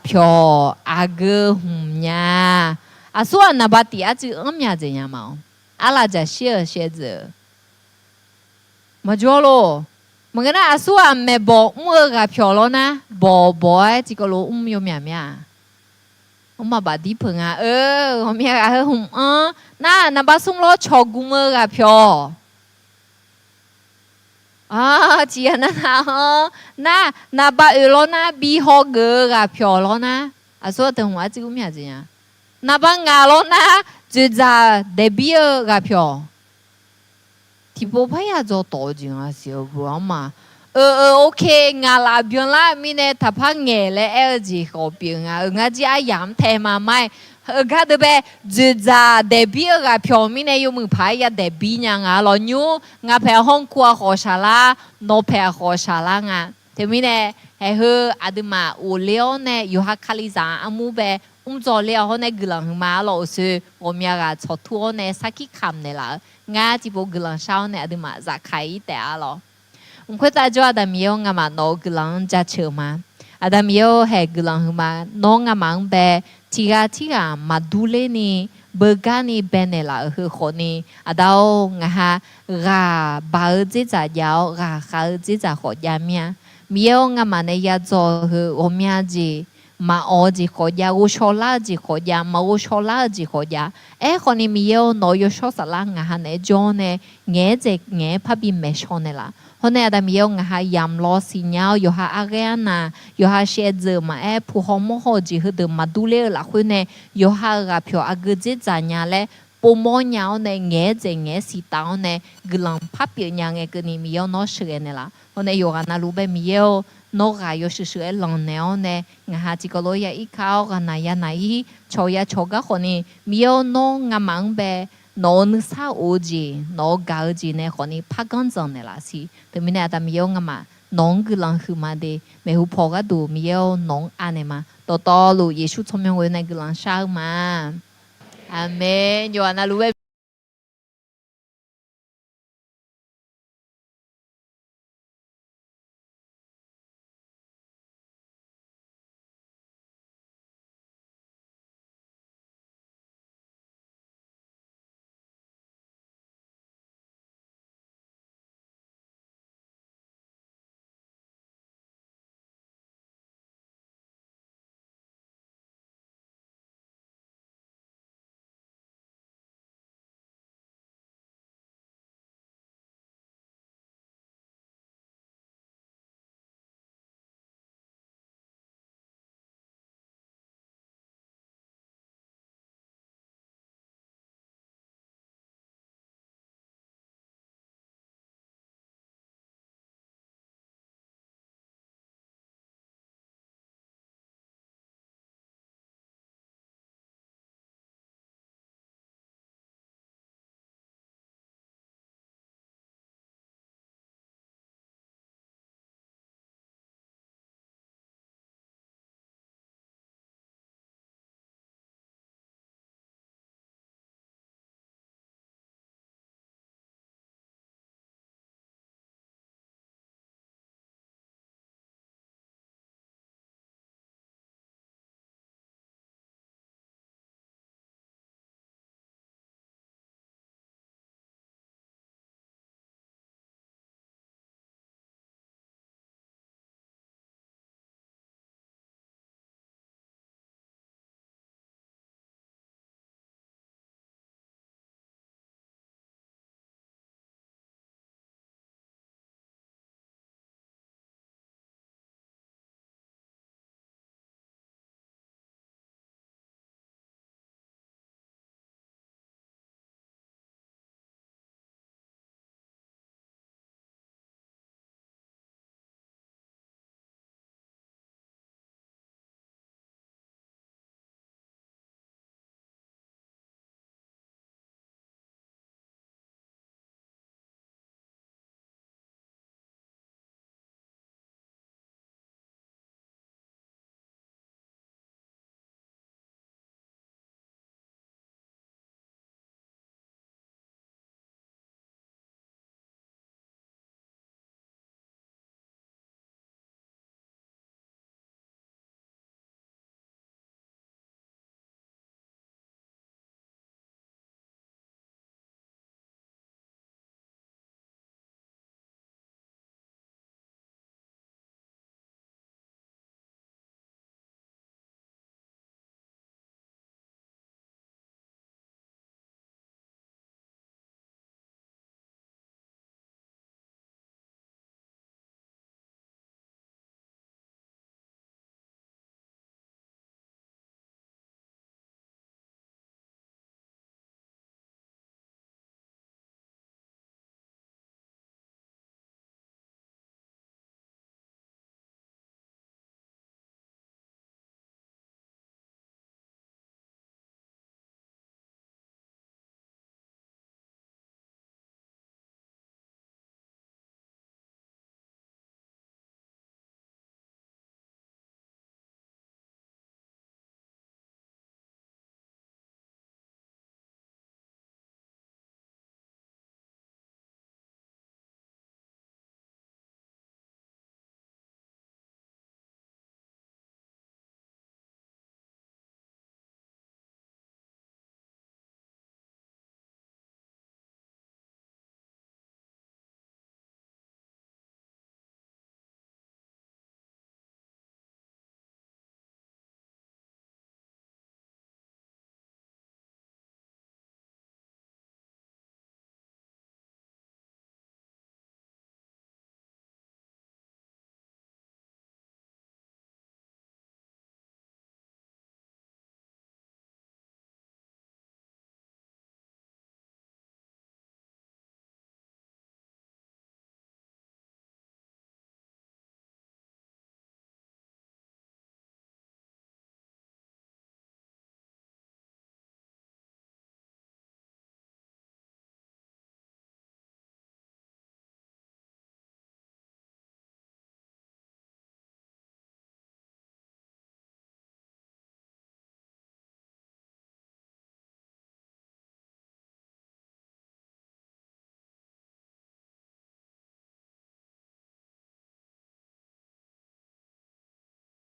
phiêu cái hùng nhà số na bắt đi chứ nhà gì nhà mà là chỉ xe mà cho lo mà cái nào số mẹ bỏ mua cái phiêu lo na bỏ chỉ có lo yêu mẹ mà bắt đi phun à mẹ cái hùng na bắt xuống lo cho mua cái phiêu chị na ba lo na bi ho gơ ga pyo lo na số từng hóa chữ mẹ gì nhá na ba ngà lo na chữ ra để bi ga pyo thì bố phải cho tổ chức à siêu bố mà ok ngà là biếng là mình này thà phá nghề lẽ gì khó biếng à ngà chỉ ai yam thèm mà mai cái đó bé chữ ra để bi ga pyo mình này dùng phải ya để bi nhang à lo nhu ngà phải hong qua hồ sa la nó phải hồ sa la ngà thì mình này hay hư mà u liao này yêu ha khali za amu bé cho liao họ này gửi mà lo sự ôm ya ga cho thua này saki kham này là ngà chỉ bộ gửi sao này mà za khai té lo khuyết ta cho yêu ngà mà nó gửi ra chờ mà yêu hay gửi mà nó ngà mang bé tiga mà du lên ni bergani benela hư khổ ni đâu ngà gà bao chỉ giả giáo gà khá chỉ giả khổ gia mía miêu ngà mà này ya cho hư ôm ya gì mà ở gì khổ gia u cho la gì khổ gia mà u cho la gì khổ gia khổ ni miêu nói yo cho sa la ngà này cho này nghe gì nghe pháp bị mê cho này là hôm nay yêu ngà yam lo xin nhau yo ha agena yo ha share giờ mà phù hộ mô hồ gì hư mà du lê là khuyên này yo ha gặp phiếu agết giả nhà lẽ bố mô nhau này nghe gì nghe xí tao này gửi pháp biểu nhà nghe cái này yêu nó sửa này là hôm nay yo na lu bé yêu nó gà yo sửa lòng nẻo này ngà chỉ có lối ya ít khao gà này cho ya cho cái hôm nay yêu nó ngà mang bé nó sa oji nó gạo gì này họ này phát con rồng này là gì thì mình đã yêu mà nong cái lần hư mà đi mấy hụt phò cái đồ yêu nong anh em mà to lu Giêsu thông minh với này cái lần sao mà amen yo ana lu